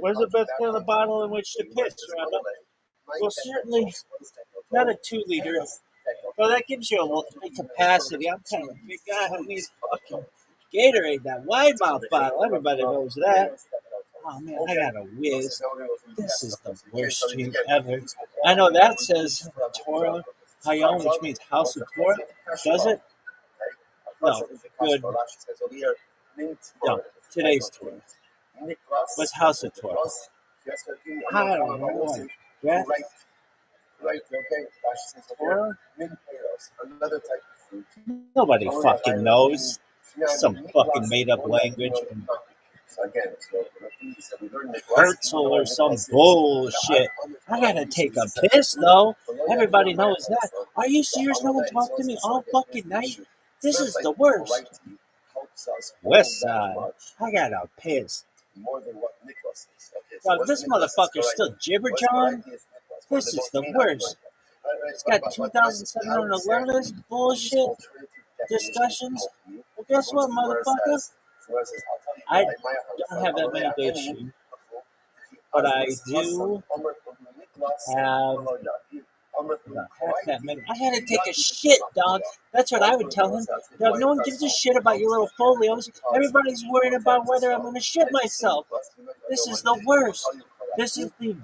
Where's the best kind of bottle in which to piss, Rabbi? Well, certainly not a 2-liter. Well, that gives you a capacity. I'm kind of a big guy who needs fucking Gatorade, that wide mouth bottle. Everybody knows that. Oh, man, I got a whiz. This is the worst stream ever. I know that says Torah Hayom, which means House of Torah. Does it? No. Good. No. Today's Torah. What's House of Torah? I don't know. Yeah. Torah? Nobody fucking knows. Some fucking made-up language. Herzl or some bullshit. I gotta take a piss, though. Everybody knows that. Are you serious? No one talked to me all fucking night? This is the worst. West Side. I gotta piss. Well, this motherfucker's still gibber John. This is the worst. It's got 2,711 bullshit discussions. Well, guess what, motherfucker? I don't have that many days stream, but I do have about half that many. I had to take a shit, dog. That's what I would tell him. Dog, no one gives a shit about your little folios. Everybody's worried about whether I'm going to shit myself. This is the worst. This is the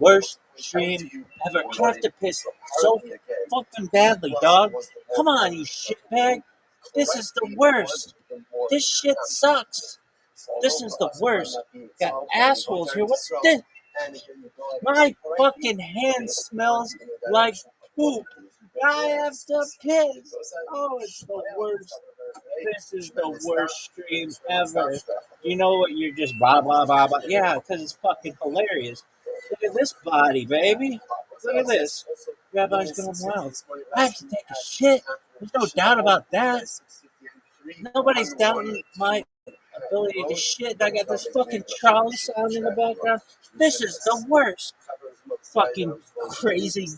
worst stream ever. I have to piss so fucking badly, dog. Come on, you shitbag. This is the worst. This shit sucks. This is the worst. Got assholes here. What's this? My fucking hand smells like poop. I have to piss. Oh, it's the worst. This is the worst stream ever. You know what? You're just blah, blah, blah, blah. Yeah, because it's fucking hilarious. Look at this body, baby. Look at this. Rabbi's going wild. I have to take a shit. There's no doubt about that. Nobody's doubting my ability to shit. I got this fucking trolley sound in the background. This is the worst. Fucking crazy.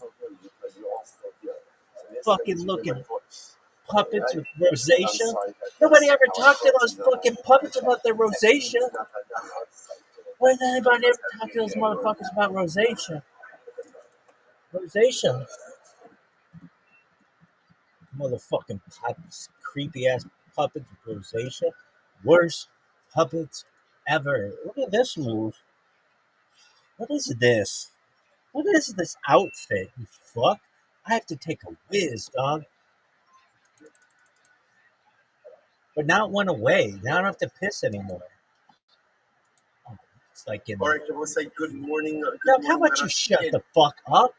Fucking looking puppets with rosacea. Nobody ever talked to those fucking puppets about their rosacea. When did anybody ever talk to those motherfuckers about rosacea? Rosacea. Motherfucking puppets. Creepy ass puppets with rosacea. Worst puppets ever. Look at this move. What is this? What is this outfit, you fuck? I have to take a whiz, dog. But now it went away. Now I don't have to piss anymore. Oh, it's like in. Or we'll say good morning. Dog, how about you shut the fuck up?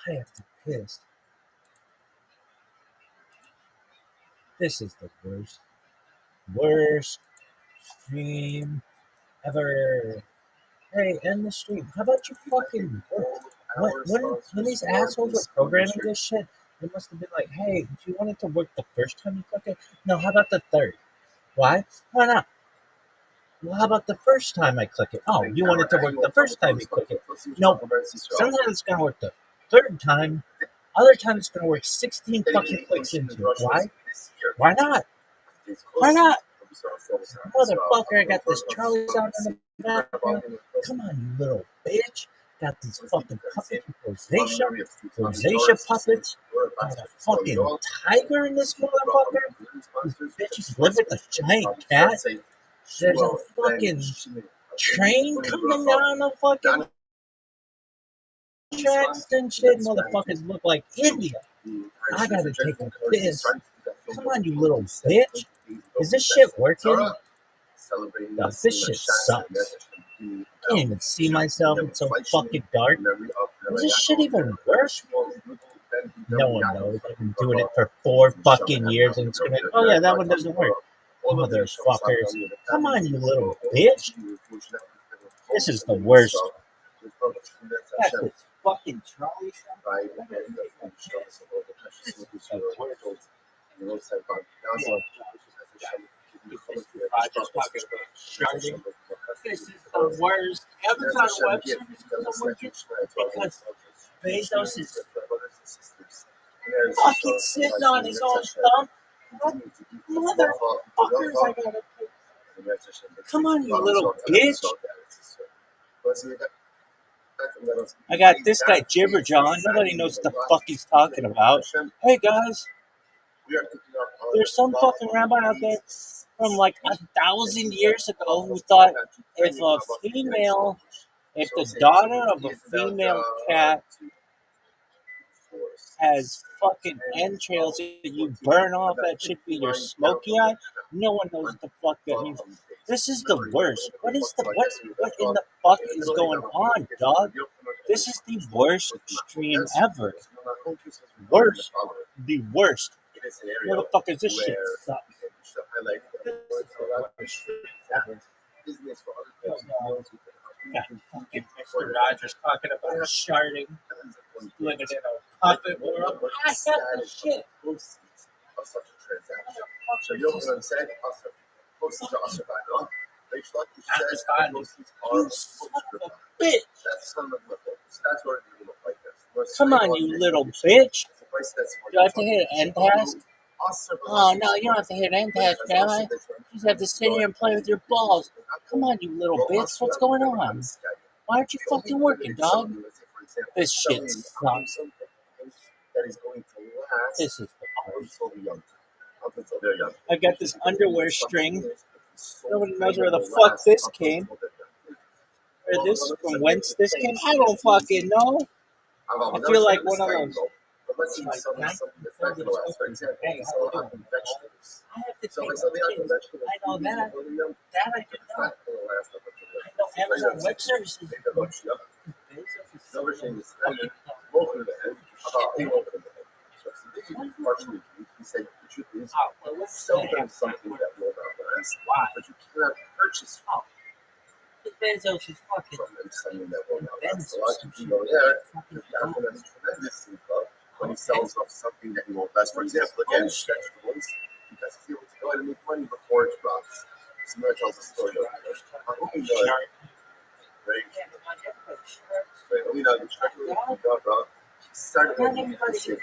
I have to piss. This is the worst stream ever. Hey, end the stream. How about you fucking work? When these assholes were programming this shit, they must have been like, hey, do you want it to work the first time you click it? No, how about the third? Why? Why not? Well, how about the first time I click it? Oh, you want it to work the first time you click it? No, sometimes it's going to work the third time. Other times it's going to work 16 fucking clicks into it. Why? Why not? Why not? Motherfucker, I got this Charlie sound in the background. Come on, you little bitch. Got these fucking puppets with rosacea puppets. Got a fucking tiger in this motherfucker. These bitches live with a giant cat. There's a fucking train coming down the fucking tracks and shit. Motherfuckers look like India. I gotta take a piss. Come on, you little bitch. Is this shit working? No, this shit sucks. I can't even see myself. It's so fucking dark. Does this shit even work? No one knows. I've been doing it for 4 fucking years and it's gonna be, oh yeah, that one doesn't work. Motherfuckers. Come on, you little bitch. This is the worst. Got this fucking trolley. This is the worst. This is the worst. Amazon Web Services doesn't work because Bezos is fucking sitting on his own thumb. Motherfuckers, I gotta Come on, you little bitch. I got this guy Jibber John. Nobody knows what the fuck he's talking about. Hey guys, there's some fucking rabbi out there from like 1,000 years ago who thought if the daughter of a female cat has fucking entrails that you burn off, that should be your smoky eye. No one knows what the fuck that means. This is the worst. What in the fuck is going on, dog? This is the worst stream ever. Worst. The worst. Motherfuckers, this shit sucks. Yeah, fucking Mr. Rogers talking about sharding, living in a puppet world. I got the shit. So you know what I'm saying? Bitch. Come on, you little bitch. Do I have to hit an end task? Oh, no, you don't have to hit an end task, Rabbi. You just have to sit here and play with your balls. Come on, you little bitch. What's going on? Why aren't you fucking working, dog? This shit sucks. This is the worst. I got this underwear string. Nobody knows where the fuck this came. From whence this came? I don't fucking know. I feel like one of those. Hey, how you doing? I have to take my kids. I know that. That I can know. I know Amazon Web Services. Why? Bezos is fucking when he sells off something that he won't last. For example, again, vegetables, because he wants to go ahead and make money before it drops. Somebody tells a story of we know the truck really got wrong. He started with the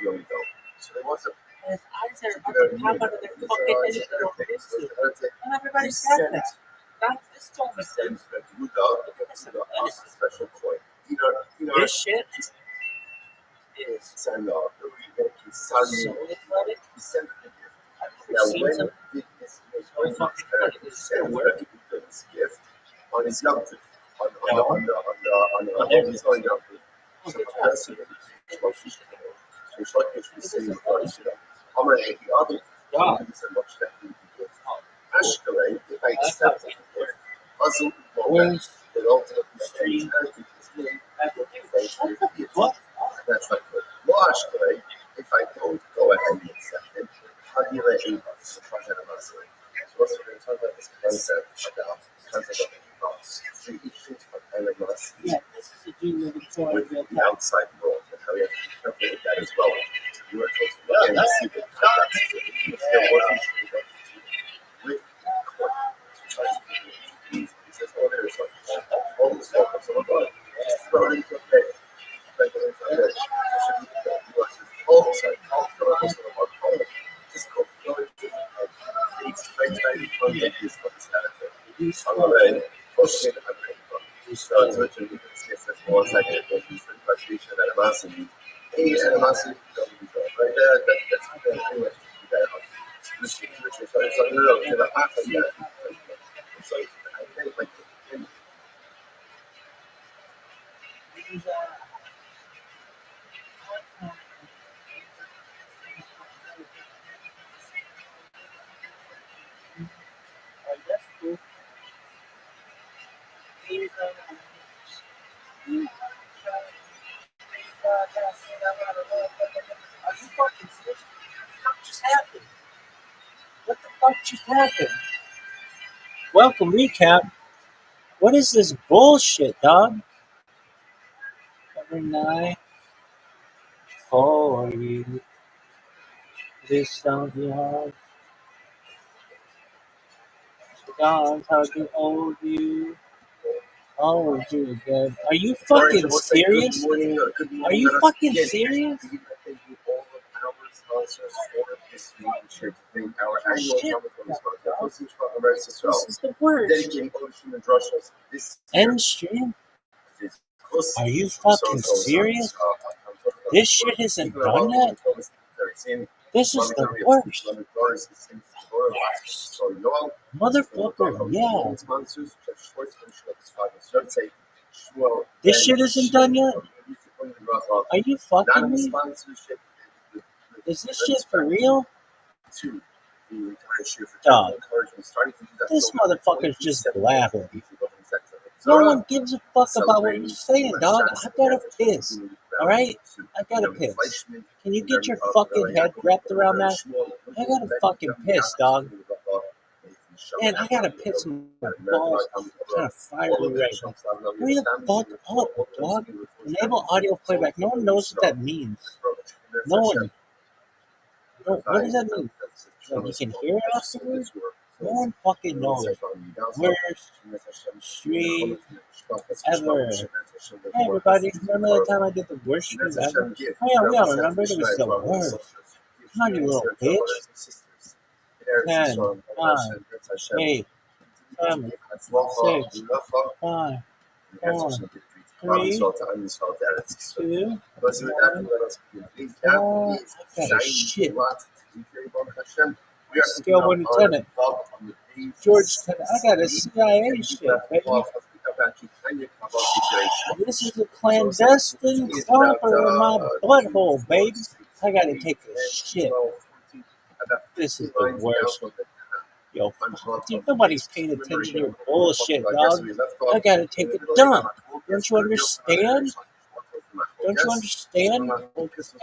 only go. So there was a his eyes are about to pop out of their fucking head and everybody's got that. This told me things that you know, this is special point. This shit is send off. So athletic. Now when did this gift on his young on his own young it's like it's the same price. How much the other so much that we give. Ashkelay, if I accept it, puzzle moment, the ultimate stream is me. That's like Ashkelay, if I don't go ahead and accept it, how do you let you so what's we're going to talk about this concept about yeah, this is a with the outside world and how we have to be careful with that as well. You are supposed to see the with he says, oh, there's like all this stuff of someone going, throw it into a pit. Oh, sorry, just go throw it into a pit. It's trying to make this of this character. Alright, push it and so it's literally you can see it says more second for these frustration and animosity. Animosity right there, that's pretty much that. This is literally so it's literally the half of that. So I think like that's cool. Are you fucking serious? What just happened? What the fuck just happened? Welcome recap. What is this bullshit, dog? Every night for you. This sounds hard. God, how to hold you. Oh, dude, good. Are you fucking serious? Are you fucking serious? Shit, this is the worst. End stream? Are you fucking serious? This shit isn't done yet? This is the worst. Motherfucker, yeah. This shit isn't done yet? Are you fucking me? Is this shit for real? Dog, this motherfucker's just blabbing. No one gives a fuck about what you're saying, dog. I gotta piss. Alright? I gotta piss. Can you get your fucking head wrapped around that? I gotta fucking piss, dog. Man, I gotta piss my balls. I'm kind of fiery right now. Hurry the fuck up, dog. Enable audio playback. No one knows what that means. No one. No, what does that mean? Like you can hear it afterwards? No one fucking knows. Worst stream ever. Hey everybody, remember the time I did the worst stream ever? Oh yeah, we all remember it was the worst. Come on, you little bitch. 10, 9, 8, 7, 6, 5, 4, 3, 2, 1. Oh, I got a shit. Scale 1 to 10. George 10. I got a CIA shit, baby. This is a clandestine thumper in my butthole, baby. I gotta take a shit. This is the worst. Yo, dude, nobody's paying attention to your bullshit, dog. I gotta take a dump. Don't you understand? Don't you understand,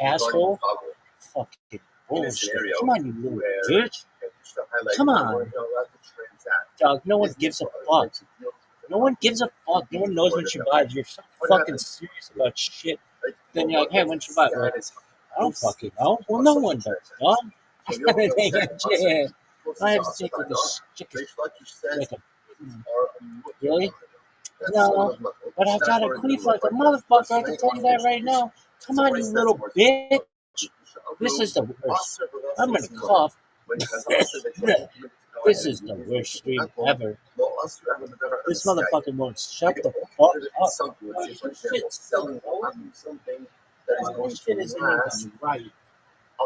asshole? Fucking bullshit. Come on, you little bitch. Come on. Dog, no one gives a fuck. No one gives a fuck. No one knows when she buys. You're so fucking serious about shit. Then you're like, hey, when she buys? Like, I don't fucking know. Well, no one does, dog. I gotta take a shit. I have to take like a chicken. Like a, really? No, but I got a queef like a motherfucker. I can tell you that right now. Come on, you little bitch. This is the worst. I'm gonna cough. This is the worst stream ever. This motherfucker won't shut the fuck up. This shit isn't even right.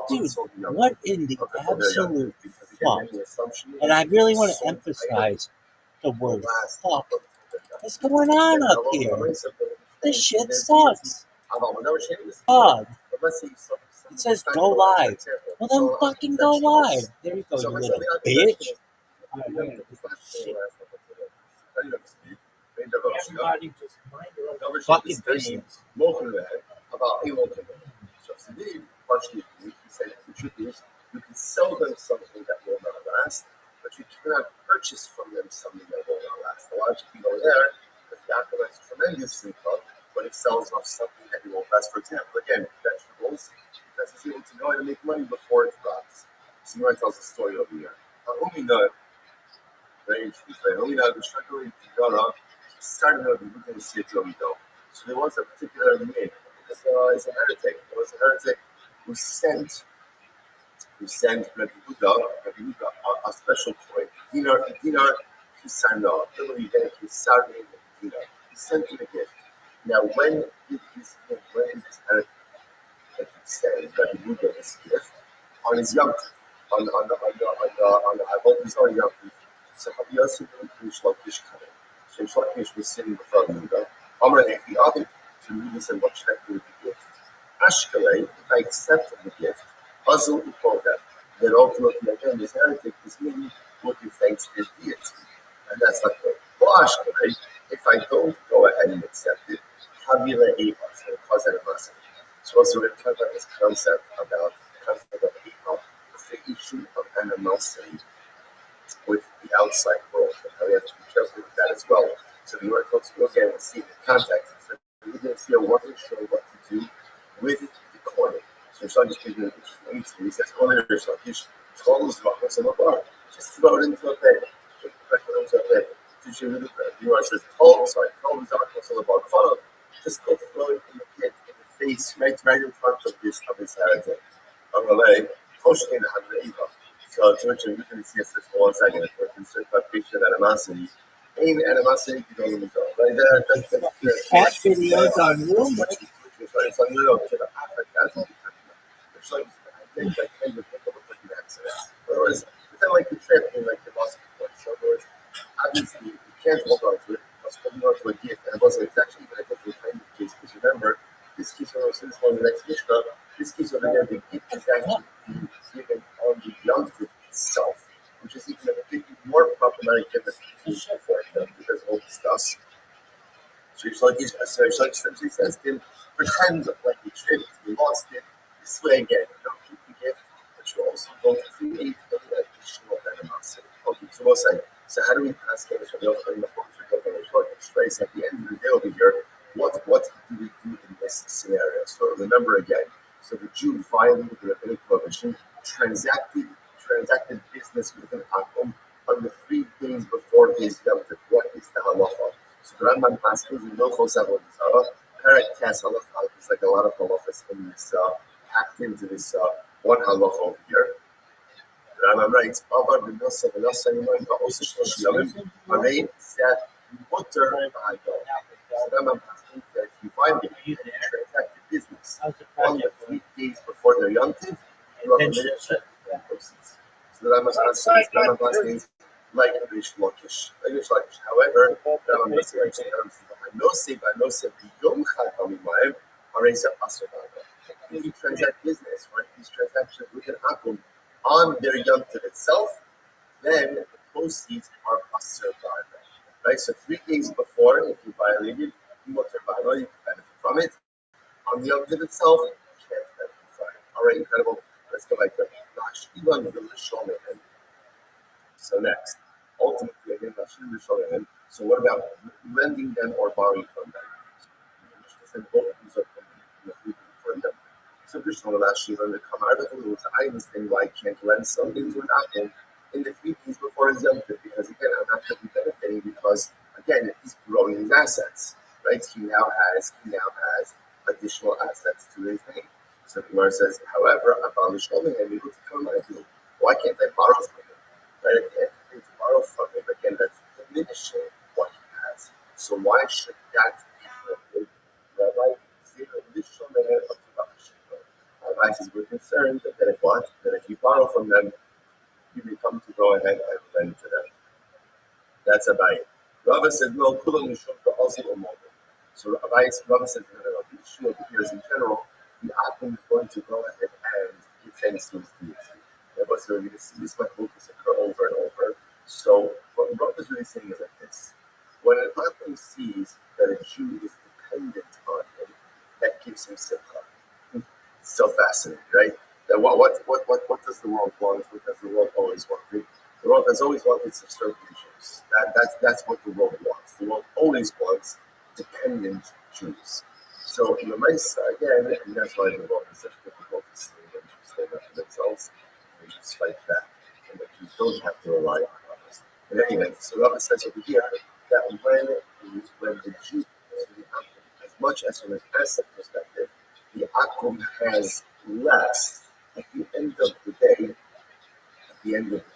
Dude, what in the absolute fuck? And I really want to emphasize the word fuck. What's going on up here? This shit sucks. Dog. It says go live. Well then fucking go live. There you go, you little bitch. Everybody just mind your own fucking business. You can sell them something that will not last, but you cannot purchase from them something that will not last. A lot of people are there, but the Apple has tremendous income when it sells off something that won't last. For example, again, vegetables, because it's able to go and make money before it drops. So you tells a story over here. Very interesting story. The struggle in Tigara started out with the Sietomito. So there was a particular name. It's a heretic. It was a heretic who sent Rabbi a special toy. Dinar, he signed off. He sent him a gift. Now, when this heretic that he sent Rabbi Yehuda this gift on his young I hope he's already young. So Rabbi Yosef Rish Lakish coming. So Rish Lakish was sitting before Yehuda. Amar the other to Yehuda said, what should I do with the gift? Ashkelei, if I accepted the gift, puzzle the program. Then ultimately, again, this heretic is me would give thanks to his deity. And that's not good. Well, Ashkelei, if I don't go ahead and accept it, Havila Eva, so it causes a massive. So also we're talking about this concept of Eva, the issue of animosity with the outside world, and how we have to be careful with that as well. So we were talking again and see the context. So we're going to see wasn't sure what to do with the corner. So Sean just gives me an interesting he says, oh, there's like this clothes buckets in a bar. Just throw it into a bed. Just put it into a bed. You are says, clothes buckets in a bar. Just go throw it in the pit, in the face, right in front of this heretic. I'm going to lay. So, George, you can see us for 1 second. If we're concerned about picture that animosity, ain't animosity to go in the zone. Right there, that's cat videos on you. it's on your own. It's like, I think that kind of people look like an accident. Otherwise, it's not like the trip in like the basketball. So, obviously, you can't hold on to it. I was holding on to a gift, and it wasn't exactly even a different kind of case. Because remember, this case over since one the next Mishnah, this case over there, the gift is actually being given on the youngster itself, which is even a bit more problematic than the teacher for them, because we'll discuss. So essentially says to him, pretend like you tripped, you lost it, this way again. You don't keep the gift, but you also don't create any additional animosity. Okay, so we'll say, so how do we pass it? So we'll put in the trace at the end of the day over here. What do we do in this scenario? So remember again, so the Jew violated the rabbinic prohibition, transacted business with an akum on the 3 days before his Yom Tov. What is the halacha? So the Rambam asks in Milchos Avodah Parak Tes halacha. There's like a lot of halachas in this packed into this one halacha over here. The Rambam writes, "Avar b'nosa v'nosa anymore, but also shlosh yomim. Arei set mutter b'haydo." So the Rambam asks that if you find it, you transacted business on the 3 days before their Yom Tov, you have a minute check for proceeds. So the Rambam asks like Rish Lakish. However, Rambam no say b'yom chad hamimayim areza aser b'haydo. If you transact business, right, these transactions with an akum on their Yom Tov itself, then the proceeds are aser b'haydo. Right, so 3 days before, if you violated, you can benefit from it. On the Yom Tov itself, you can't benefit from it. All right, incredible. Let's go back to So next, ultimately, again, so what about lending them or borrowing from them? Both of these are from them. So I understand why I can't lend something to an apple in the 3 days before his Yom Tov, because again, I'm not going to be benefiting because again, he's growing his assets, right? He now has additional assets to his name. So the Gemara says, however, I'm able to come and do. Why can't I borrow from him? Right? I can't borrow from him. Again, that's diminishing what he has. So why should that be Rabbi? Rabbi says we're concerned that if you borrow from them, you become to go ahead and lend to them. That's about it. Rabbi said no. So Rabbi said no. The issue over here is in general, the akum is going to go ahead and give thanks to his deity. So you're going to see this focus occur over and over. So what Rabbi is really saying is like this: when an akum sees that a Jew is dependent on him, that gives him simcha. It's so fascinating, right? That what does the world want? What does the world always want? The world has always wanted subservient Jews. That's what the world wants. The world always wants dependent Jews. So in the Mesa, again, and that's why the world is such difficult to see when Jews stand up for themselves, they just fight back, and that Jews don't have to rely on others. In any event, so Rabbi says over here that when the Jew, as much as from an asset perspective, the akum has less. At the end of the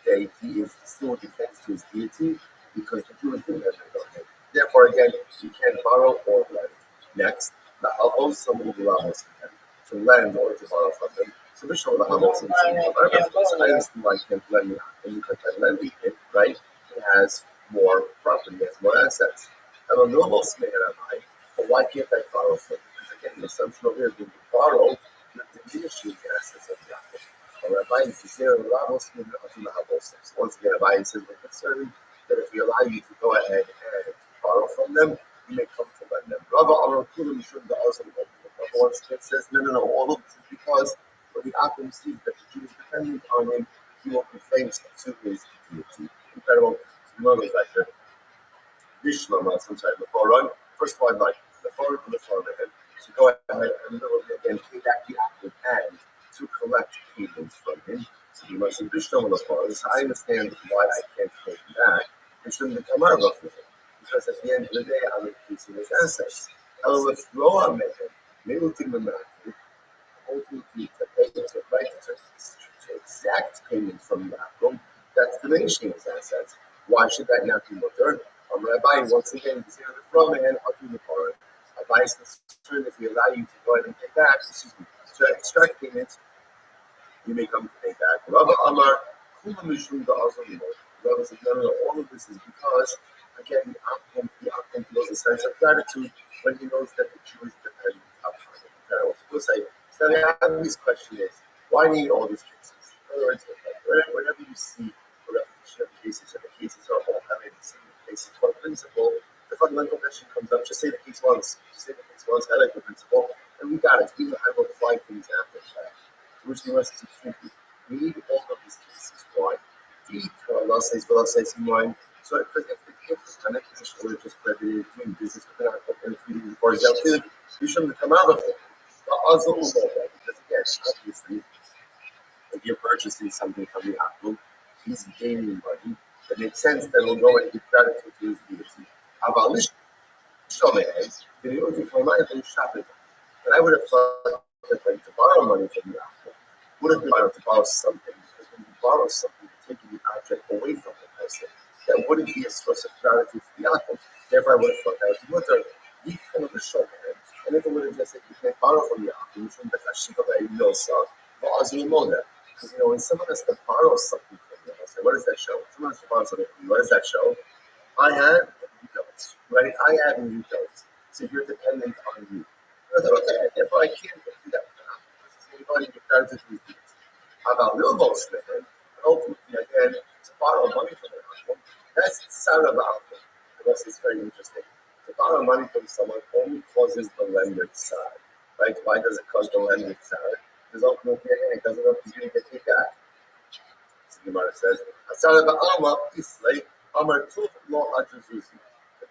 day, he is still defense to his deity because the Jew is dependent on him. Therefore, again, you can't borrow or lend. Next, the halos, somebody who allows him to lend or to borrow from them. So we show the halos and I understand why I can't lend me because by lending him, right, he has more property, he has more assets. I don't know most may have but why can't I borrow from him? Because again, the assumption over here is when you borrow, you're diminishing the assets of the apple. Rabbi is zero levels in the halos. Once again, Rabbi says we're concerned that if we allow you to go ahead and borrow from them, you may come to lend them. Rabbi once it says, no, all of this is because when the akum sees that the Jew is dependent on him, he will be famous to his deity. Incredible. So one of those right there. Sometime before run. First of all, I'd like the phone from the phone ahead. So go ahead and again pay back the akum and to collect payments from him. So you must understand the phone. So I understand why I can't pay him back. It shouldn't become our love with him. Because at the end of the day, I'm increasing his assets. I will withdraw on him. Maybe we'll take him back. Ultimately, to pay him to right to exact payment from Yaakov, that's diminishing his assets. Why should that not be mutter? Rabbi, once again, the from and Atu Nepar. Rabbi is concerned if we allow you to go ahead and pay back, to extract payments, you may come to pay back. Rabbi Amar, Kula Mishum the Azamimo. Rabbi said, no, all of this is because, again, the Akum feels a sense of gratitude when he knows that the Jewish depend upon him. I was supposed to say, so the obvious question is, why need all these cases? In other words, whenever you see a repetition of cases, and the cases are all having the same basis for principle, the fundamental question comes up, just say the case once, highlight the principle, and we got it. We have applied things after that. Which the rest is tricky. We need all of these cases. Why? Allah says, mine. So, because if the Tanakh position would have just credited doing business with an and feeding for example, you shouldn't come out of it. Because again, obviously, if you're purchasing something from the Apple, he's gaining money. It makes sense that we'll go and give gratitude to his deity. But I would have thought that to borrow money from the Apple would have been better to borrow something, because when you borrow something, you're taking the object away from the person. That wouldn't be a source of gratitude to the Apple. Therefore, I would have thought that would have been kind of a show. And if it would have just said you can't borrow from the Apple, you shouldn't have a because when someone has to borrow something from you, I say, what does that show? Someone has to borrow something from you. What does that show? I have and you don't, right? I have and you don't. So you're dependent on me. Therefore, I can't do that with the Apple. This is anybody with gratitude to his deeds. How about real boats with him? And ultimately, again, to borrow money from an Apple, that's the sound of Apple. I guess it's very interesting. To borrow money from someone only causes the lender sad. Right? Why does it cause the lender sad? Because ultimately, again, it doesn't know if he's going to get paid back. So the Gemara says, "Asara ba'alma islay amar tuf lo ajazuzi."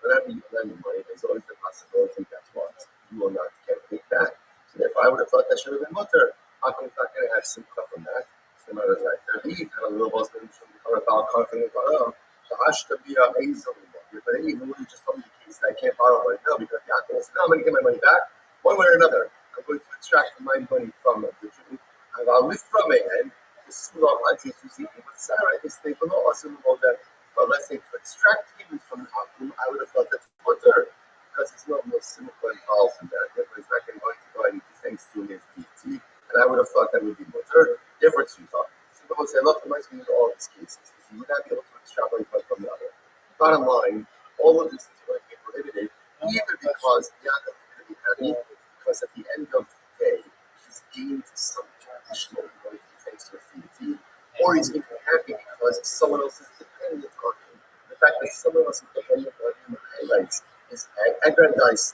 Whenever you lend money, there's always the possibility that what you will not get paid back. So therefore, I would have thought that should have been mutter. How come it's not going to have some cut from that? So the Gemara is like, "Rabbi, had a little boss been about confident about the hash to be a hazel." But even when you just told me the case that I can't borrow money, no, because Yaakov said, no, I'm going to get my money back one way or another. I'm going to extract my money from the Jew, and I'll lift from it, and the Surah Ajus is eating with Sarah is they below us in the model. But let's say to extract him from the Akum, I would have thought that's mutter, because it's not more simple involved in that. Therefore, he's not going to go and give thanks to his deity, and I would have thought that would be mutter. Therefore, it's Yuta. So people say, look, it reminds me of all these cases, because you would not be able to extrapolate one from the other. Bottom line, all of this is going to be prohibited, either because Yaakov is going to be happy, because at the end of the day, he's gained some additional money thanks to his deity, or he's going to be happy because someone else is dependent on him. The fact that someone else is dependent on him highlights his aggrandized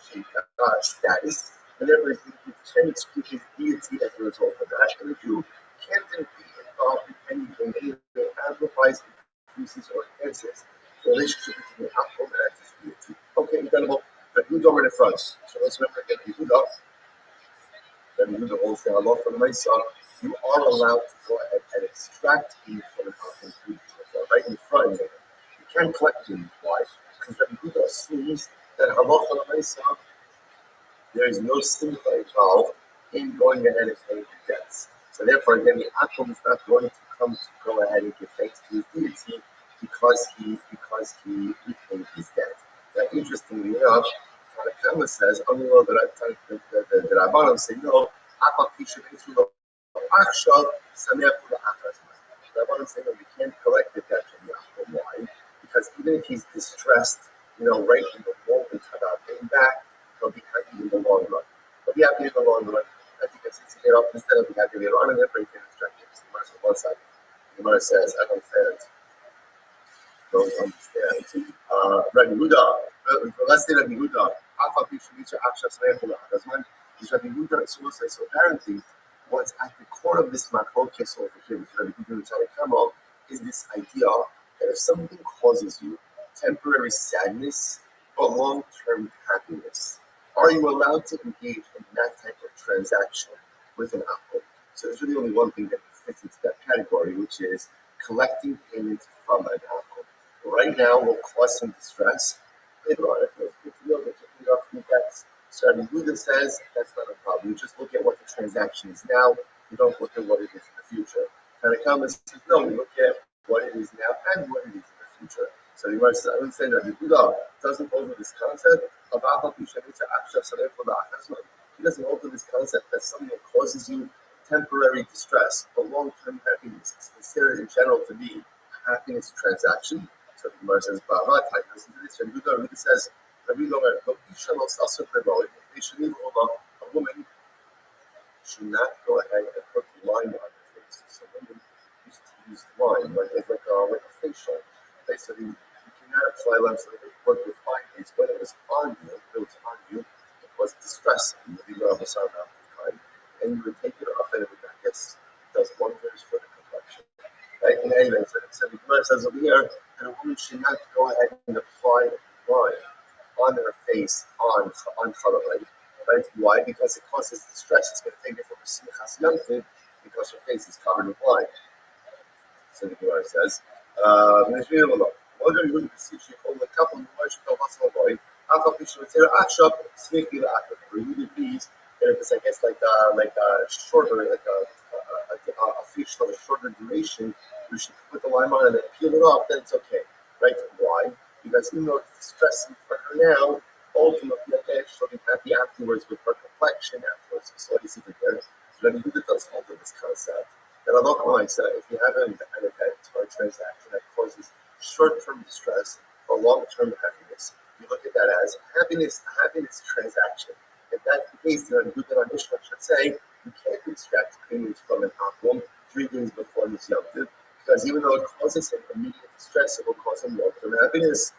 status, and therefore he's going to pretend to keep his deity as a result of that. And the Jew can't be involved in anything that amplifies, increases, or enhances the relationship between the Apple and his deity. Okay, incredible. But who's over in the front? So let's remember again, Yehuda. Then Yehuda holds the halach from the Mesa. You are allowed to go ahead and extract him from an Apple right in front of him. You can't collect him. Why? Because Yehuda assumes that halach from the Mesa, there is no simcha involved in going ahead and paying the debts. So therefore, again, the Apple is not going to come to go ahead and give thanks to his deity because he paid his debt. Now, interestingly enough, the Kama says, the Rabbanim say, no, the Rabbanim say, no, you can't collect the debt from Yaakov. Why? Because even if he's distressed, right in the moment about paying back, he'll be happy in the long run. He'll be happy in the long run. I think it's easy to get off instead of be happy later on, and therefore he can extract it. So one side. The Gemara says, I don't understand. Rabbi Yehuda, let's say Rabbi Yehuda, so apparently, what's at the core of this macrokes over here, with Rabbi Yehuda and Taik is this idea that if something causes you temporary sadness or long-term happiness, are you allowed to engage in that type of transaction with an apple? So there's really only one thing that fits into that category, which is collecting payment from an apple. Right now, will cause some distress. Later on, if it's good to know that you're paid off from debts. So Rabbi Yehuda says that's not a problem. You just look at what the transaction is now. You don't look at what it is in the future. kind of comments says, no, we look at what it is now and what it is in the future. So the Gemara says, I would say that Yehuda doesn't hold with this concept of he doesn't hold with this concept that something that causes you temporary distress but long-term happiness is considered in general to be a happiness transaction. So the Gemara says, Taik, listen to this. Yehuda really says, a woman should not go ahead and put lime on her face. So women used to use lime like a facial. Basically, you cannot apply lime so that it worked with fine days. When it was on you, it was distressing. You would be of a sound out of time, and you would take it off, and it would, I guess, does wonders for the complexion. Right? And anyway, so the Gemara says over here that a woman should not go ahead and apply lime on her face on Chalabai. Right? Why? Because it causes distress. It's going to take it from a simchas yomtiv because her face is covered with lime. So the Gemara says, it's I guess like a shorter, like a fish of a shorter duration. We should put the lime on and then peel it off. Then it's okay, right? Why? Because even though it's distressing for her now, ultimately, she'll be happy afterwards with her complexion afterwards. So what do you see there? So then Yehuda does hold to this concept that if you have an event or a transaction that causes short-term distress or long-term happiness, you look at that as a happiness transaction. If that's the case, then Yehuda on Mishnah should say you can't extract premiums from an akum 3 days before this yomtiv, because even though it causes him immediate distress, it will cause him long-term happiness.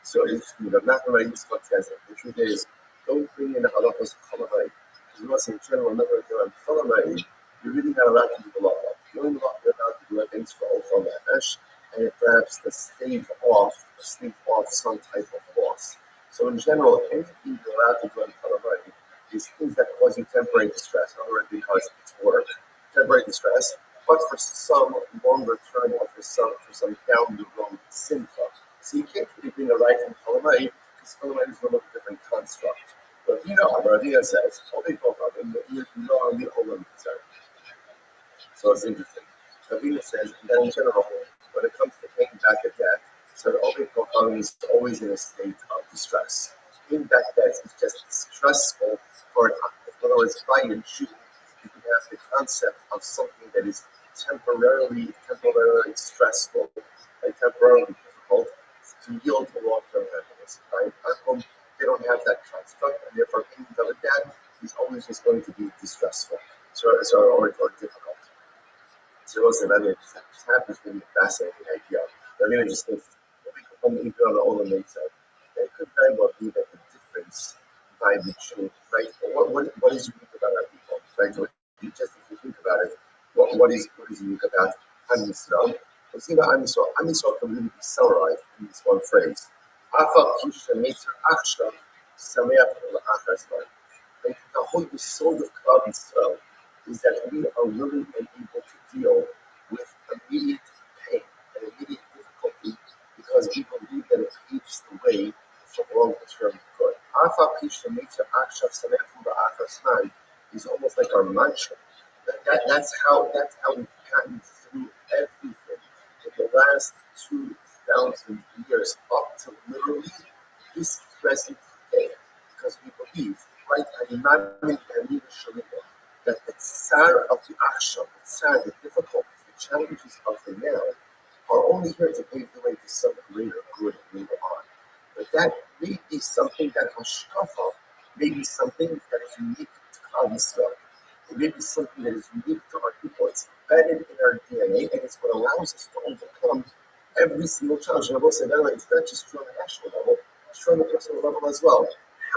So it's the mathematics says it. The truth is, don't bring in the halachos of Chalabai. Because you must in general remember if you're on Chalabai, you're really not allowed to do the law. You're only allowed to do things for Ulfa Nefesh, and perhaps to stave off some type of loss. So in general, anything you're allowed to do on Chalabai is things that cause you temporary distress, in other words, because it's work, temporary distress, but for some longer term or for some down the road simcha. So you can't really bring a right from Chalamai because Chalamai is a little different construct. But Rabbi says, so it's interesting. Rabbi says that in general, when it comes to paying back a debt, so the Obi Kocham is always in a state of distress. Paying back debts is just stressful for an act. In other words, by your Jew, you can have the concept of something that is temporarily stressful and temporarily difficult to yield to long-term happiness. Right? They don't have that construct, and therefore payment of a debt is always just going to be distressful, or difficult. So also, that just happens to be a fascinating idea. I mean, I just think from the Ikra and the said, it could very well be that the difference by the Jew, right? What is unique about our people, right? So just if you think about it, what is unique about Am Yisrael? Well, see, Am Yisrael can really be summarized in this one phrase. Like the whole soul of Klal Yisrael is that we are willing and able to deal with immediate pain and immediate difficulty because we believe that it paves the way for long-term good. Is almost like our mantra. That's how we've gotten through everything in the last 2,000 years up to literally this present day, because we believe, right, that the tsar of the achshav, the difficulties, the challenges of the now, are only here to pave the way to some greater good later on. But that may be something that hashkafa may be something that is unique to Klal Yisrael. It may be something that is unique to our people. It's embedded in our DNA, and it's what allows us to overcome every single challenge. And I will say, by the way, it's not just true on the national level, it's true on the personal level as well.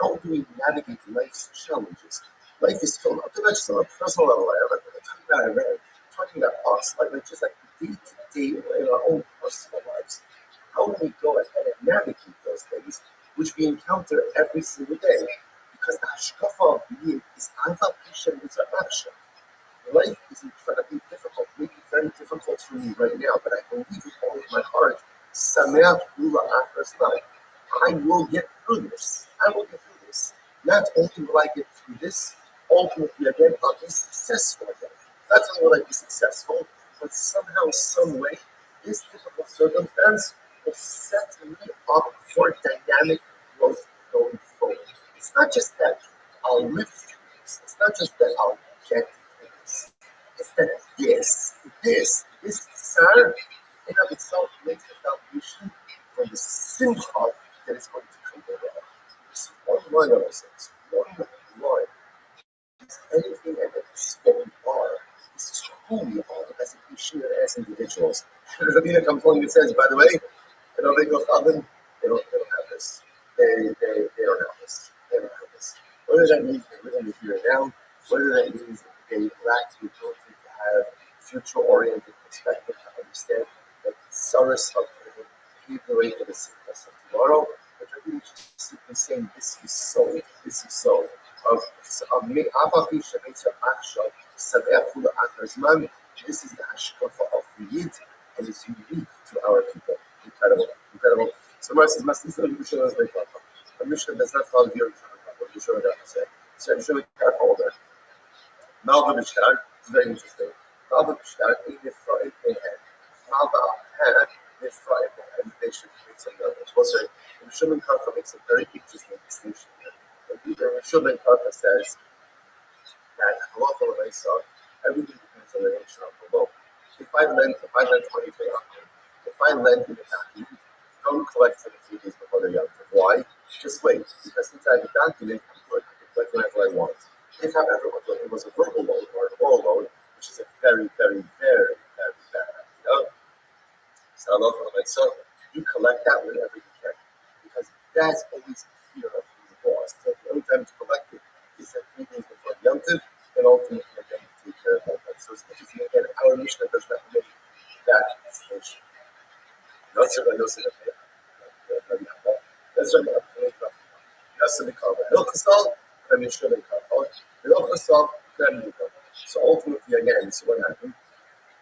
How do we navigate life's challenges? Life is filled up, not just on a personal level. I'm talking about us, just like day-to-day in our own personal lives. How do we go ahead and navigate those things which we encounter every single day? Because the hashkafa of being is anti-patient with our action. Life is incredibly difficult, maybe very difficult for me right now, but I believe with all of my heart, Sameach Gula Achras Night. I will get through this. Not only will I get through this, ultimately again, I'll be successful again. Not only will I be successful, but somehow, some way, this difficult circumstance will set me up for dynamic growth going forward. It's not just that I'll live through this. It's not just that I'll get through this. It's that this tsar in of itself makes the foundation for the simcha that is going to come around. This one line of ourselves, one line is anything and it's what we are. This is who we are as a nation and as individuals. Rabbi comes along and says, by the way, they don't have this. They don't have this. They don't have this. Whether that means they're living the here and now, whether that means they lack the ability to have future-oriented perspective to understand that Saras of pave the way for the success of tomorrow, but Rabbi is just simply saying this is so. This is the hashkafa of the Yid, and it's unique to our people. Incredible. So Mar says, Mastis of Mishnah is very powerful. A Mishnah does not follow the original what Mishnah does say. So I'm sure we can't hold that. Malva Mishkar is very interesting. Malva Mishkar, in Nifra, in hand. Malva hand, Nifra, and they should make some numbers. Also, Mishnah Karka makes a very interesting distinction here. Mishnah Karka says that halacha l'maisa, everything depends on the nature of the loan. If I lend 20 to Yaakov, if I lend in the document, don't collect for the 3 days before the Yaakov. Why? Just wait, because since I have a document, I can collect whenever I want. If, however, it was a verbal loan or an oral loan, which is a very, very, very, very bad idea, so halacha l'maisa, you collect that whenever you can, because that's always the fear of being lost. So the only time to collect it is that 3 days before the Yaakov, and ultimately again take care of that. So it's interesting again, our Mishnah does not make that distinction. That's what I know. That's what I know. That's the call. Hilchasal, and Mishnah call. Hilchasal, and so ultimately again, so what happened?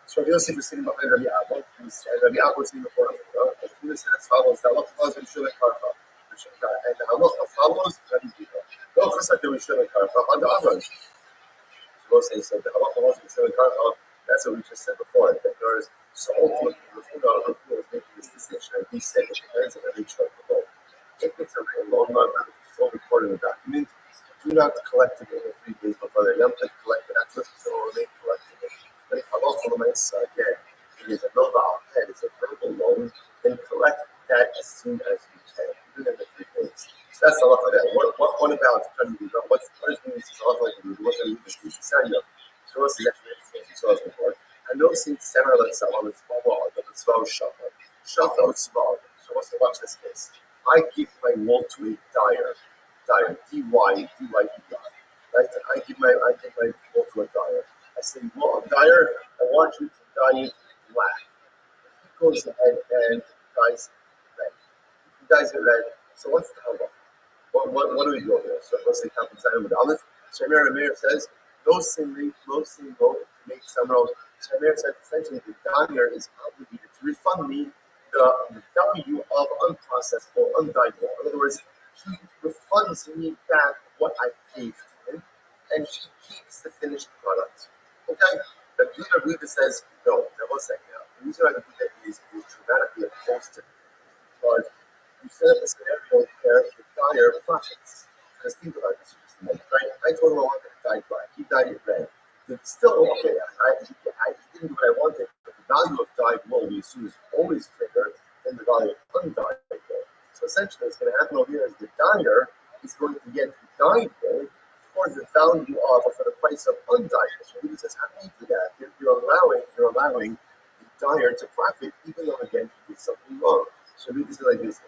So Yosef was sitting behind Rabbi Abba, and Rabbi Abba was sitting before him. And he said as follows: the halacha follows Mishnah Karka, and the halacha follows Rabbi Abba. Hilchasal, Mishnah Karka on the Avram. So the halacha was Mishnah Karka. That's what we just said before. That there is so ultimately Rav was making this distinction, and he said it depends on every choice of loan. If it's a loan number, it's all recorded in the document. Do not collect it in the 3 days before the Yom Tov. Collect it after, so it will remain collectible. But if halacha l'maisa again, it is a nova al-head, it's a verbal loan, then collect that as soon as you can, even in the 3 days. So that's halacha there. What about what is meaning to halacha like the what are you doing? So what's the actual interesting? So as before, I'm noticing several on the small wall, but the small shafar. Shafar is small. So what's the watch this case? I give my wool to a dyer, D-Y-E-R. Right? I give my wool to a dyer. I say, well, dyer, I want you to dye it black. He goes ahead and dyes it red. He dyes it red. So what's the halacha? What do we do here? So let's say Kaplan with Aleph. So Amir says, no sin to make some road. So Amir said, essentially, the dyer is obligated to refund me the value of unprocessed or undyed wool. In other words, he refunds me back what I paid to him, and he keeps the finished product. Okay? The Buddha says, no, now one second now. The reason why the Buddha is dramatically opposed to it. But you set up a scenario where the dyer profits. Because think about this just a moment, right? I told him I wanted it dyed black. He dyed it red. It's still okay. I didn't do what I wanted, but the value of dyed wool we assume is always greater than the value of undyed wool. So essentially, what's going to happen over here is the dyer is going to get dyed wool for the value of, or for the price of undyed wool. So he says, how can you do that? You're allowing the dyer to profit, even though again he did something wrong. So he says like this: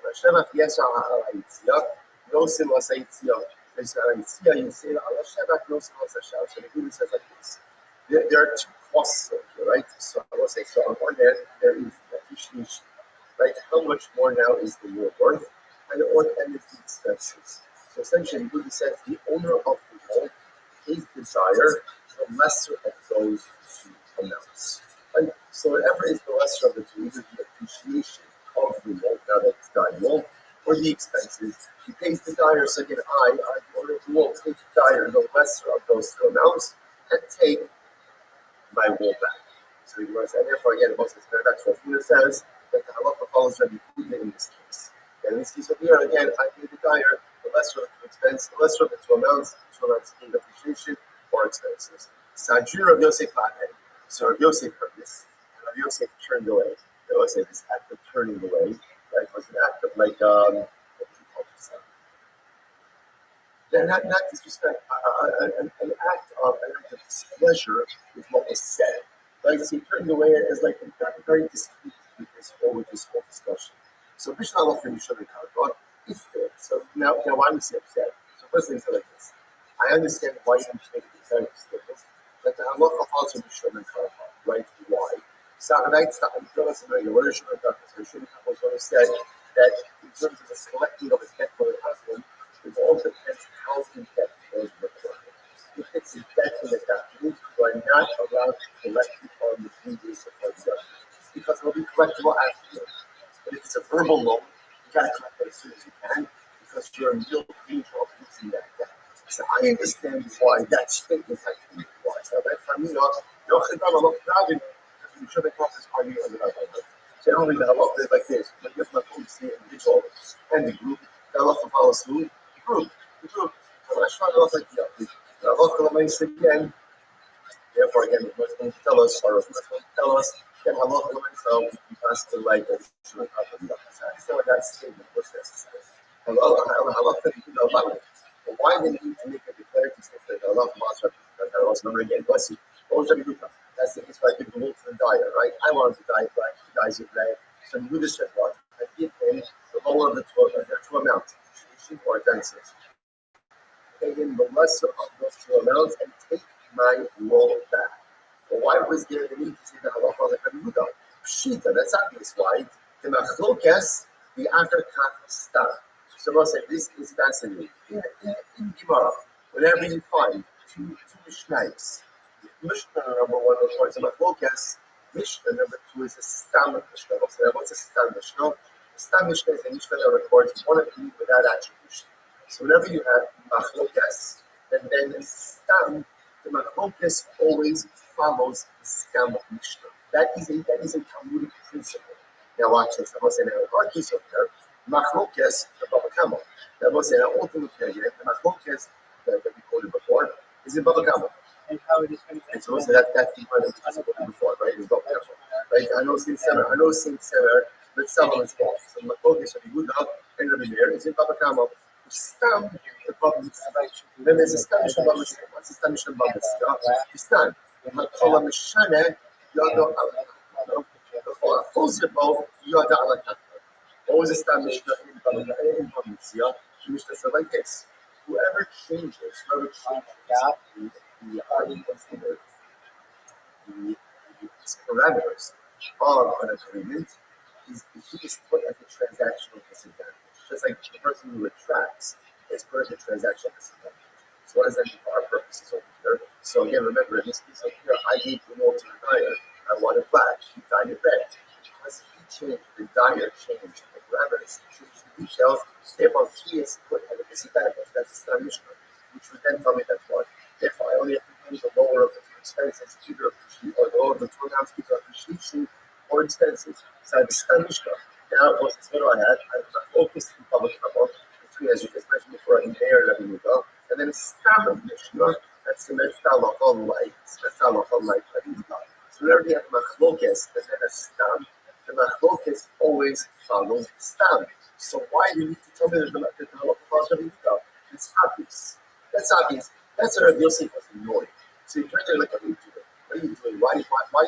no sin was you say Allah Shabbat no sin was So the Buddha says like this: there are 2 costs here, right? So I will say, so on one hand, there is the appreciation, right? How much more now is the wool worth, and on the end is the expenses. So essentially, the Buddha says the owner of the wool is desire the lesser of those 2 amounts. Right? So whatever is the lesser of the 2, either the appreciation of the wool, now that it's dyed wool, or the expenses, he pays the dyer. So again, I, the owner of you will take dire the lesser of those two amounts and take my wool back. So you must, and therefore again, most of the that's what Buddha says that the halacha follows Rabbi Buddha in this case. And in this case over here, again, I paid the dire, the lesser of the expense, the lesser of the two amounts in depreciation or expenses. Sajur of Yosef Lahed. So Rabbi Yosef heard this, and Rabbi Yosef turned away. Rabbi Yosef, this act of turning away, right, was an act of like, what would you call this? Not disrespect, an act of displeasure with what was said. Right? So he turned away as like very displeased with this whole discussion. So Mishnah Allah for Yishon and Karkot is there. So now why was he upset? So first thing, so like this. I understand why you make it very statement, but the Allah also Yishon and Karkot, right? Why? So I tell us what Yishon and Karkot. Yishon and Karkot also said that in terms of the collecting of a debt for the husband, it all depends how in depth those required. If it's in depth in the document, you are not allowed to collect it on the previous judgment because it will be collectible afterwards. But if it's a verbal loan, you got to collect it as soon as you can because you're in real danger of losing that debt. So I understand why that statement has to be applied. So that for me, I'm not proud because we should have crossed this argument under that. Generally, the halacha is like this: but if my own see individual and the group, the halacha follows who? The group. So I try to look like the halacha remains again. Therefore, again, the Lord is going to tell us, or the Lord is going to tell us, that halacha remains so we pass the light that we should have the I understand what that statement was necessary. Halacha, you know about it. But why they need to make a declarative statement that halacha must represent that was number again? Bless you. What was Rabbi Yehuda? That's the case why I give the wool to the dyer, right? I wanted to dye black, he dyes it red. So Yehuda said what? I give him the lower of the two, there are two amounts. Or dances. Pay him the lesser of those two amounts and take my wool back. But why was there the need to say the halacha like Rabbi Yehuda? Pshita, that's obvious. Why? The machlokas, the afterkaf stam. So we'll say this is fascinating. In Gemara, whenever you find two Mishnayos, Mishnah number one records a machlokas, Mishnah number two is a stam Mishnah. What's a stam Mishnah? Stam Mishnah is a Mishnah that records one of them without attribution. So whenever you have machlokas and then stam, the machlokas always follows the stam Mishnah. That is a Talmudic principle. Now watch this. I'm going to say now, our case over there, machlokas, the Baba Kama. Now I'm going to say now, ultimately, the machlokas that we quoted before is in Baba Kama. And how it is going to So that's the part that we quoted before, right? Is Baba Kama. Right? I know Saint Sever, but someone is false. So machlokas of Yehuda and Rabbi Meir is in Baba Kama. Stam, the Baba Mitzvah. Then there's a Stam Mishnah Baba Mitzvah. What's a Stam Mishnah Baba Mitzvah? It's Stam. Makola Mishane, Yado Alakata. The opposite of Yada Alakata. What was the Stam Mishnah in Baba Mitzvah? The Mishnah said like this: whoever changes the parameters of an agreement he is put at a transactional disadvantage. Just like the person who retracts is put at a transactional disadvantage. So what does that mean for our purposes over here? So again, remember in this case over here, I gave the wool to the dyer. I wanted black. He dyed it red. Because he changed, the dyer changed the parameters, changed the details. Therefore, he is put at a disadvantage. That's the Mishnah, which would then tell me that what? Therefore, I only have to use the lower of the two expenses, either or the lower of the two amounts, either appreciation or expenses. So I have the Mishnah. Now, what do I have? I have focused in public trouble between, as you just mentioned before, in there and Rabbi Yehuda, and then a stam of Mishnah. That's the Metzalachol light. Metzalachol light Rabbi Yehuda. So whenever you have machlokas and then a stam, the machlokas always follows the stam. So why do you need to tell me that the halacha follows Rabbi Yehuda? It's obvious. That's obvious. That's what Rabbi Yosef was annoyed. So you turn there like, what are you doing? What are you doing? Why do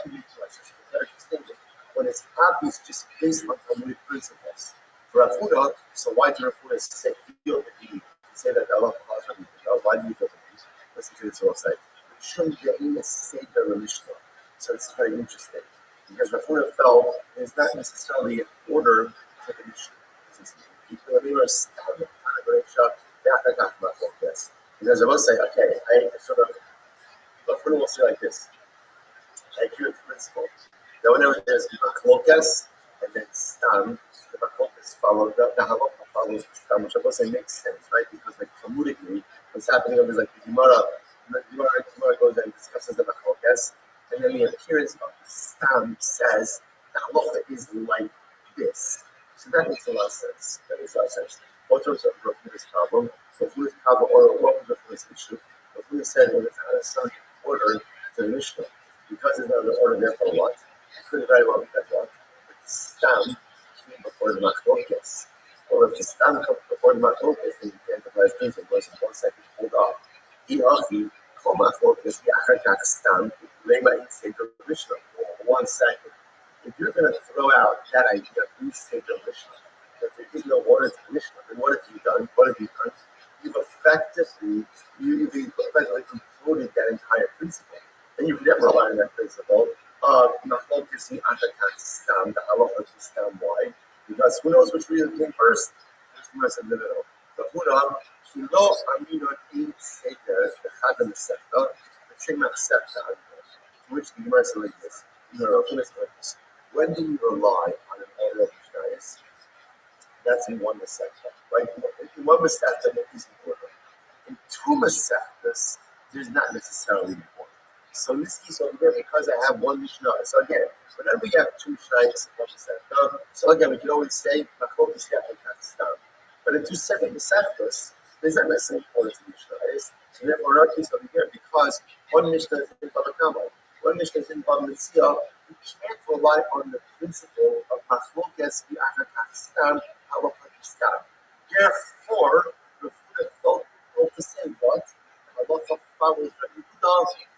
you need to such a better distinction? When it's obvious just based on Talmudic principles. For Rafuda, so why do Rafuda say feel the need to say that Allah calls Rabbi Yehuda? Why do you feel the need? Listen to this website. We shouldn't get in the Seder Mishnah. So it's very interesting. Because Rafuda felt it's not necessarily an order to the Mishnah. People are stuck this. Because I will say, okay, I sort of, Rafuda will say like this. I agree with the principle. Now, whenever there's machlokas and then stam, the machlokas follow the halacha follows the stam, which I will say makes sense, right? Because like Talmudically, what's happening is like the Gemara goes and discusses the Machlokas, and then the appearance of the Stam says the halacha is like this. So that makes a lot of sense. What terms of Rafi's problem? Rafi's problem, or what was Rafi's issue? Rafi said when it's out of some order to the Mishnah, because it's not an order, therefore what? I couldn't very well get that one. But the Stam came before the Machlokas. Or if the Stam comes before the Machlokas, then you can't apply things in 1 second. Hold on. Iachi, Kol Machlokas, Yachakach Stam, Rema Yitzay the Mishnah. 1 second. If you're going to throw out that idea, please say the Mishnah. If there is no order to the Mishnah, then what have you done? You've effectively concluded that entire principle. And you've never rely on that principle of Machlokas Yachakach Stam, the halacha to Stam. Why? Because who knows which reason came first? It's in the middle. The Huda, Kilo Aminon in Seder, the Chadam Sekta, the Shemach Sekta, which the Gemara says like this. When do you rely on an order of Mishnayos? That's in one Masechta, right? In one Masechta, it is important. In two Masechtas, there's not necessarily important. So in this case over here, because I have one Mishnah, so again, whenever we have two Mishnayos in one Masechta, so again, we can always say, Machlokas Yachakach Stam. But in two separate Masechtas, there's not necessarily important to Mishnayos. So therefore, in our case over here, because one Mishnah is in Bava Kama, one Mishnah is in Bava Metzia, you can't rely on the principle of Machlokas Yachakach Stam, halacha Stam. Therefore, the Buddha felt to say what? Halacha follows Rabbi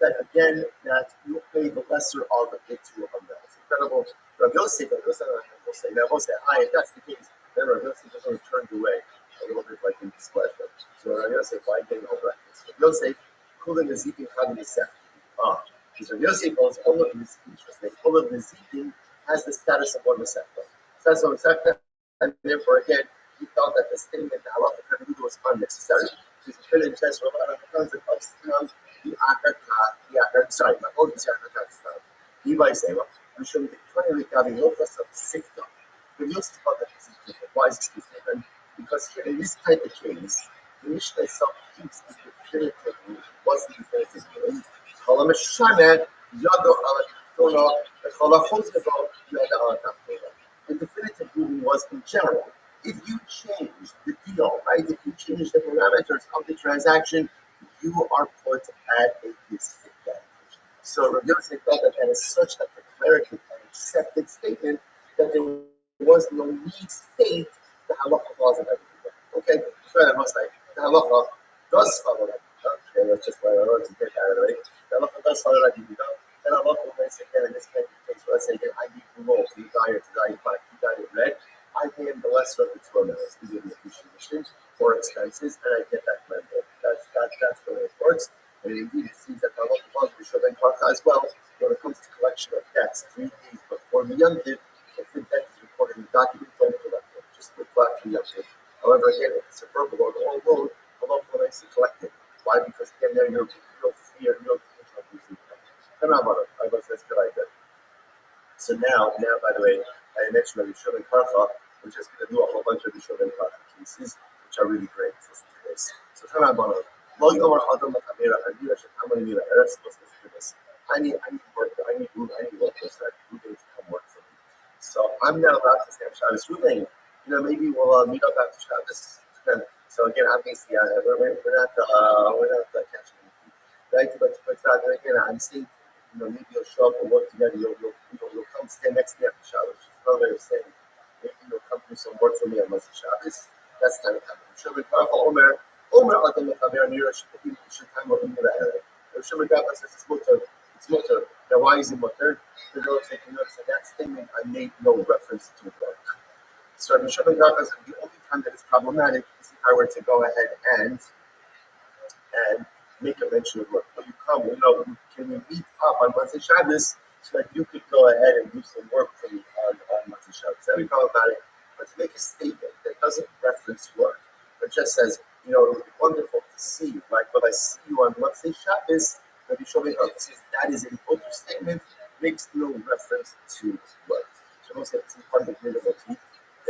that again, that you pay the lesser of the two of them. It's incredible. Rabbi Yosef will say, if that's the case, then Rabbi Yosef is going to turn away a little bit like in displeasure. So Rabbi Yosef, why getting over that? Rabbi Yosef, Kulim Nezikim Chagim Yisef. Because Rabbi Yosef calls all of this interesting. All of Nezikim has the status of one Masechta. Status of Masechta, and therefore again, he felt that the statement that Allah was unnecessary. Because the Trinity says, sorry, my own is Levi say, we should be 20 week having no plus of Sikta. But you also thought that this is different. Why is this different? Because here in this type of case, the Mishnah itself keeps the definitive. What's the definitive meaning? The definitive meaning was in general. If you change the deal, right? If you change the parameters of the transaction, you are put at a disadvantage. So Rabbi Yosef felt that is such a declarative and accepted statement that there was no need state the halacha laws of everything. Okay, so I must say the halacha does follow that. Okay, let's just let our to get that out of the way. The halacha does follow that. And halacha will say again in this kind of case, let's say again, I need blue, so you dye it to dye black, you dye it red. I pay him the lesser of the two amounts, either the appreciation or expenses, and I get that blended. That's the way it works. And indeed, it seems that the halacha laws we should as well when it comes to collection of debts 3 days before the Yontif, if the debt is recorded in the document, don't collect it. Just reflect the Yontif. However, again, if it's a verbal or all loan, the halacha likes to collect it. Why? Because again, there you're real fear, real potential of losing it. So now, by the way, I mentioned that Yishuv and Karcha, we're just going to do a whole bunch of Yishuv and Karcha cases, which are really great. Listen to this. So tell me about it. Lo Yomar Adam Matamera, and you should come on Mira Eretz. Listen to this. I need work. I need workers that are going to come work for me. So I'm not allowed to stay on Shabbos. Ruling, maybe we'll meet up after Shabbos. So again, obviously, we're not catching anything. Right? But again, I'm saying, maybe you'll show up and work together. You'll come stand next to me after Shabbos. Another way of saying, maybe you'll come do some work for me on Monday Shabbos. That's kind of happening. Shabbat Karcha Omer Adam Mechaber Nira Shekam of Mira Erev. Shabbat Karcha says it's mutter. Now why is it mutter? Because notice that statement I made no reference to work. So Shabbat Karcha says the only time that it's problematic is if I were to go ahead and make a mention of work. When you come, can we meet up on Monday Shabbos so that you could go ahead and do some work for me on Monday Shabbos? That would be problematic. But to make a statement that doesn't reference work, but just says, it would be wonderful to see you, right? But I see you on Monday Shabbos, that you show me how that is an older statement, makes no reference to work. So most of it's part of the greater motif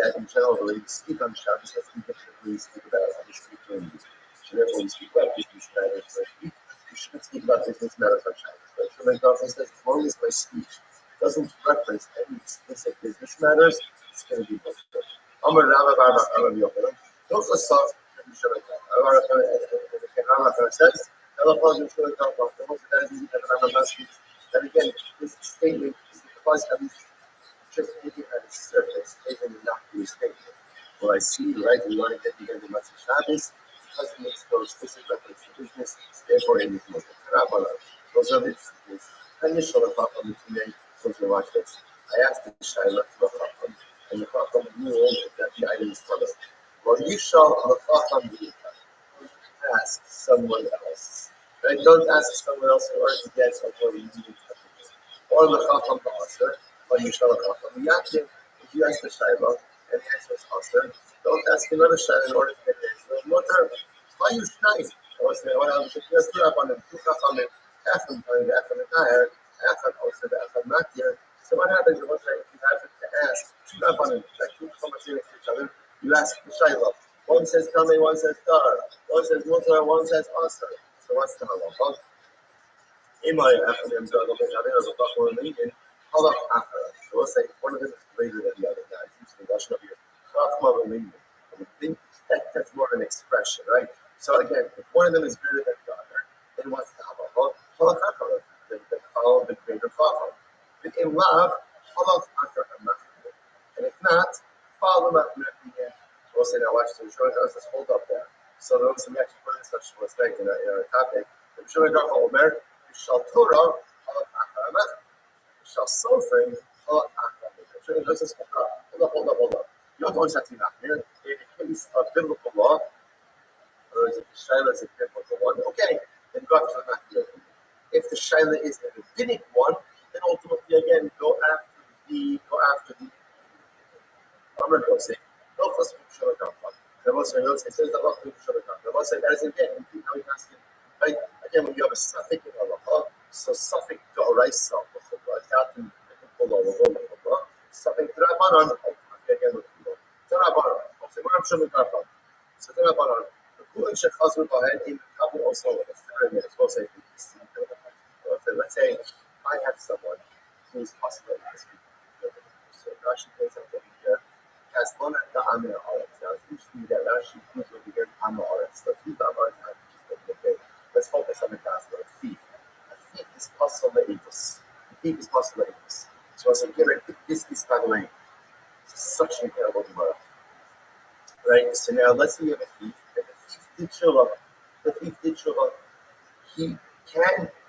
that in general, when we speak on Shabbos, that's we really speak about how we speak during the week. So therefore, we speak about business matters, it's going to be much better. I'm a Rabbi, don't just stop and show it. Says, that again, this statement is because at least just taking at its surface, even not your statement. Well, I see, right? We want to get together Matzah Shabbos because it makes no explicit reference to business, therefore it is more than those are the instances. Initial Chacham today, those who watch this. I asked the Shaila to the Chacham, and the Chacham ruled that the item is covered. Well, you shall ask someone else. Right? Don't ask someone else in order to get something you need. Or the Chacham to answer, or you shall Chacham Yakin. If you ask the Shaila and the answer is answered, don't ask another Shaila in order to get the answer. No term. Why you trying? I was saying, well, I'm just going to put up on them, two Chachamim, half of them coming back from the tire, half of also the half of not here. So what happens is once you have to ask two Rabbanim, like two conversations to each other, you ask the Shaila. One says Kame, one says Tar, one says Mutar, one says Asar. So what's the halacha? Imay Achamim Zagam Benjamin as a Chacham Lenin, Halach Achar. So we'll say one of them is greater than the other guy. It's the Russian of your Chacham Lenin. I think that's more an expression, right? So again, if one of them is greater than the other, then what's the halacha? Halach Achar, the follow the greater Chacham. But in love, Halach Achar Machmir. And if not, follow Machmir at the end. We'll say now, watch this. Let's hold up there. So there was some actually put in such a mistake in a topic. The Shulchan Aruch Omer, Shal Torah, Halach Achar Machmir. Shal Sofrim, Halach Achar Machmir. Hold up. You don't always have to be Machmir. In a case of biblical law, or is it the Shaila is a biblical one? Okay, then go after the Machmir. If the Shaila is a rabbinic one, then ultimately again go after the Amr Gosek. No first Shulchan Aruch. It says the Allah Shulchan Aruch. The Allah said that is again how he has to. Right? Again, when you have a suffix in Allah, so suffix to Oraisa, suffix to Rabbanon, again with people. To Rabbanon. So we're not Shulchan Aruch. So to Rabbanon. The Kulan Sheikh Hazur Bahen in Kabul also with a third minute. Let's say I have someone who is possible in this people. So Rashi plays up over here. Has one at the Amir Aretz. Now it's interesting that Rashi proves over here Amir Aretz. Let's focus on the gospel. A thief. A thief is possibilities. A thief is possibilities. So I said, this is by the way, such an incredible Gemara. Right? So now let's say you have a thief. And the thief did tshuva. He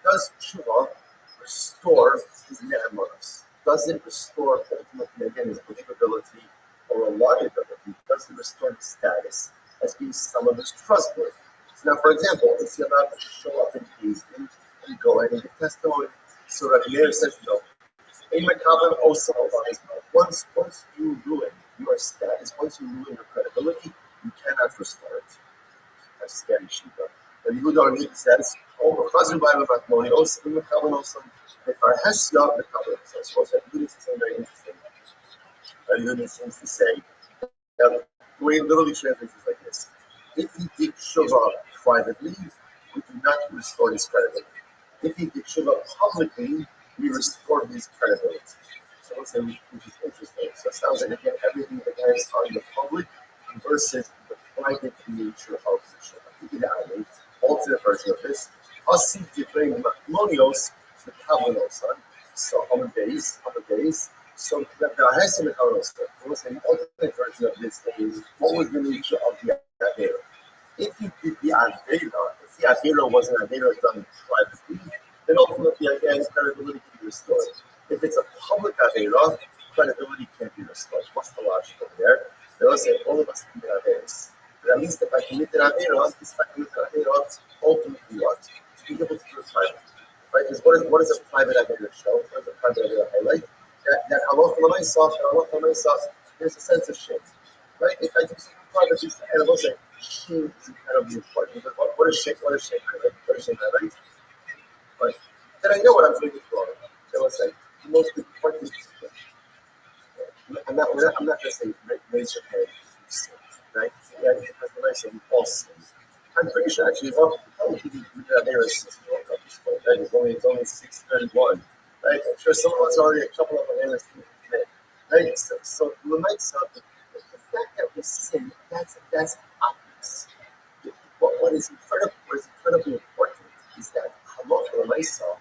does tshuva restore his ne'emonos? Does it restore ultimately again his believability or reliability? Does it restore his status as being someone who's trustworthy? So now, for example, is he allowed to show up in Bezdin and go ahead and give testimony? So Rabbi Meir says no. Once you ruin your status, once you ruin your credibility, you cannot restore it. That's scary Shiva. And Yehuda Arnit says, "Oh, Chazir B'Ayim Matmoni, also in Mekabel, also if our Hesya Mekabel." So I suppose that Yehuda is something very interesting. Yehuda seems to say, the way it literally translates is like this: if he did Shuvah privately, we do not restore his credibility. If he did Shuvah publicly, we restore his credibility. So let's say, which is interesting. So it sounds like again everything depends on the public versus the private nature of the Shuvah. Ideally, alternate version of this. Asi different matmonios, the Kabbalah, so on the base. So the Hesed Mekalos, the alternate version of this is what was the nature of the Avera? If you did the Avera, if the Avera was an Avera done privately, then ultimately again credibility can be restored. If it's a public Avera, credibility can't be restored. What's the logic over there? They'll say all of us commit Averas. But at least if I committed Avera, ultimately what? To be able to do it privately. Right? Because what does a private Avera show? What does a private Avera highlight? That halacha l'maisach, there's a sense of shame. Right? If I do something private, and I will say, shame is incredibly important. What a shame, highlight? But then I know what I'm doing is wrong. They will say, the most important thing. I'm not going to say, raise your hand, right? Yeah, because when I say all sins, I'm pretty sure actually, it's only 6:31. Right? I'm sure some of us already a couple of bananas to commit. right? So Lamaisa, the fact that we sin, that's obvious. What is incredibly important is that Halacha Lamaisa,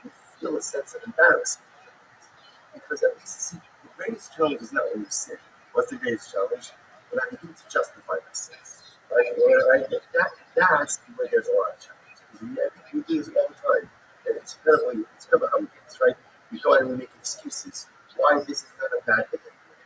you feel a sense of embarrassment. Because at least, see, the greatest challenge is not when you sin. What's the greatest challenge? When I begin to justify my sins. Right? That's where there's a lot of challenge. Because we do this all the time. And it's incredible how we do this, right? We go and we make excuses. Why this is not a bad thing.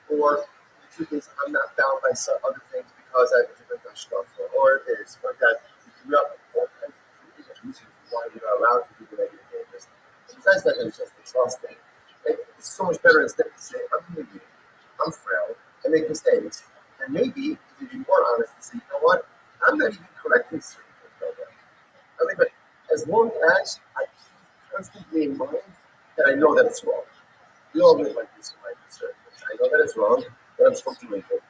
Or the truth is, I'm not bound by some other things because I have a different hashkafa. Or this, or that. We grew up with all kinds of reasons why we're not allowed to do the negative behaviors. Besides that, it's just exhausting. It's so much better instead to say, I'm human, I'm frail, I make mistakes. And maybe to be more honest and say, you know what? I'm not even correcting certain things right now. I mean, but as long as I keep constantly in mind that I know that it's wrong. We all live like this in life with certain things. I know that it's wrong, but I'm supposed to make it.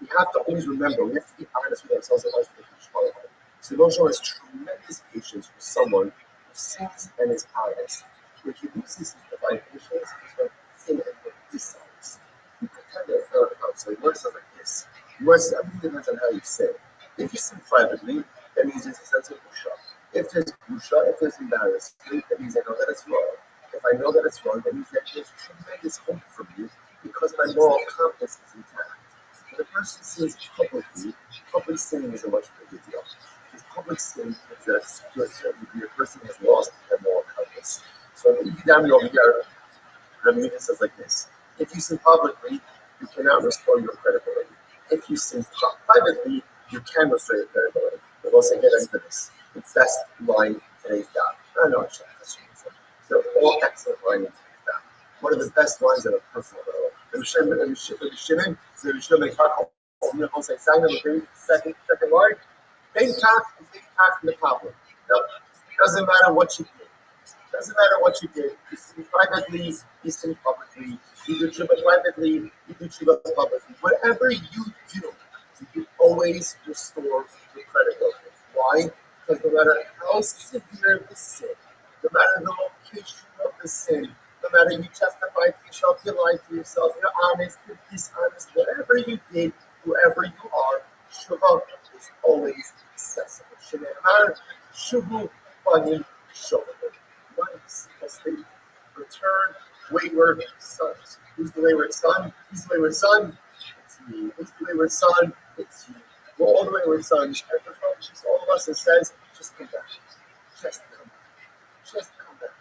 We have to always remember, we have to be honest with ourselves and honest with each other. So Moshe has tremendous patience for someone who sins and is honest. If he loses his divine patience, he's going to sin and be dishonest. You pretend that it's not about. So he works like this. Everything depends on how you sin. If you sin privately, that means there's a sense of busha. If there's busha, if there's embarrassment, that means I know that it's wrong. If I know that it's wrong, that means that there's tremendous hope for me because my moral compass is intact. When a person sins publicly, public sinning is a much bigger deal. Because public sin means that to a certain degree, a person has lost their moral compass. So if you down over here, Rabbi says like this: if you sin publicly, you cannot restore your credibility. If you sin privately, you can restore your credibility. But we'll say get into this. The best line in today's daf. No, they're all excellent lines in today's daf. One of the best lines in a personal level. Rabbi Shimon, will say second line. Big talk is big talk from the public. No, it doesn't matter what you do. Doesn't matter what you did. You sin privately, you sin publicly. You do tshuva privately, you do tshuva publicly. Whatever you do, you always restore your credibility. Why? Because no matter how severe the sin, no matter the location of the sin, no matter you justified to yourself, you lied to yourself, you're honest, you're dishonest, whatever you did, whoever you are, tshuva is always accessible. Shuvu panim shovah. Return wayward sons. Who's the wayward son? Who's the wayward son? It's me. Who's the wayward son? It's you. We're all the wayward sons. And the Torah teaches all of us and says, just come back. Just come back. Just come back.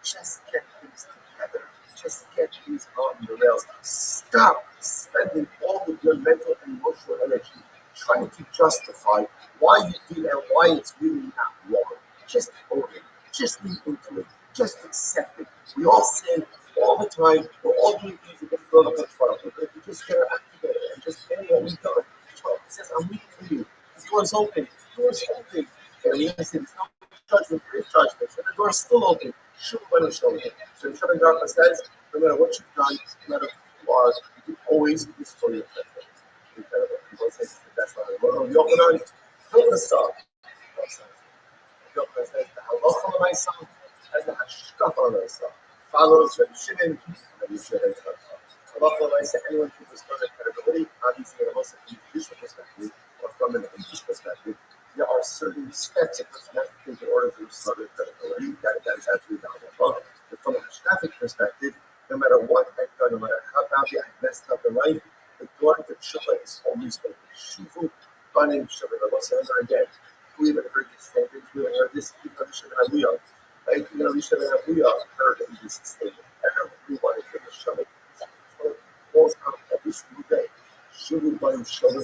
Just get things together. Just get things on the rails. Stop spending all of your mental and emotional energy trying to justify why you did and why it's really not wrong. Just own it. Just lean into it. Just accept it. We all sin all the time. We're all doing things that get thrown up in front of us. But if you just get our act together and just get what we've done, it says, I'm waiting for you. The door's open. The door's open. And we listen, there's no judgment. There is judgment. And the door's still open. So the Shabbat Dharma says, no matter what you've done, no matter who you are, you can always restore your faith. Incredible. People say it's the best line in the world. Yochanan, don't let us stop. Yochanan says, the halacha of myself has the hashkafa of myself. Follows Rabbi Shimon, Rabbi Shimon. Halacha of myself, anyone who restores their credibility, obviously, also from a judicial perspective or from an English perspective, there are certain steps a person has to take in order to restore their credibility. That is absolutely valuable. But from a hashkafic perspective, no matter what I've done, no matter how badly I've messed up in life, the door to tshuva is always open. Shuvu, banim tshuva. I will say it again. We haven't heard these statements. We haven't heard this. Even Rabbi Shimon Abuya, right? Even Rabbi Shimon Abuya heard this statement. Everyone is going to shove it. It falls out every single day. Shuvu, banim tshuva.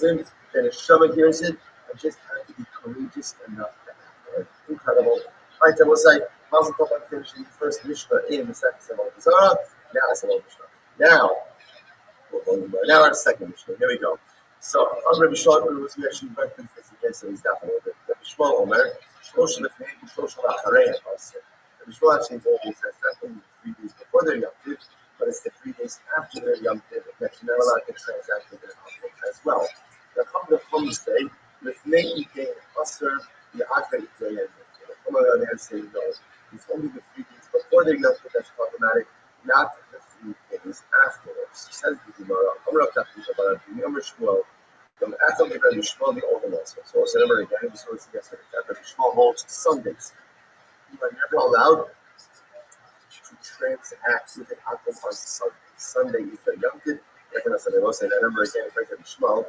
Then a shava hears it. I just have to be courageous enough to act. Right? Incredible. All right, I will say, Mazel Tov on finishing the first Mishnah in the second Shabbat Zara. Now it's a little Mishnah. Now our second Mishnah. Here we go. So, on Rabbi Shmuel, we actually referenced this again, so he's definitely a bit. Rabbi Shmuel Omer, Shlosh Lefnei, Shlosh Lacharei, Rabbi Shmuel actually always says that only 3 days before their Yom Tov, but it's the 3 days after their Yom Tov. That you're not allowed to transact with their Yom Tov as well. The Chum say, Lefnei Idei Aser, the Achrei Idei Yom Tov. The Chum on the other hand say, no, it's only the 3 days before their Yom Tov that's problematic, not the 3 days after. says the Gemara, Amar Kafir Shabbat, the Amar Shmuel, the Atham Rabbi Shmuel the organizer. So also remember again, we saw this yesterday, that Rabbi Shmuel holds Sundays. You are never allowed to transact with an Atham on Sunday. Sunday is the Yom Tov. And remember again, Rabbi Shmuel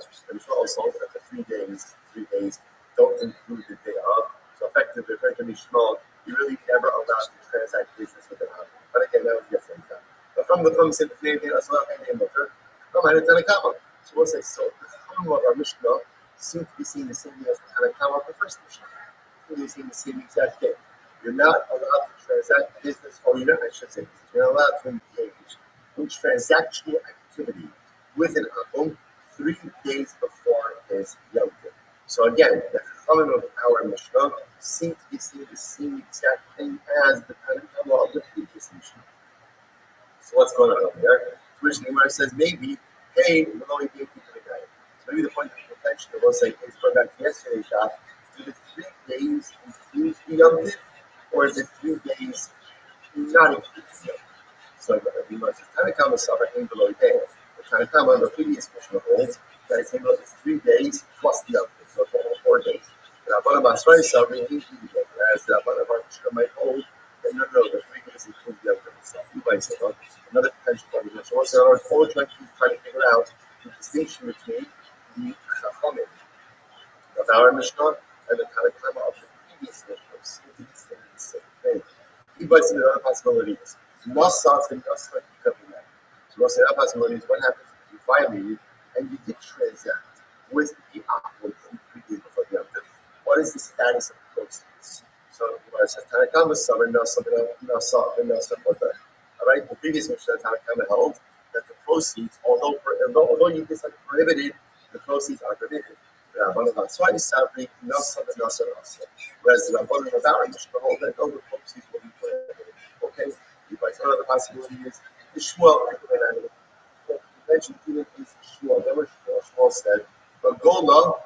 also holds that the 3 days don't include the day of. So effectively, Rabbi Shmuel, you're really never allowed to transact business with an Atham. But again, that was yesterday. But from the Chum said the name as well, and the Mutter, no matter Tanakama. So we'll say, so the Chum of our Mishnah seems to be seeing the same thing as Tanakama of the first Mishnah. You're seeing the same exact thing. You're not allowed to transact business, or you're not, I should say, you're not allowed to engage in transactional activity with an Atum 3 days before his Yom Tov. So again, the Chum of our Mishnah seems to be seeing the same exact thing as the Tanakama of the previous Mishnah. So what's going on over there? Which Gemara says maybe, hey, we'll only be able to the guy. So maybe the point of contention that we'll say is going back to yesterday's shop, do the 3 days include the Yom Tov, or is it 3 days not include the Yom Tov? So the Gemara says, Tanakama Saba ain't below day. The Tanakama on the previous Mishnah holds that it's able to 3 days plus the Yom Tov, so total 4 days. The Rabbanah Basrai Saba ain't include the Yom Tov, whereas the Rabbanah Basrai might hold that no, the 3 days include the Yom Tov itself. You might say, well, another potential argument. So what's the other whole trying to figure out the distinction between the Chachamim of our Mishnah and the Tanakama of the previous Mishnah seem to be saying the same thing. He bites into other possibilities. Nasas and Nasas becoming that. So what's the other possibility is what happens if you finally and you did transact with the Akhwat 3 days before the Yom Tov. What is the status of the proceeds? So when it says Tanakama Summer, Nasas and Nasas Mutter. All right, the previous Mishnah Tanakama held that the proceeds, although you just like prohibited, the proceeds are permitted. Rabbanah Basrai Sabri Nasa and Nasa Nasa. Whereas the Rabbanah of our Mishnah hold that no, the proceeds will be prohibited. Okay, another possibility is the Shmuel recommended. The convention even is Shmuel. Then Shmuel said, "But Gola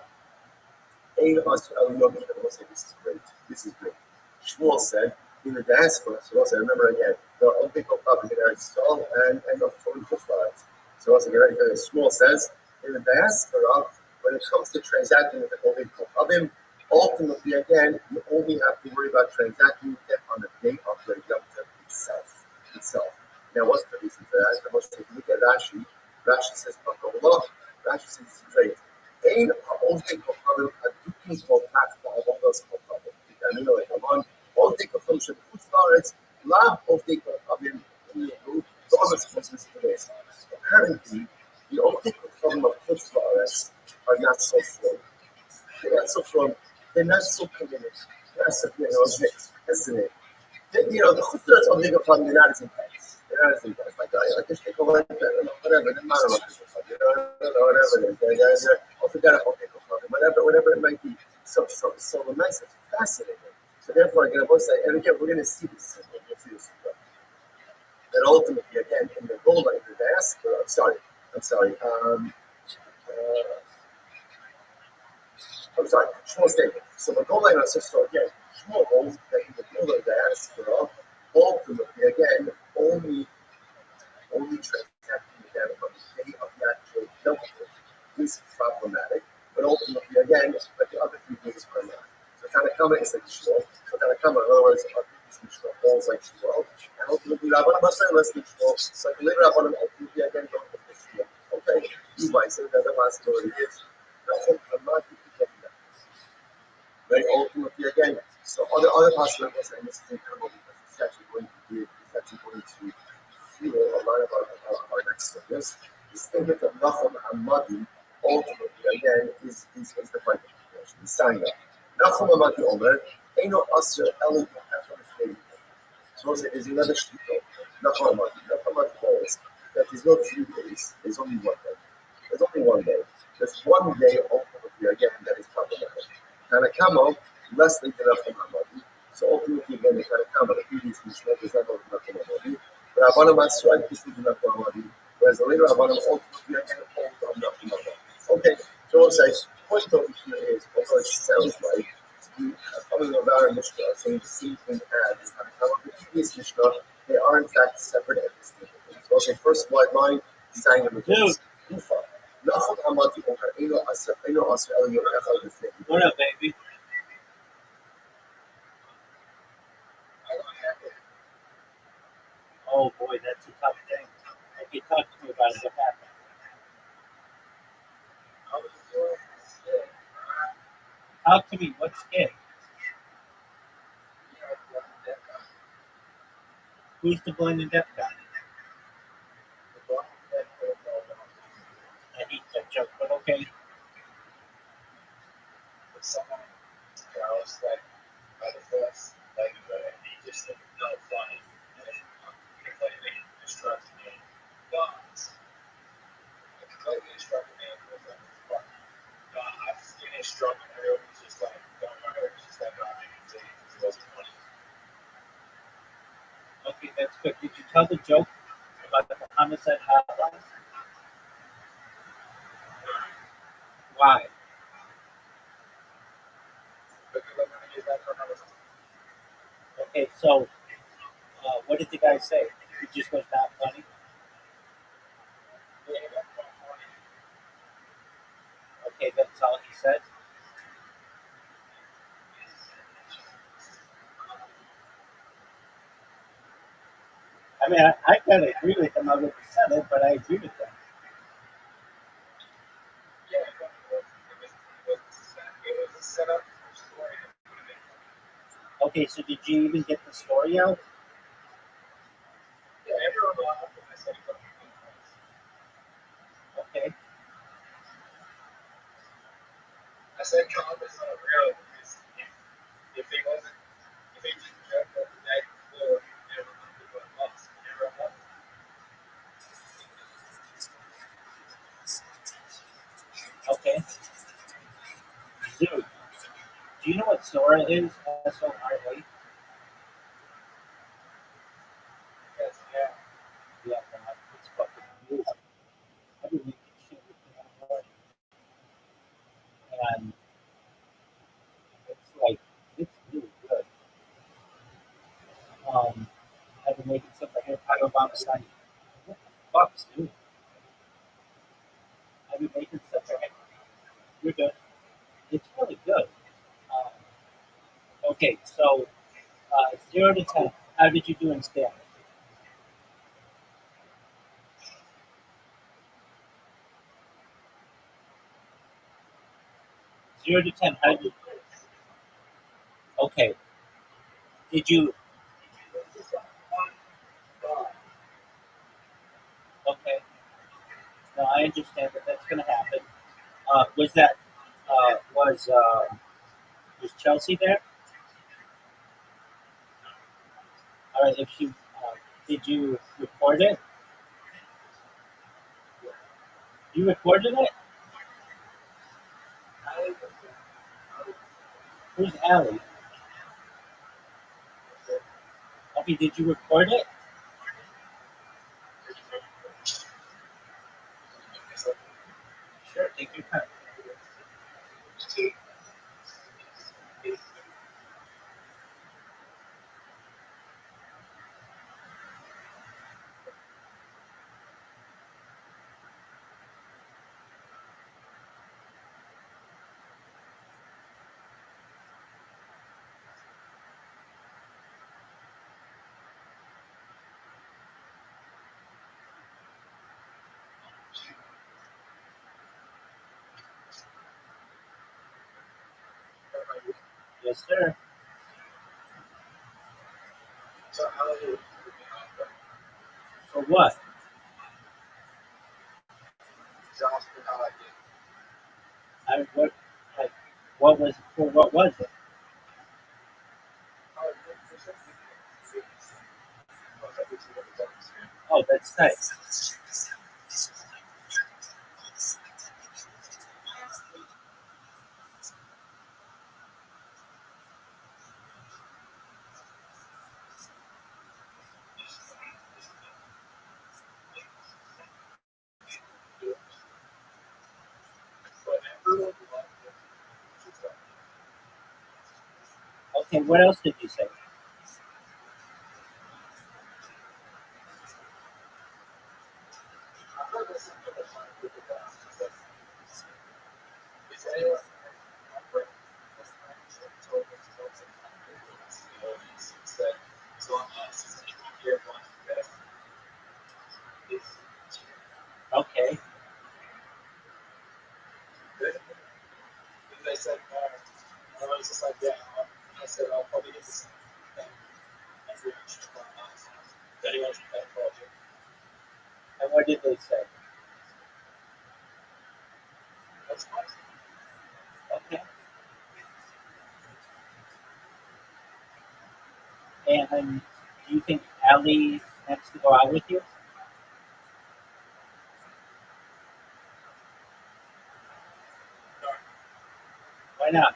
ain't us El Yom Tov." We'll say this is great. This is great. Shmuel said. In the diaspora, so also remember again, the Olympical Club in Eretz Yisrael and of Torah Kufarat. So also get ready for this. Shmuel says, in the diaspora, when it comes to transacting with the Olympical Club, ultimately again, you only have to worry about transacting with them on the day of the Yom Tov itself. Now, what's the reason for that? If you look at Rashi says, Rashi says it's great. Ein Olympical Club adukim kol takva of all those Club. You know, like I'm on. All take a function, Putz Laretz, Lav of take a Abim, the other supposed to this. Apparently, the optic from of Putz Laretz are not so slow. They're not so slow, they're not so committed. That's the name. The Putz Laretz of the problem, they're not as intense. Like, I just take a like that, whatever, it doesn't matter what people talk, whatever it is. I forgot about take a problem, whatever it might be. So nice, it's fascinating. So therefore, again, and again, we're going to see this. That ultimately, again, in the goal line, the diaspora. I'm sorry. Shmuel statement. So the goal line is so again, Shmuel holds that in the goal line diaspora, ultimately, again, only transacting with them on the day of the actual Yom Tov is problematic. But ultimately, again, like the other 3 days are not. Tanakama is like Shmuel. So Tanakama, in other words, Mishnah holds like Shmuel. And ultimately, Rabbanah Basrai less than Shmuel. So I can later Rabbanah ultimately again go with Shmuel. Okay? You might say that the possibility is right? Ultimately, again, so other possibilities, and this is incredible because it's actually going to fuel a lot of our next studies. The statement of Nachum Hamadi ultimately again is the point of contention. The sign up. Nachum Hamadi Omer, Eino Asr Elu Hafam. So there's another shtickle. Nachum Hamadi holds that there's no 3 days. There's only 1 day. There's only 1 day. There's 1 day ultimately again that is problematic. Tanakama less than Nachum Hamadi. So ultimately again the Tanakama, the previous Mishnah does not hold Nachum Hamadi. But Rabbanah Basrai is the Nachum Hamadi. Whereas the later Rabbanah ultimately again holds on Nachum Hamadi. Okay. So we'll say, point over here is, although it sounds like the coming of our Mishnah are saying the same thing as the previous Mishnah, they are in fact separate entities. So we'll say, first white line, the saying him Dude. לא אמרתי, אינו עשה אלא יום אחד לפני. What up, baby? Oh boy, that's a tough thing. Okay, talk to me about it. What happened? Talk to me. What's scared? Who's the blind and deaf guy? I hate that joke, but okay. Okay, that's good. Did you tell the joke about the homicide hotline? Why? Okay, so what did the guy say? He just was not funny. Okay, that's all he said. I mean, I gotta agree with him. I would have said it, but I agree with him. Okay, so did you even get the story out? Okay. Okay. Dude, do you know what Sora is? SORA? Yeah, God, it's fucking amazing. I've been making shit with him and it's like, it's really good. I've been making stuff like Empire Obama Site. What the fuck's dude? I've been making stuff like you're good. It's really good. Um, okay, so 0 to 10, how did you do in Stanford? 0 to 10, how did you? Okay, did you? Okay, no, I understand that that's going to happen. Was that was Chelsea there? All right, if she did you record it? You recorded it? Who's Allie? Okay, did you record it? Sure, take your time. Yes, sir. For what? I what? Like, what was for? What was it? Oh, that's nice. Okay, what else did you say? And do you think Allie wants to go out with you? Why not?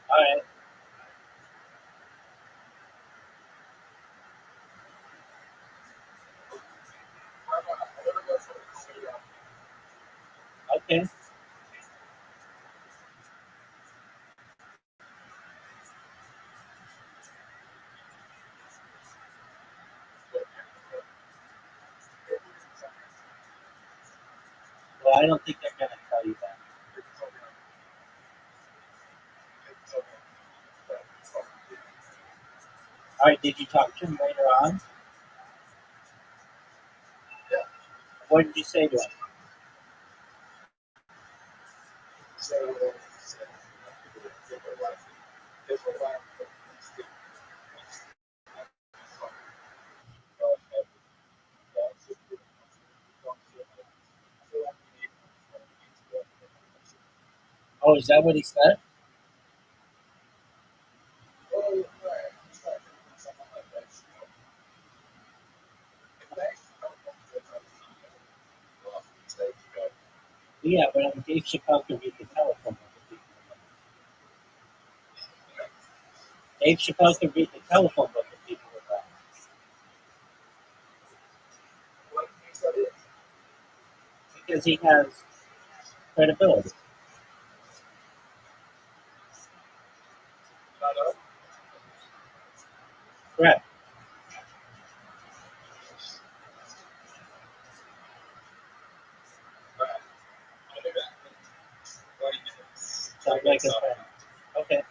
All right. Okay. Well, I don't think they're going to tell you that. All right. Did you talk to him later on? What did you say to him? Oh, is that what he said? Yeah, but Dave Chappelle could read the telephone book of people. Dave Chappelle could read the telephone book of people with that. Because he has credibility. Correct. Sounds like a friend. Okay.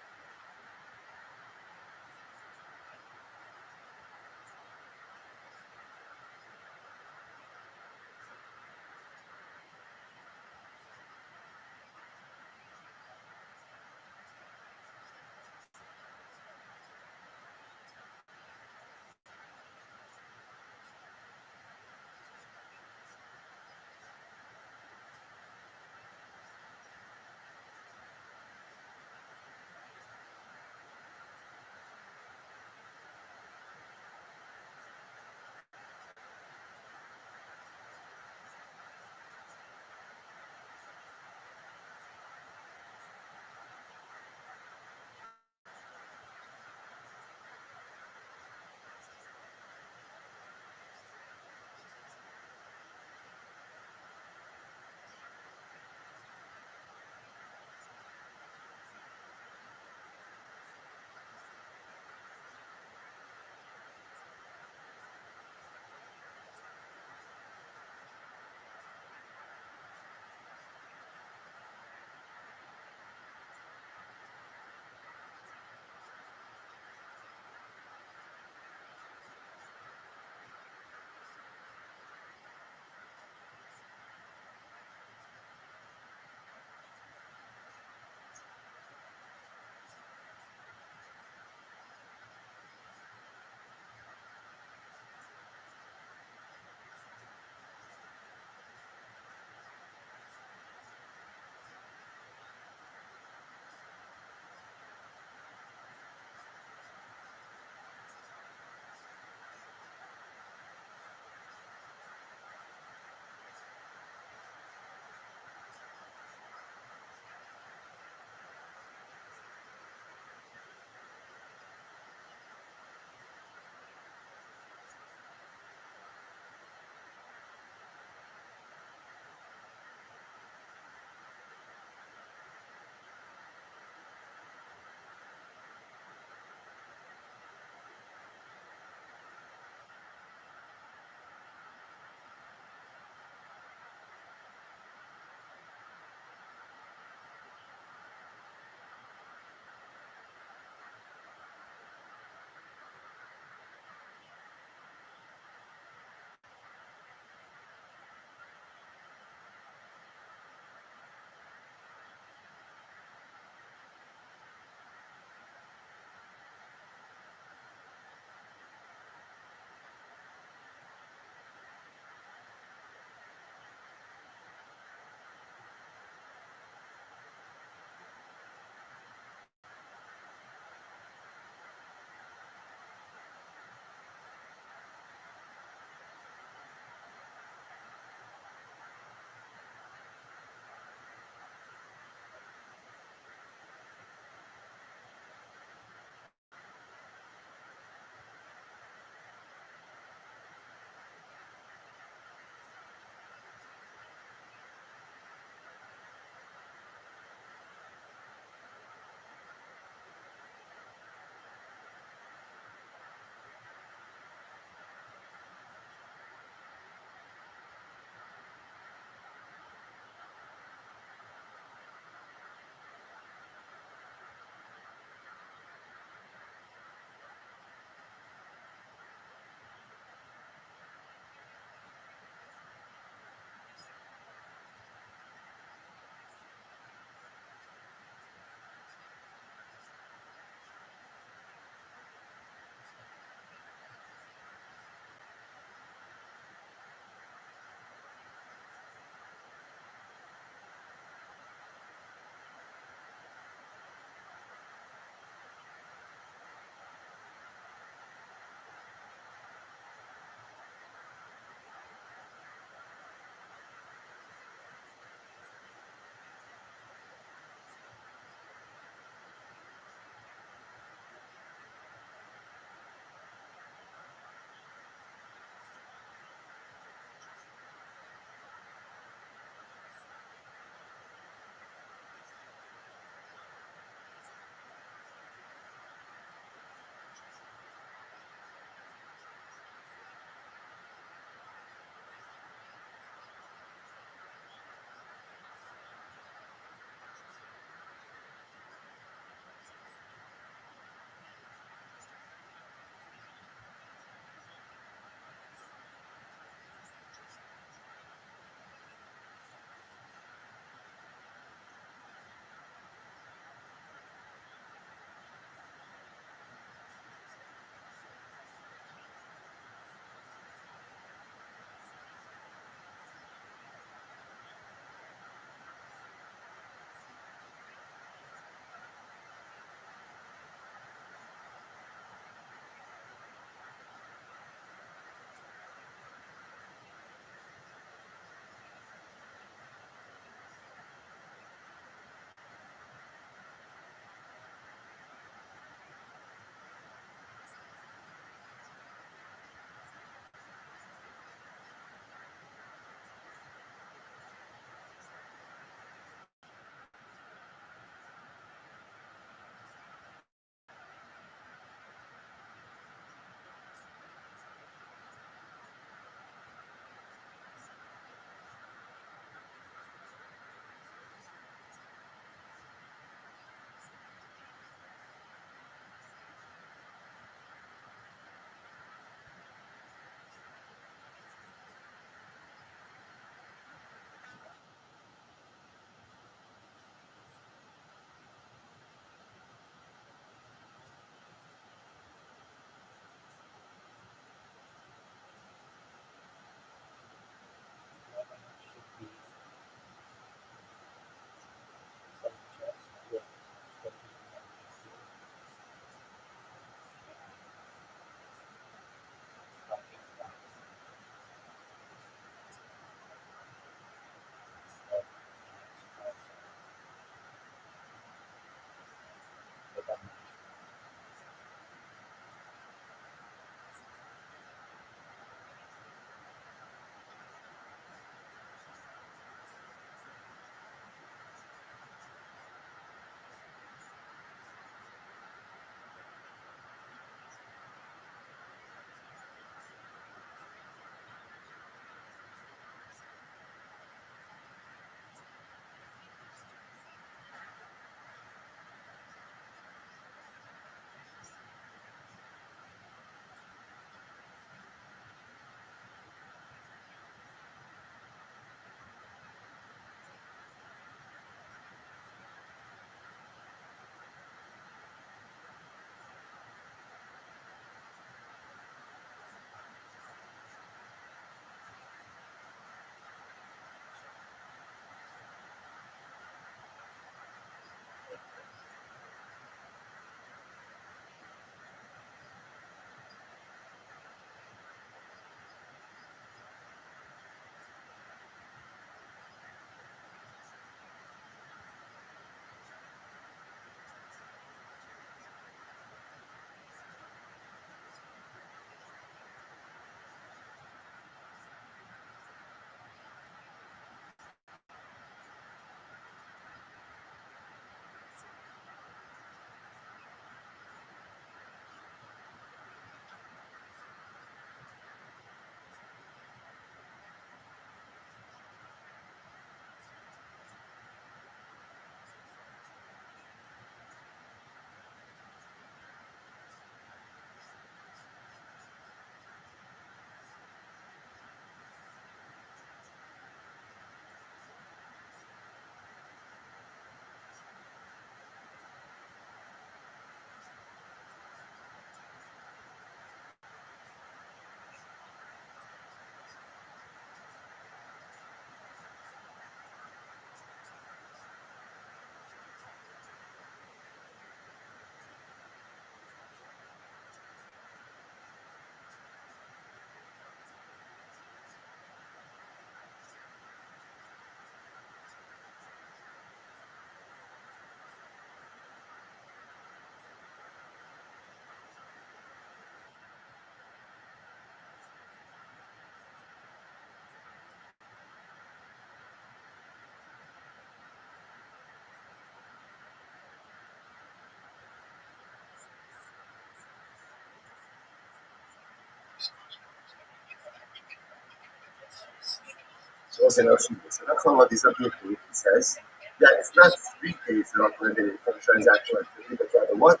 also no shooting. So that's not what this up here he says that it's not 3 days that are prohibited from transactional activity, but rather what?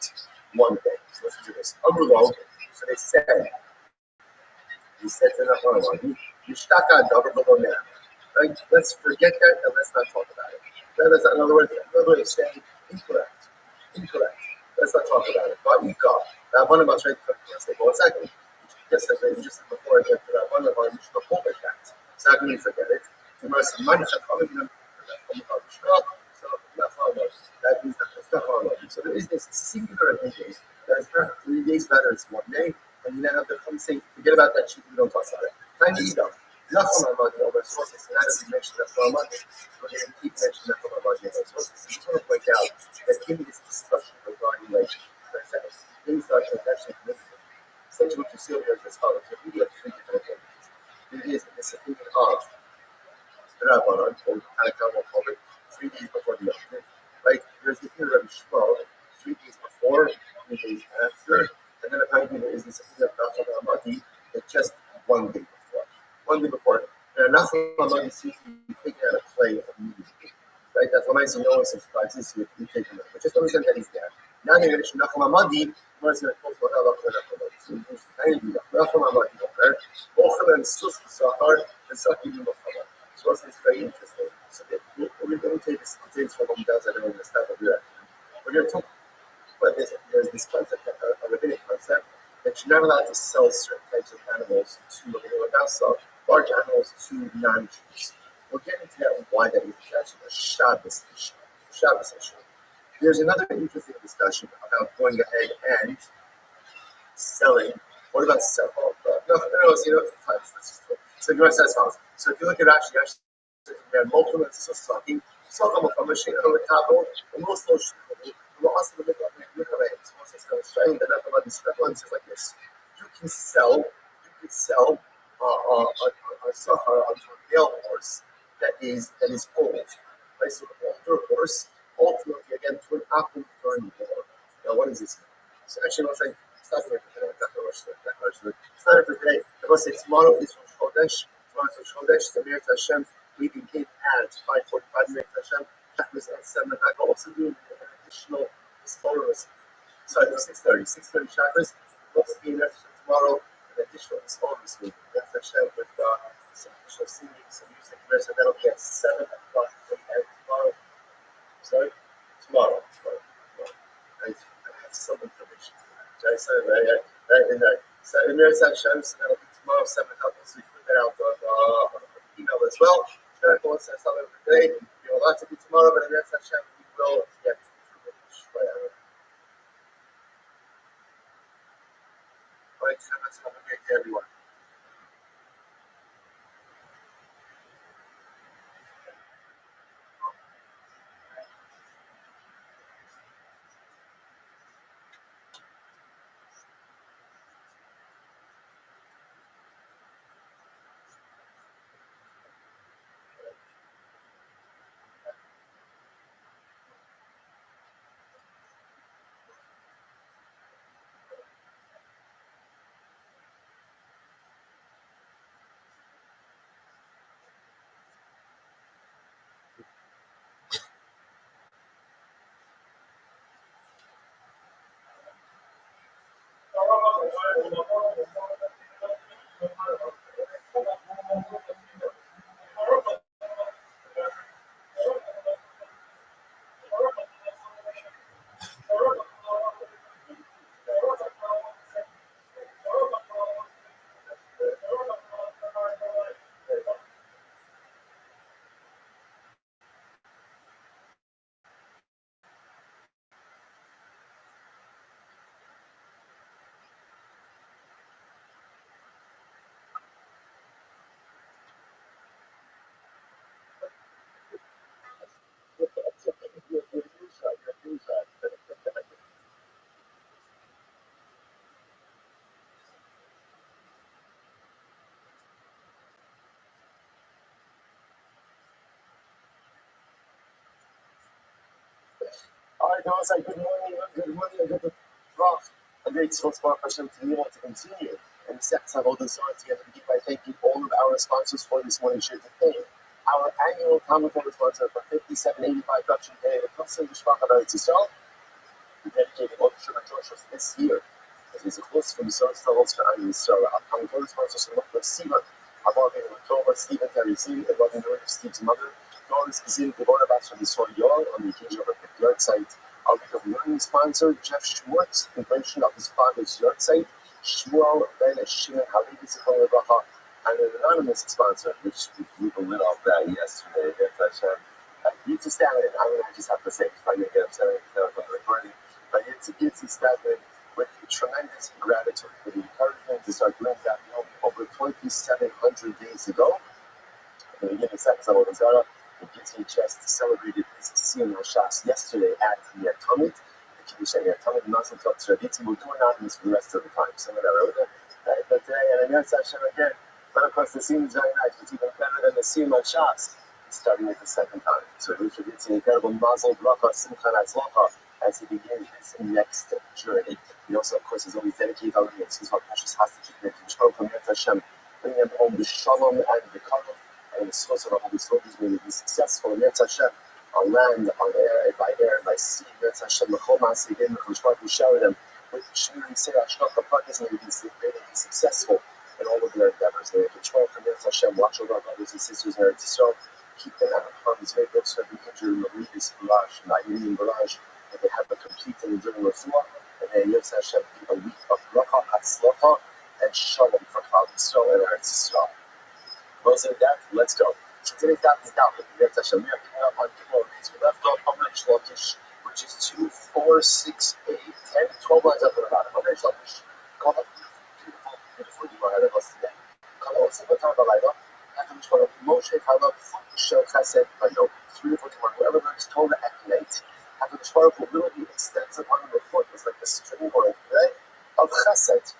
1 day. So listen to this. Amrulo, so they said to the Yishtaka double now. Right? Let's forget that and let's not talk about it. That's another way of saying incorrect. Incorrect. Let's not talk about it. Va'ika. That one of us right quick. Let's take 1 second. Just as I just before I get to that one of our Mishnah over that. So how can we forget it? The most money shall come in them. That means that it's not hard. So there is this singular opinion that it's not 3 days better, it's 1 day, and you then have to come say, forget about that shit, we don't talk about it. Tiny ego. Nothing about the over sources, and that is mentioned that's not much. We're going to keep mentioning that about the over sources. I just want to point out that in this discussion regarding like things that are actually significant. Essentially what you see over here is as follows. You really have 3 different opinions. There is this opinion of Rabbanon, or Taik, 3 days before the Yom. Like, there's the opinion of Rabbi 3 days before, 3 days after, and then apparently there is this opinion of Nachal Amadi that just 1 day before. 1 day before. And Nachal Amadi seems to be taken out of play immediately. Right? That's what I say, no one subscribes to you take him out. But just understand that he's there. Now they're going to show Nachal Amadi, where's going to talk about Nachal Amadi. So there's Nachal Amadi over there. Ochel and Sus Sahar, and Sakim Muhammad. So it's very interesting. So we're going to take this details from what he does. I don't understand what we're going to talk about there's this concept, a rabbinic concept, that you're not allowed to sell certain types of animals to without sell large animals to non-Jews. We'll get into that and why that is actually a Shabbos issue. Shabbos issue. There's another interesting discussion about going ahead and selling. What about selling? So you says follows. So if you look at actually there are multiple talking, some of them machine on the table, and most of them will also look at the showing that about these ones is like this. You can sell a sahar onto a male horse that is old. Right? So the older horse, ultimately again to an apple turn war. Now what does this mean? So actually what's like it's not for today. It's not for today. Because it's tomorrow is from Chodesh. Tomorrow's from Chodesh. The Mir Hashem. We begin at 5:45 Mir Hashem. Happens at 7 o'clock. Also doing an additional disposal. Sorry, 6:30. 6:30 chakras. Also being there tomorrow. An additional disposal this week. That's Hashem with some additional singing, some music. So that'll be at 7 o'clock tomorrow. Sorry, tomorrow. I have some information. So in there, Hashem, so that'll be tomorrow, 7 o'clock. So you put that out on the email as well. Sure, go and send something for today. You know, lots to be tomorrow, but in there, Hashem, we will get to it. All right, so let's have a great day, everyone. All right, guys, good morning, good rough. A great source for Hashem to be able to continue and accept some of the songs together to keep by thanking all of our sponsors for this morning's share today. Our annual commentary sponsor for 5785 Production Day, the Kosovo Shvach of Eretz Yisrael, we dedicated Orchestra Matroshos this year. As is a close from Source to Ulster and Yisrael. Our commentary sponsors are Dr. Stephen, our Morgan in October, Stephen Terry-Zin, and Robin Lewis, Steve's mother, Doris Gazin, Deborah Bass from Yisrael Yol, on the occasion of her 50th site. Our week of learning sponsor, Jeff Schwartz, convention of his father's yard site, Shmuel Ben Shimon Halevi Zichron Lebracha, and an anonymous sponsor, which we blew lit off that yesterday. Yitzi Stanley, I just have to say, if I may get upset on the recording, but Yitzi Stanley, with tremendous gratitude for the encouragement to start doing that over 2,700 days ago. And we give a second of Zara, the Yitzi Chest celebrated his Siyum Shas yesterday at the Atomit. The Kiddush at the Atomit, Mazel Tov to Rabbi. We'll do anonymous for the rest of the time. Some of that wrote it. But today, and I know Hashem again, but of course the Siyum is very nice. It's even better than the Siyum Shas. Starting it the second time. So Richard gets an incredible Mazel Bracha Simcha Natzlacha as he begins his next journey. He also, of course, is always dedicated to his precious hostages, making sure from Hashem, bringing them home the shalom and the kavod, and the source of all the soldiers may be successful in Hashem on land, on air, by sea. Hashem, the whole mass again, the Koshbar who showered them with Shmiri Serach Shnaka Prakis, may be successful in all of their endeavors. May the control from Hashem, watch over our brothers and sisters in Eretz Yisrael. Keep them out of harm's way, those who have been injured in the Levis barrage, the Iranian barrage, that they have a complete and enduring refuah, and may Yitz Hashem be a week of bracha, hatzlacha, and shalom for Klal Yisrael and Eretz Yisrael. Closing that, let's go. So today's daf is down with Yitz Hashem. We are picking up on Gimel Reis. We left off on Rish Lakish, which is 2, 4, 6, 8, 10, 12 lines up and about. On Rish Lakish. Call up beautiful Gimel ahead of us today. Call up Simcha Balayla. Moshe Halav Shel Chesed Bayo. 3 to 4 tomorrow. Whoever learns Torah at night, after the Shvar will literally extends upon the foot. It's like a string or a thread of Chesed.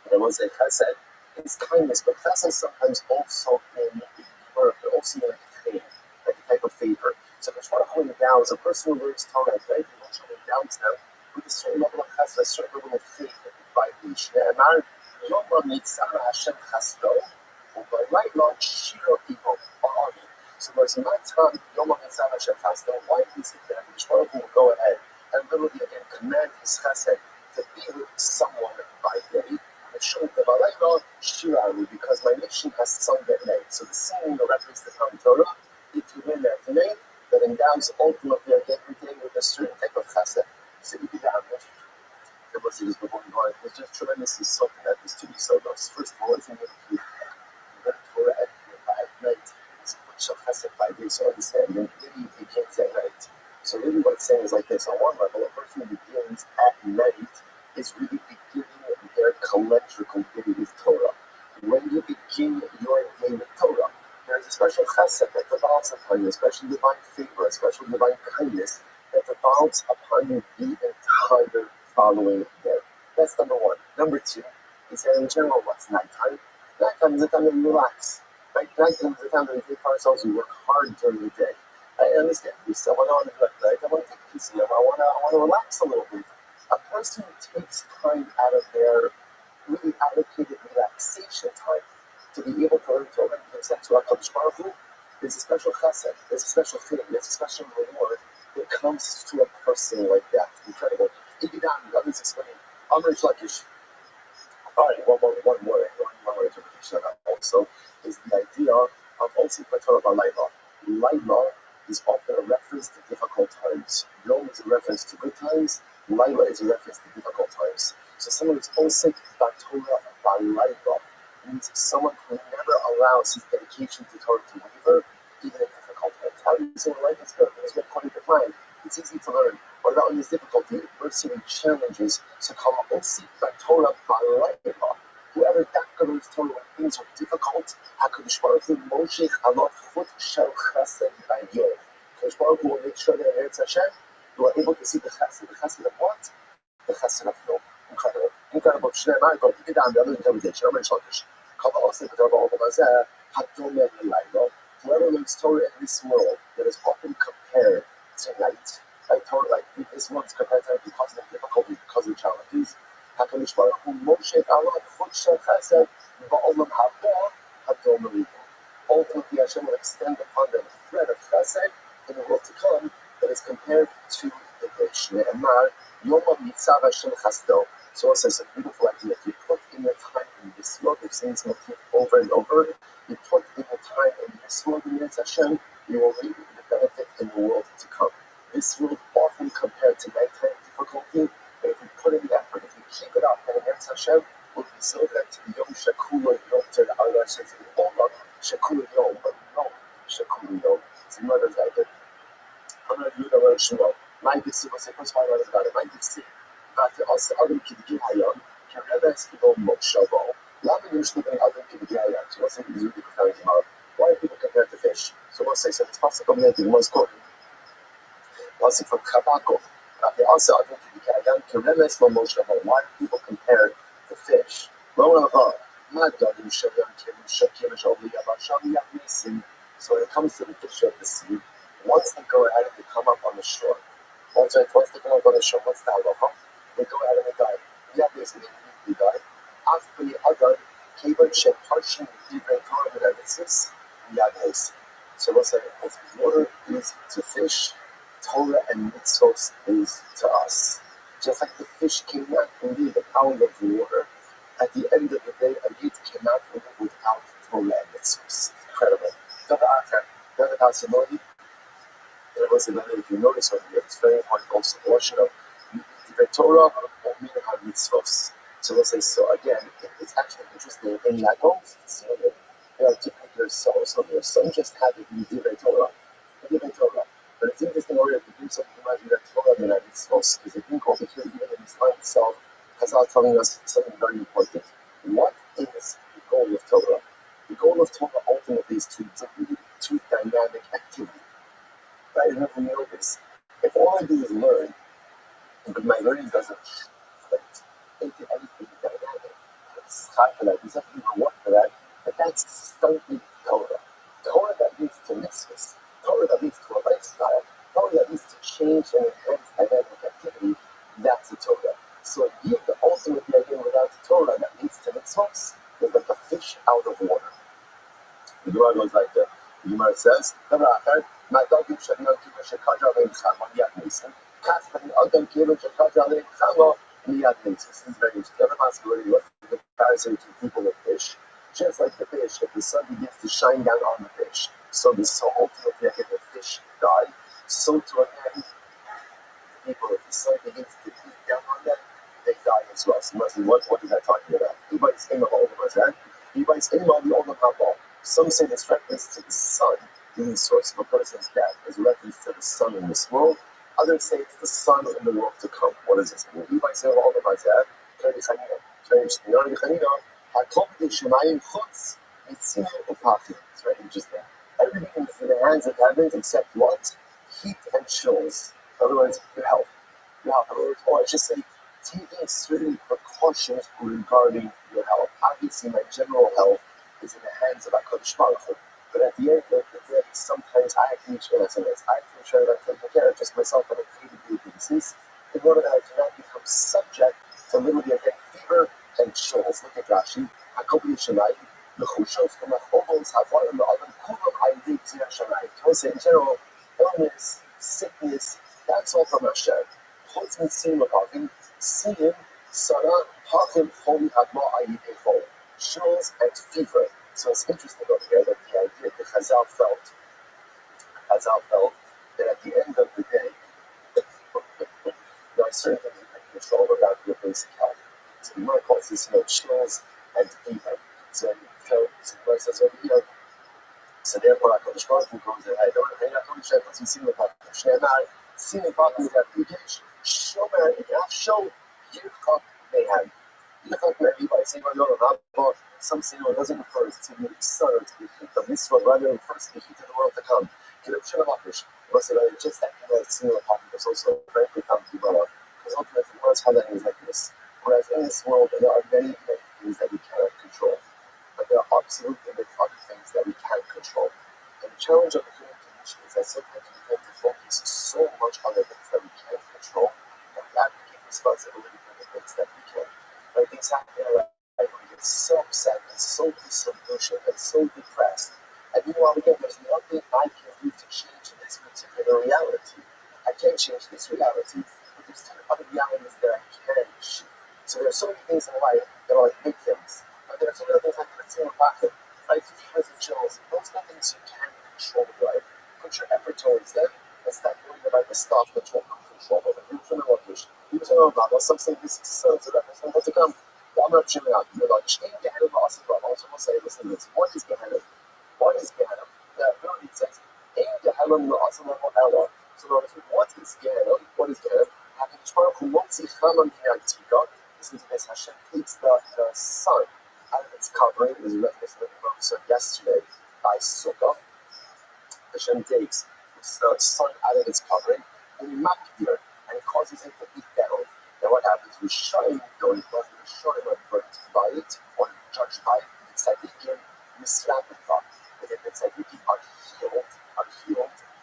And I won't say Chesed is kindness, but Chesed sometimes also in work, also in a thing, like a type of favor. So the Shvar endows a person who learns Torah at night, and also endows them with a certain level of Chesed, a certain level of faith by each. Ne'emar Yoma Mitzvah Hashem Chesdo. By right law, Shiro people are me. So there's not time, Yom HaMitzvah Hashem Chesed. Why is it that the Shvar will go ahead and literally again command his Chesed to be with someone by day? And show the right law, Shiro, because my nation has sung at night. So the singing reference the Talmud Torah, if you win that tonight, that endows ultimately again every day with a certain type of Chesed. So you can have it. The messages before we go on, it was just tremendously something that was to be so those. First of all, it's in the Torah at night. It's Shal Chesed by day, so understand. And really, you can't say at night. So really what it's saying is like this. On one level, a person who begins at night is really beginning their calendrical day with Torah. When you begin your day with Torah, there's a special chesed that develops upon you, a special divine favor, a special divine kindness that develops upon you the entire following day. That's number one. Number two is that in general, what's nighttime? Nighttime is the time that we relax. Right? Nighttime is the time that we take for ourselves, we work hard during the day. I understand. We still want to right? I want to take it easy. I want to relax a little bit. A person who takes time out of their really allocated relaxation time to be able to learn Torah and accept to HaKadosh Baruch Hu, there's a special chesed, there's a special thing, there's a special reward that comes to a person like that. Incredible. Ibidam, others explain. Amr Lakish. All right, one more interpretation of that also is the idea of also Torah Balayla. Layla is often a reference to difficult times. Yom is a reference to good times. Layla is a reference to difficult times. So someone who's also Torah Balayla means someone who never allows his dedication to Torah to waver, even in difficult times. How do you say life is good? There's no point to mind. It's easy to learn. What about when there's difficulty, adversity, challenges? So call also Torah Balayla. Whoever learns Torah when things are difficult, HaKadosh Baruch Hu Moshe Halav Chut Shel Chesed Bayo. HaKadosh Baruch Hu will make sure that in Eretz Hashem you are able to see the chesed of what? The chesed of Yom. Incredible. Incredible. Shnei Marko, Ibidam, the other interpretation, Amr Shalkish. Kava also the Torah Obamazeh, Hadomer L'Laylo. Whoever learns Torah in this world that is often compared to night, like Torah, like this one's compared to night because of the difficulty, because of the challenges. HaKadosh Baruch Hu Moshe Halav Chut Shel Chesed Ba'olam Haba Hadomer L'Laylo. Ultimately, Hashem will extend upon them a thread of chesed in the world to come that is compared to the dish. Ne'emar, Yoma Mitzav Hashem Chasdo. So it says a beautiful idea. If you put in the time in this world, we've seen this motif over and over. You put in the time in this world in Yetz Hashem, you will reap the benefit in the world to come. This world often compared to nighttime difficulty, but if we put in the effort, if we keep it up, then in Yetz Hashem, we'll be so that to the Yom Shakula Yom to the Allah says in the Olam Shakula Yom, but no Shakula Yom. It's another guy. I'm going to do the word Shmuel. My Gitsi was the first one I was about it. My Gitsi. But also, Adam Kidgi Hayam, Kereves Kibo Mokshabo. Lama usually going Adam Kidgi Hayam. So what's the reason for why do people compare to fish? So what's say, so it's possible that the most good. Also from Kabako. Also, Adam Kidgi Hayam, Kereves Mokshabo. Why do people compare to fish? So when it comes to the fish of the sea, once they go ahead and they come up on the shore, once they come up on the shore, what's the halacha? They go ahead and they die. Yeah, they immediately die. After the other, Kevin Shem Parshin, Divrei Torah, and Mitzvahs, Yadnes. So what's that? As water is to fish, Torah and Mitzvahs is to us. Just like the fish cannot believe the power of the water, at the end of the day, a yid cannot live without Torah and Mitzvahs. Incredible. The other possibility, there was another, if you notice over here, it's very important also the portion of the Torah or Minhag Mitzvahs. So let's say, so again, it's actually interesting. In Yaakov, there are different souls. So your son just had to be Divrei Torah. But it's interesting over here to do something about the Torah Minhag Mitzvahs, because I think over here, even in this line itself, Chazal telling us something very important. What is the goal of Torah? The goal of Torah ultimately is to dynamic activity. Right? And if we know this, if all I do is learn, but my learning doesn't fit into anything dynamic, it's hard for that. There's nothing reward for that. But that's stunted Torah. Torah that leads to mitzvahs. Torah that leads to a lifestyle. Torah that leads to change and enhance dynamic activity. That's the Torah. So you ultimately again without the Torah that leads to mitzvahs, is like a fish out of water. The Gemara goes like that. The Gemara says, this is very interesting. The other possibility was the comparison to people of fish. Just like the fish, if the sun begins to shine down on the fish, so ultimately if the fish die, so to again, people, if the sun begins to beat down on them, they die as well. So what is that talking about? Everybody's in the whole of that. Everybody's in the whole. Some say this reference to the sun being the source of a person's death is a reference to the sun in this world. Others say it's the sun in the world to come. What does this mean? Everybody say all of us that. It's very interesting. Everything is in the hands of heavens except what? Heat and chills. In other words, your health. Or I should say, taking certain precautions regarding your health. Obviously, my general health is in the hands of HaKadosh Baruch Hu. But at the end of the day, sometimes I have to make sure that I'm taking care of just myself on a day-to-day basis in order that I do not become subject to literally again fever and chills. Look at Rashi. In general, illness, sickness, that's all from Hashem. Chills and fever. So it's interesting over here that the idea that Chazal felt that at the end of the day, there are certain things you can control about your basic health. So the Gemara calls this, chills and fever. So the Gemara says over here, so therefore HaKadosh Baruch Hu goes ahead. Some say no, it doesn't refer to the sun or to the heat of mitzvah, rather it refers to the heat of the world to come. Just that single topic is also very good to develop, because ultimately the world's highlighting is like this. Whereas in this world, there are many things that we cannot control, but there are absolutely many other things that we can control. And the challenge of the human condition is that sometimes we tend to focus so much on the things that we can't control, and we have to take responsibility for the things that we can. When things happen in our life, we get so upset and so disillusioned and so depressed, And meanwhile, again, there's nothing I can do to change this particular reality. I can't change this reality, but there's 10 other realities that I can change. So there are so many things in life that are like big things, but there are so many things like let's say in pocket, like fears and chills. Those are things you can control, right? Put your effort towards them and stop worrying about the stuff that you don't control over. Some say this is so to come. I'm not sure out. You're like, listen to this. What is Gehenna? What is Gehenna? The ability says, so what is Gehenna? What is Gehenna? Listen to this. Hashem takes the sun out of its covering. This is what we said yesterday by Sukkah. Hashem takes the sun out of its covering and makdir, and it causes it to be down. Then what happens? We shine going both the shine are burnt by it or judged by it. The tzaddikim misrapita. And then the tzaddikim are healed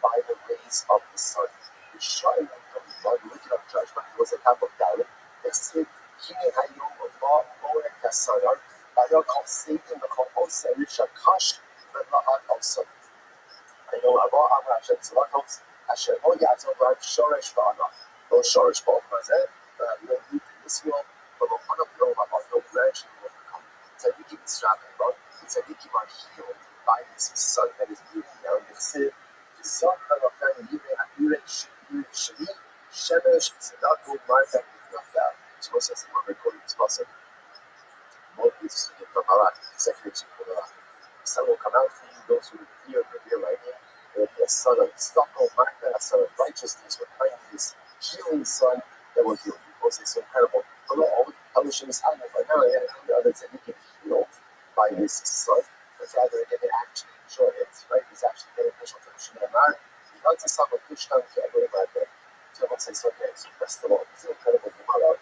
by the rays of the sun. The shine going by the wicked of judgment was a type of doubt. They said, Kine hayom Allah moed kasayar. Bayal called Satan the call Oseh Rishakash the Lahat also. I know Abba Amra Hashem Tzavakos Hashem O Yatzov Rav Shoresh Ba'ana. No Shoresh Ba'ana. No root in this world, but no one of no about no branch in the world to come. Tzaddikim is strapping, but the tzaddikim are healed by this sun that is being down. The sun of a family, Yirei Shemi, Shemesh, Tzedakah, Marta, Nafta. So it says, I'm recording this lesson. Moses, executive supervisor. The sun will come out for you, those who fear the real idea. There will be a son of Stockholm, Marta, a son of righteousness, behind this healing sun that will heal you. It's incredible. All the publishers I know right now, and the other tzaddikim healed by this sun. But rather, again, they actually enjoy it, right? It's actually beneficial to the Shemar. You like to stop a push down to every right there. So let's say, so again, so rest of all. It's an incredible Gemara.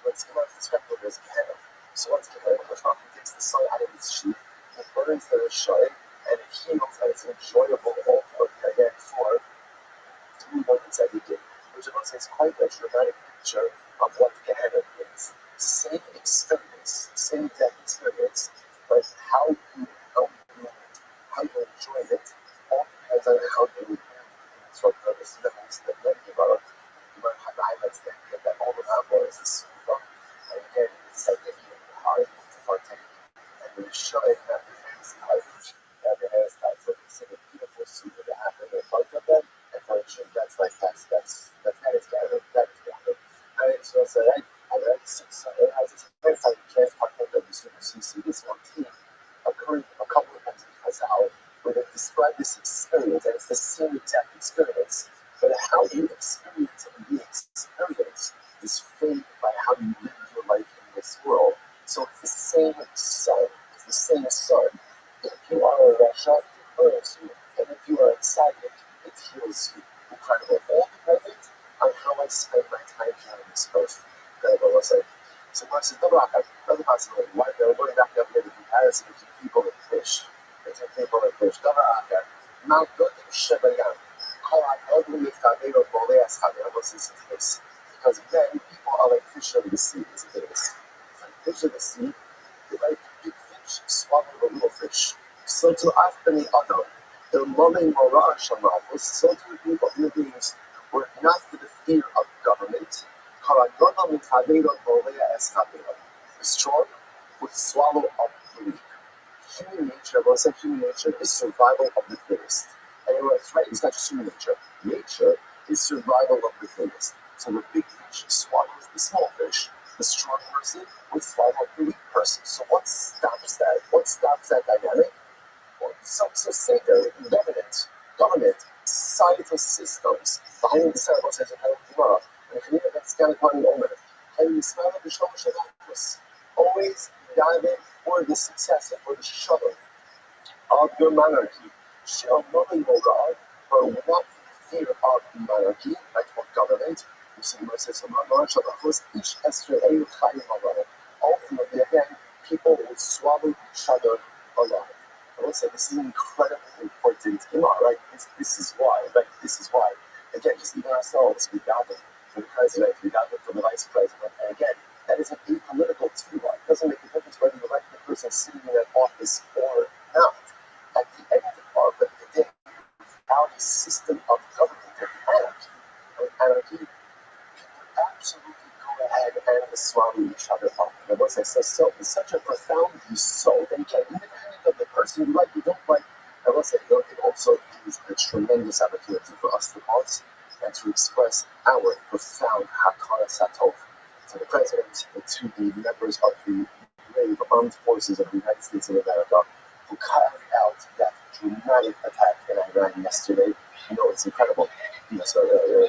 Let's give us perspective as Gehenna. So let's give it a push down. It takes the sun out of its sheath, it burns the shine, and it heals, and it's enjoyable ultimately, again, for the tzaddikim. Which I must say is quite a dramatic picture of what Gehenna is. Same experience, same death experience, but how you enjoy it all depends on how you live. So this is the most that many about highlights that all the Rabbi is the super. And again, it's like if you hard to partake. And when you show it that the hairstyle, so it's a beautiful super that happened in front of them. And for sure, that's Gehenna. And it's also right. You see this one team occurring a couple of times because how where they describe this experience, and it's the same exact experience, but how you experience the experience is framed by how you live your life in this world. So it's the same sun. It's the same sun. If you are a Russia, it burns you, and if you are a tzaddik, it heals you. Incredible. All dependent on how I spend my time here on this earth. Incredible, was it? So I said, another possibility. Why they're going back up here the comparison between people and fish. Between people and fish. Mount Gotim Shebayam. Because then people are like fish of the sea. It's like fish of the sea, they like big fish, swallow the little fish. So to Afghani Adam, the loving Morah Shamal, so to people, human beings, were not for the fear of government. The strong would swallow up the weak. Human nature, when I say human nature, is survival of the fittest. And it was right, it's not just human nature. Nature is survival of the fittest. So the big fish swallows the small fish. The strong person would swallow the weak person. So what stops that? What stops that dynamic? Well, so say there, government, societal systems behind the cerebral says a kind of Gemara. And if you need that's kind of one moment, and you smell the Shlomo always dive in for the success and for the struggle of your monarchy. Shall not be God, or not fear of monarchy, like for government. You see, it says, each ultimately, again, people will swallow each other alive. I will say this is incredibly important right? This is why, right? This is why. Again, just even ourselves, we gather for the president, we gather for the vice president. And again, that is an apolitical too. It doesn't make a difference whether you elect the person sitting in that office or not. At the end system of government of anarchy. And anarchy absolutely go ahead and swallow each other up. And once I say so, it's such a profound soul that you can, independent of the person you like, you don't like. I will say, it also is a tremendous opportunity for us to pause and to express our profound Hakara Satov to the President, to the members of the brave armed forces of the United States of America who carried out that dramatic attack in Iran yesterday. It's incredible.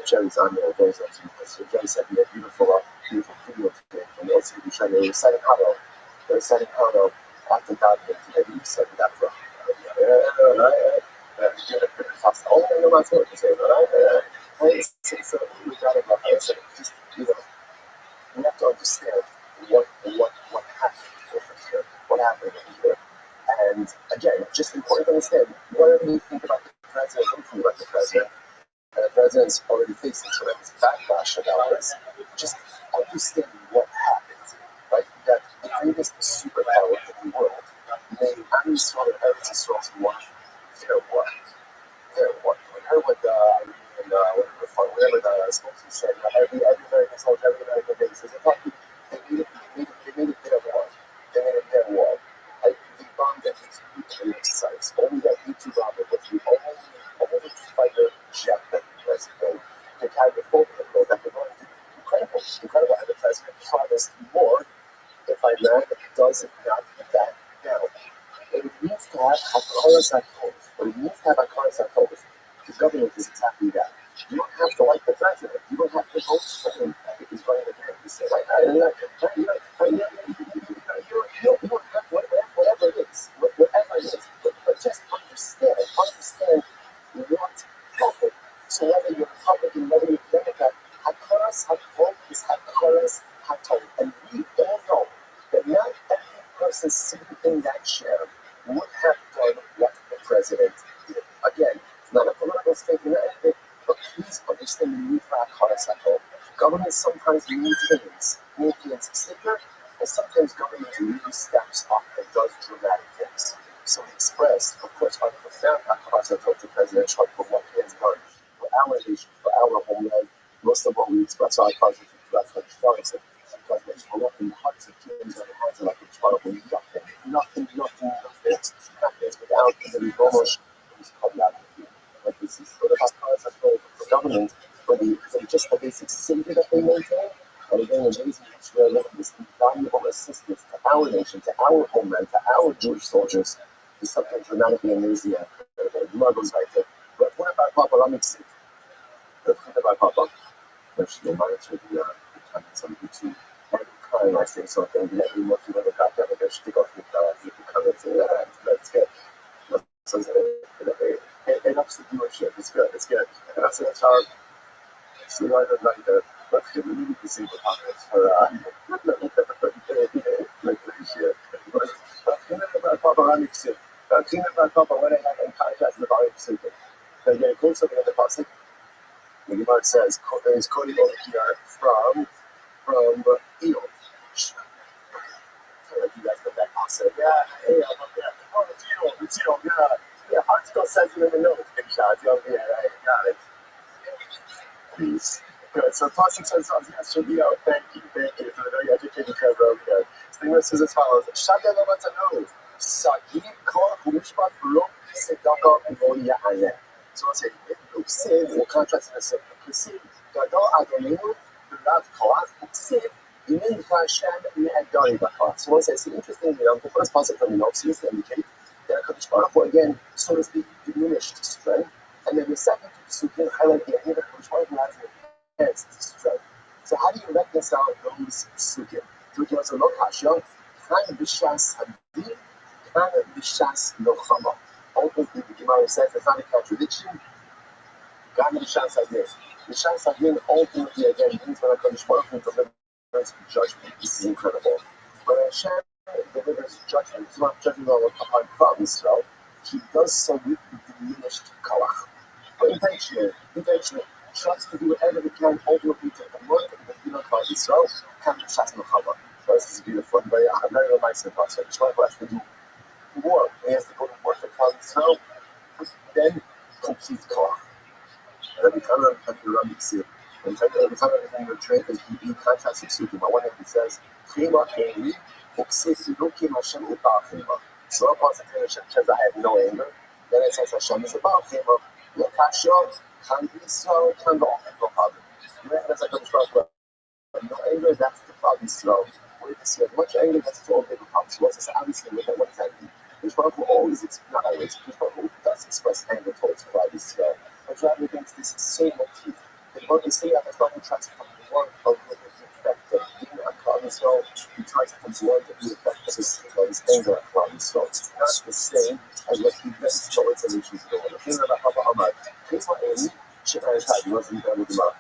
Jerry's on there, goes on to so Jerry said he had beautiful video today. And also, he showed me reciting Hano. They're reciting Hano after God came today. You said that from. Fast all the way around to say, so we got to go ahead. Just, we have to understand what happened here, what happened here. And again, just important to understand, whatever you think about the president, don't think about the president. And the president's already facing tremendous backlash about this. Just understand what happened, right? That the greatest superpower in the world made Am Yisrael and Eretz Yisrael's one. Their what? When her with whatever the spokesman said, every American soldier, every American base is a talking. They made it their war. They made it their war. They bombed at these nuclear sites. Only that B-2 bomber was the only fighter jet that the president could carry the full payload that they're going to do. Incredible. And the president promised more if Iran does not back down. What it means to have Hakara Satov, the government is exactly that. You don't have to like the president. You don't have to vote for him if he's running again. You say, you don't have whatever it is. But just understand what happened. So whether you're Republican, whether you're Democrat, Hakara Satov is Hakara Satov. And we all know that not every person sitting in that chair would have done what the president did. Again, it's not a political statement or anything, but please understand the need for Hakara Satov. Government sometimes maintains sticker, and sometimes government really steps up and does dramatic things. So we expressed, of course, our profound Hakara Satov to President Trump for what he has done for our nation, for our homeland. Most of all, we express our positive response because there's a lot in the hearts of kids and the hearts of like the child when nothing happens without the revolution who's coming out of it. Like this is sort of Hakara Satov for government, for just the basic safety that they maintain. And again, amazing Israel looking this invaluable assistance to our nation, to our homeland, to our Jewish soldiers is something dramatically amazing and marvelous right there. But what about Papa? Let me see. What about Papa? Actually, monitor the comments on YouTube. Every time I say something, let me look at the back of it, stick off the comments and let's get. It ups the viewership. It's good. And that's a child. So I don't like that. But we need to see the comments for like this year. But Papa, let me see. Papa, when I have in contact with our super. They get a close up at the Pasuk. The Gemara says, is quoting over here from Eel. You guys know that Pasuk. Yeah, hey, I'm up there. Oh, it's Eel, yeah. Article says it in the notes. Big shots, yeah, I got it. Please. Good. So Pasuk says on yesterday, thank you for the very educated cover over there. So the Gemara says as follows, Shada Lavatano, Sagim Kol Humishpat Lo Sedaka Voya Ale. So I'll say, Uksiv, we'll contrast in a second. Uksiv, Gadol Adonenu, B'Lav Koach, Uksiv, Yimin Hashem Ne'adari B'Koach. So I'll say, it's interesting, the first pasuk from the notes seems to indicate that HaKadosh Baruch Hu, again, so to speak, diminished strength. And then the second psukim highlight the idea that HaKadosh Baruch Hu has an enhanced strength. So how do you reconcile those psukim? So it was a lokasha, Kan B'Shas Hadin, Kan B'Shas Lochama. Ultimately, the Gemara says it's not a contradiction. God the Shas Hadin. The Shas Hadin ultimately again means when HaKadosh Baruch Hu delivers judgment. This is incredible. When Hashem delivers judgment, it's not judgment upon Klal Yisrael. He does so with diminished kalach. But intentionally, tries to do whatever he can ultimately to promote the Klal Yisrael. Can the Shas Melchama. This is beautiful. Very romantic process. HaKadosh Baruch Hu has to do war. He has to go to war for Klal Yisrael. Then complete koach. Rabbi said, when the trade is in contrast with Sukim, on one hand he says, Chema Eni, Uksifidukim Hashem Upa Chema. So upon Hashem says, I have no anger. Then it says Hashem is about Chema. Lekashov, Kan Yisrael, Kan Ba'ochim Lohavim. You recognize that comes from no anger, that's the Klal Yisrael. Where you see as much anger, that's the only Klal Yisrael. So obviously, with that, what does that mean? Mishpach will always, not always, Mishpach does express anger towards Klal Yisrael. But rather against this same motif. The word is saying that Mishpach tries to come to one of the effect of being a Klal Yisrael. He tries to come to one of the effect of his anger at Klal Yisrael. It's not the same as what he does towards the nations of the world. The thing about Hava Amad, Chema Eni, Shema Eshad, he wasn't done with the mouth.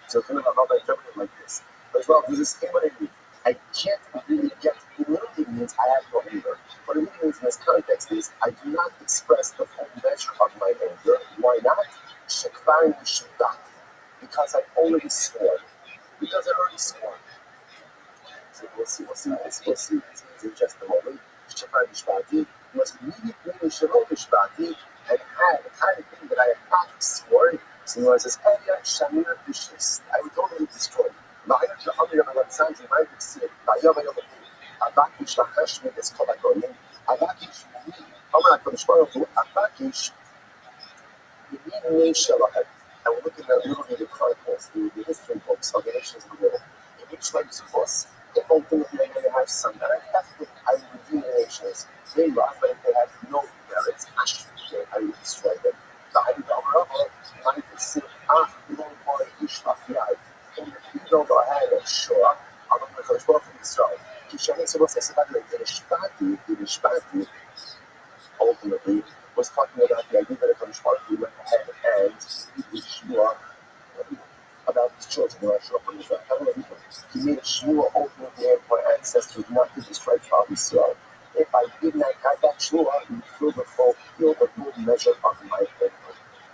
So kind of how I interpret it like this. But well, this is Chema Eni. I can't really get, it literally means I have no anger. What it really means in this context is I do not express the full measure of my anger. Why not? Shekvarim Shudat. Because I already swore. Because I already swore. So we'll see this in just a moment. Shekvarim Shvati was immediately Shalom Shvati and had the thing that I had not sworn. So he says, Shamir Bishis. I would totally destroy. And we're looking at literally the chronicles, the history books of the nations of the world. In each life's course, if ultimately I'm going to have some merit, that's what I will redeem the nations. They rough, but if they have no merits, I will destroy them. Even though I had a sure, I'm not going to go from Israel. Ultimately was talking about the idea that a Kodesh Baruch Hu went ahead and he was sure about his children. He made a sure ultimately for our ancestors not to destroy Klal Yisrael. If I did not have that sure, he would feel the full measure of my faith.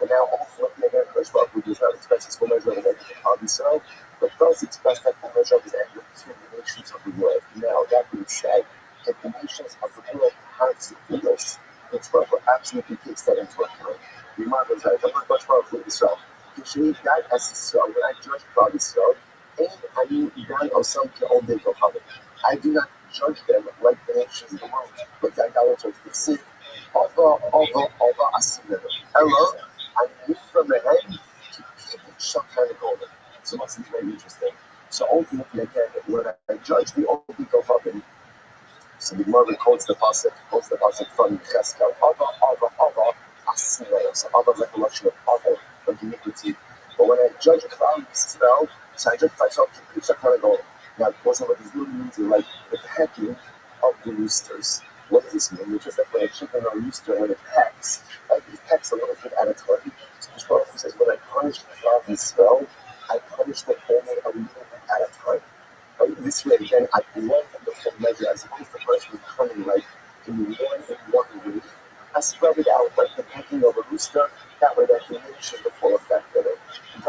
And now ultimately again, Kodesh Baruch Hu does not express his full measure of anger to Klal Yisrael, but does express that full measure of his anger to the nations of the world. Now that being said, if the nations of the world have signals, Kodesh Baruch Hu absolutely takes that into account. Remember that the word Kodesh Baruch Hu Israel. God as Israel, when I judge Klal Yisrael, I do not judge them like the nations of the world, but the idolaters. They say, Hello, I move from the hand to people shut kind of golden. So this is very interesting. So ultimately, again, when I judge the Obi Kohabim, so the Gemara quotes the pasuk from Cheskel, so Ava recollection of Ava, of iniquity. But when I judge a Klal Yisrael, so I judge myself to preach that kind of goal. Now, also what this really means is like the pecking of the roosters. What does this mean? It's just like when a chicken or a rooster, when it pecks, like it pecks a little bit at a time. So Baruch says, when I punish Klal Yisrael, I punish them only a little bit at a time. This way, again, I love the full measure as opposed to punishment coming like in one way. I spread it out like the pecking of a rooster. That way, that can make the full effect of it. I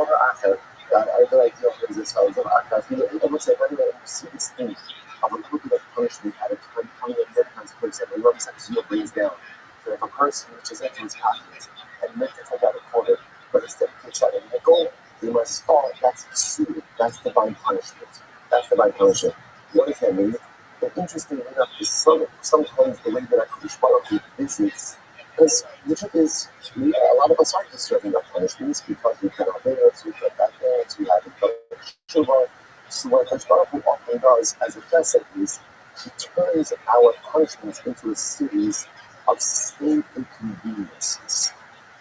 have no idea what this is. It looks like anyway, you see this thing of a little bit of punishment at a time coming in that times place, and it looks like zero brings down. So if a person reaches into his pocket and meant to take out a quarter, but instead takes out a nickel, they must fall. That's pursued. That's divine punishment. What does that mean? And interestingly enough, is sometimes the way that I Kodesh Baruch Hu visits, because the truth is, a lot of us aren't deserving of punishments because we've got our parents, we've got that parents, we haven't done Shuvah. So what Kodesh Baruch Hu often does as a chesed is, he turns our punishments into a series of sustained inconveniences.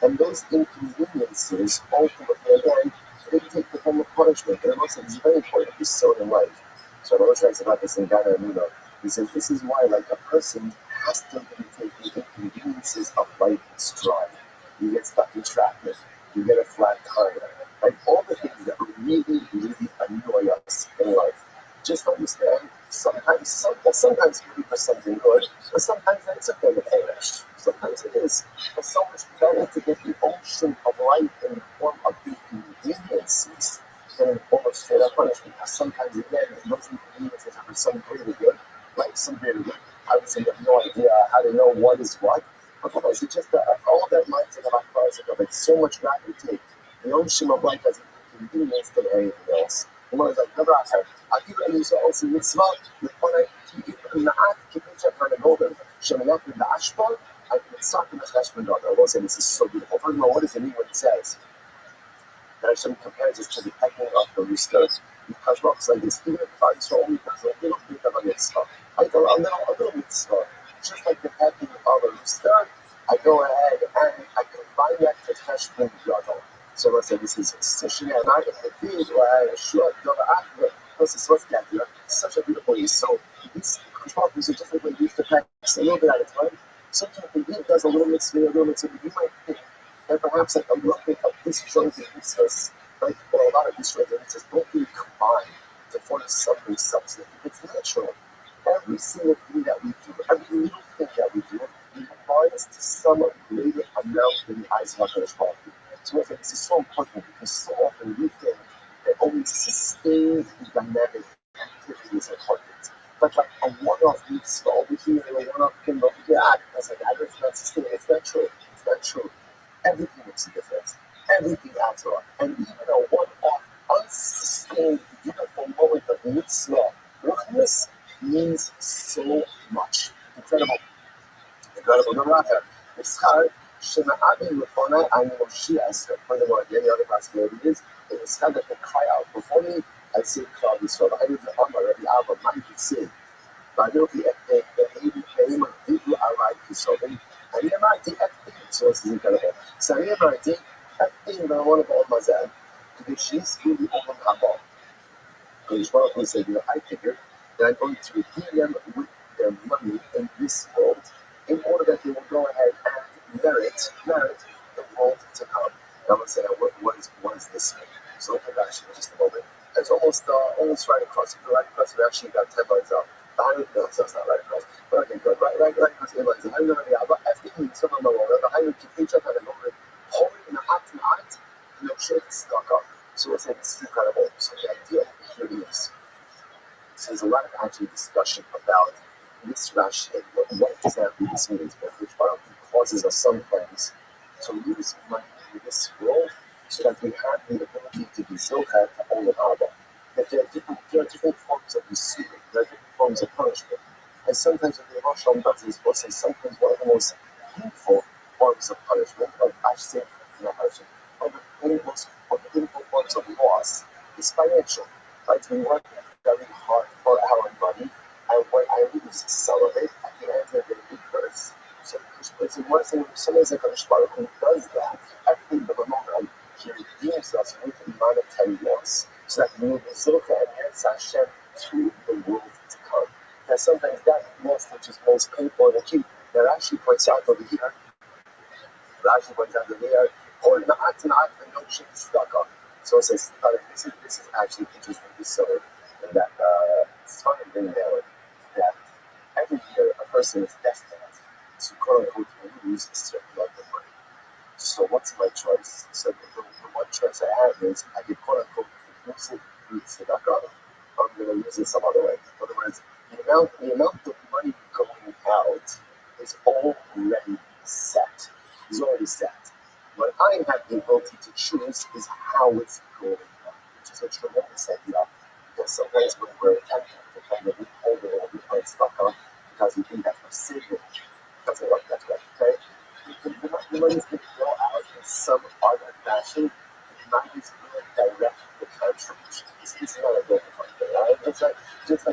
And those inconveniences, ultimately, again, they take the form of punishment. And it looks like it's very important to so in life. So I always writes about this in Ghana and he says this is why like a person has to take the inconveniences of life in stride. You get stuck in traffic, you get a flat tire, like all the things that really, really annoy us in life. Just understand sometimes it can be for something good, but sometimes it's okay to perish. Sometimes it is. But so much better to get the ocean of life in the form of inconveniences than in the form of straight up punishment. Because sometimes, again, those inconveniences are for some greater good, like some greater good. Obviously, you have no idea how to know what is what, Otherwise, it's just all of that mindset of like so much gravity. The ocean of life has convenience than anything else. The one is like, never ask her. I give you also mitzvah, the one I keep in the act, keep each other in the golden. Shemayat in the ashbon, I can start in the cheshbon daughter. I will say this is so beautiful. First of all, what does it mean when it says that Hashem compares us to the pecking of the rooster? Because rocks like this, even if it's only because a little bit of a mitzvah, like a little mitzvah, just like the pecking of a rooster, I go ahead and I combine that to cheshbon daughter. So let's say this is such a such a beautiful use. So these controls are just like when you use the text a little bit at a time. Sometimes the beat does a little bit swing, a little bit, so you might think that perhaps like a little bit of disjointed pieces, like or a lot of disjointed pieces, don't really combine to form something substantive. It's natural. Every single thing that we do, every little thing that we do, combines to some greater amount in the eyes of HaKadosh Baruch Hu. So I think this is so important because so often we think that only sustained dynamic activity is important. But like a one-off mitzvah over here and a one-off thing over here, because like that is not sustained. It's not true. It's not true. Everything makes a difference. Everything adds up. And even a one-off, unsustained, beautiful moment of mitzvah, GUINNESS means so much. Incredible. Incredible. No matter. It's hard. Furthermore, the other possibility is that it's kind of can cry out before me. I say, Cloud is so I need to honor every album, might be seen. But I know the baby name of people I like to show them. And the MIT FD, so this is incredible. So the MIT FD, I want to go on my Zan, because she's really open her ball. Because one of them said, I figured that I'm going to redeem them with their money in this world in order that they will go ahead and merit the world to come. And I'm going to say, what is this mean? So look at that actually in just a moment. It's almost right across. If you're right across, you actually got 10 lines up. No, so it's not right across. But okay, good. Right across 8 lines. I'm going to be out. But after you some of the lower, the higher to each other and over hold it in the hot and hot, and you'll shake it stuck up. So it's like, this is incredible. So the idea here is, so there's a lot of actually discussion about this Rashi and what exactly this means, which causes us sometimes to lose money in this world so that we have the ability to be zocheh to own an Abba. That there are different forms of receiving, there are different forms of punishment. And sometimes what the Rosh does is we'll say sometimes one of the most painful forms of punishment, or I should say not punishment, one of the painful forms of loss is financial. Right? We work very hard for our money, and when I lose some of it, at the end of the day, it hurts. So it's one thing, sometimes the HaKadosh Baruch Hu does that, everything but the moment, he redeems us with monetary loss, so that we will be zocheh and answer Hashem to the world to come. And sometimes that loss, which is most painful and acute, that actually points out over here, or not and no shit stuck up. So it says, this is actually interesting. So that it's funny thing that every year a person is destined to quote unquote lose a certain amount of money. So what's my choice? So the one choice I have is I can quote unquote lose it through tzedakah. I'm going to lose it some other way. In other words, the amount of money going out is already set. It's already set. What I have the ability to choose is how it's going out, which is a tremendous idea. Because sometimes when we're tempted to kind of withhold it or we stuck on because we think that's our saving, doesn't work that way. Okay? The money's going to go out in some other fashion. The money is going to direct the contribution. This is not a broken thing, right? It's like it's just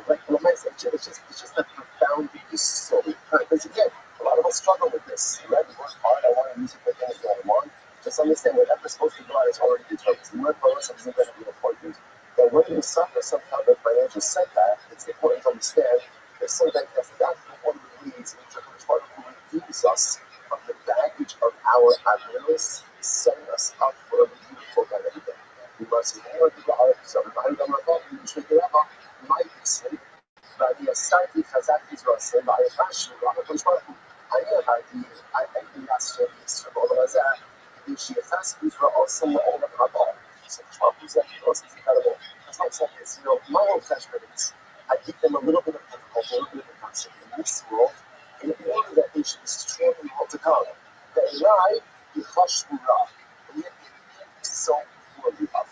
a profound soul. Because again, a lot of us struggle with this. Right? We work hard. I want to use it for things that I want. Just understand whatever's supposed to go out is already determined. The word for us isn't going to be important. But when you suffer some kind of financial setback, it's important to understand that sometimes that's not one of the leads in which part who redeems us from the baggage of our abilities, setting us up for a beautiful God every day. We must ignore the God of some of the might be sin, but the aside חזק יתרסם, והיחש הקדוש ברוך הוא, אני אמרתי, אני אעשה בעולם הזה, כדי שיחס יתראה לעולם הבא. So this is incredible. That's why I'm saying is, my own flashbacks, I give them a little bit of difficulty, a little bit of concept in this world, in order that they should be strong and able to come. The Eli, the Chashmura, and yet so poorly of.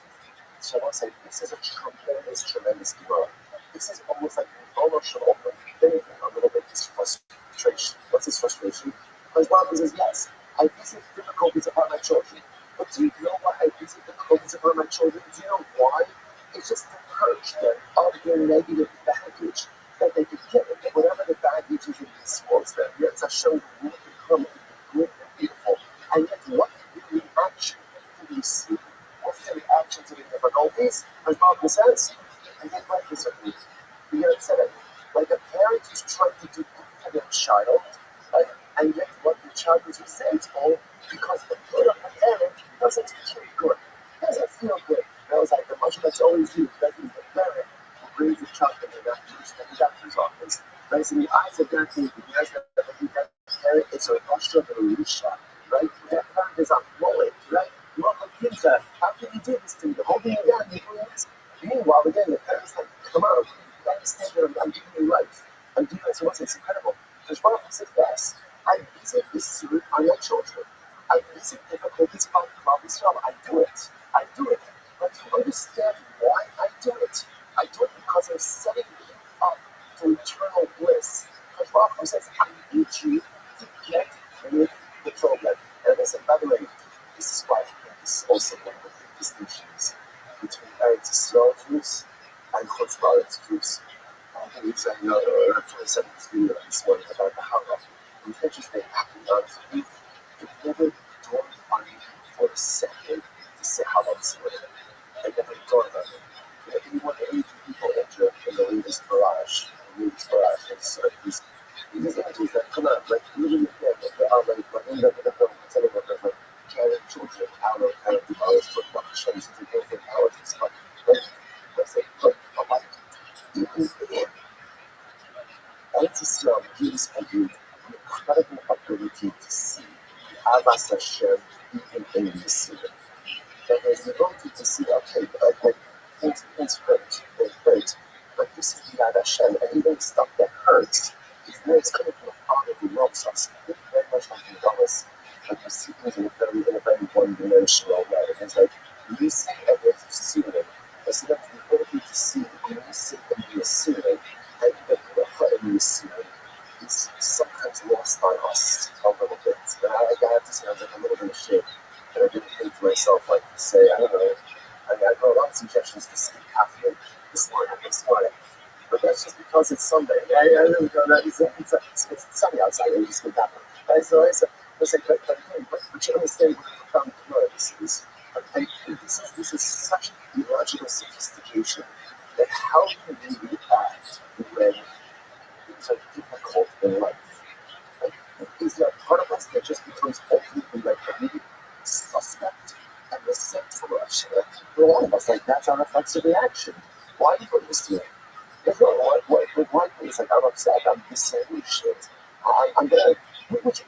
So I say, this is a tremendous Gemara. This is almost like an emotional thing, a little bit this frustration. What's this frustration? Because Rabbi says, yes, I visit difficulties upon my children. But do you know why I visit difficulties upon my children? Do you know why? It's just to purge them of their negative baggage that they could get, whatever the baggage is in this world, that yet Hashem will become good and beautiful. And yet, what the reaction do you see? What's the reaction to the difficulties? As Malcolm says, I get like this with me. You get upset at me. Like a parent who's trying to do good for their child, right? And yet what the child is resentful because the good of the parent doesn't feel good. Doesn't feel good. That was like the much that's always used. That is the parent who brings the child to the doctor's office. Right? So in the eyes of that baby, that parent is a Russia of a Risha, right? That parent is unwilling, right? How can you do this to me? You're holding me down, you're doing this. Meanwhile, again, the parents like, come on, you understand that I'm giving you life. I'm doing this, it's incredible. There's one of them says, yes, I visit this suit on your children. I visit difficulties about Israel. I do it. But to understand why I do it because I'm setting you up to eternal bliss. Because Rabbi says, I need you to get rid of the problem. And I said, by the way, this is why this is also one of the big distinctions between Eretz Yisrael Jews and Chutz La'aretz Jews. And he's saying, no, I'm trying to set this video this morning about the Hara. And it's interesting, it never dawned on me for a second to say Hara this morning. It never dawned on me. You want the 80 people enter in the latest barrage, and sort of these images that come out, like, really, they are like, in the film, telling them that, like, carrying children out of the barrage for what Hashem to go for politics. But let's say, look, even if Eretz Yisrael gives you the incredible ability to see Avas Hashem even in the city. That is the ability to see, okay, like things hurt, but this is the Yad Hashem, and even stuff that hurts is where it's coming from a Father who loves us. It's very much like in Dallas, like you see things in a very one-dimensional way. It's like you see everything soothing, but so that's the ability to see when you sit and be soothing, and even the heart of you soothing is sometimes lost on us a little bit. And I have to say, I was like a little bit of shit, and I didn't think to myself, like, to say, I don't know. I got a lot of suggestions to sleep halfway this morning, but that's just because it's Sunday. I really don't know. It's sunny outside, and just get that one. Right? So I said, but you understand what the profound Gemara this is. And this is such theological sophistication that how can we react when things are difficult in life? Like, is there a part of us that just becomes ultimately like a really suspect and resentful of Hashem? For a lot of us, like, that's our reflexive reaction. Why do you put this to me? Why it's like, I'm upset, I'm the same shit. I'm gonna, which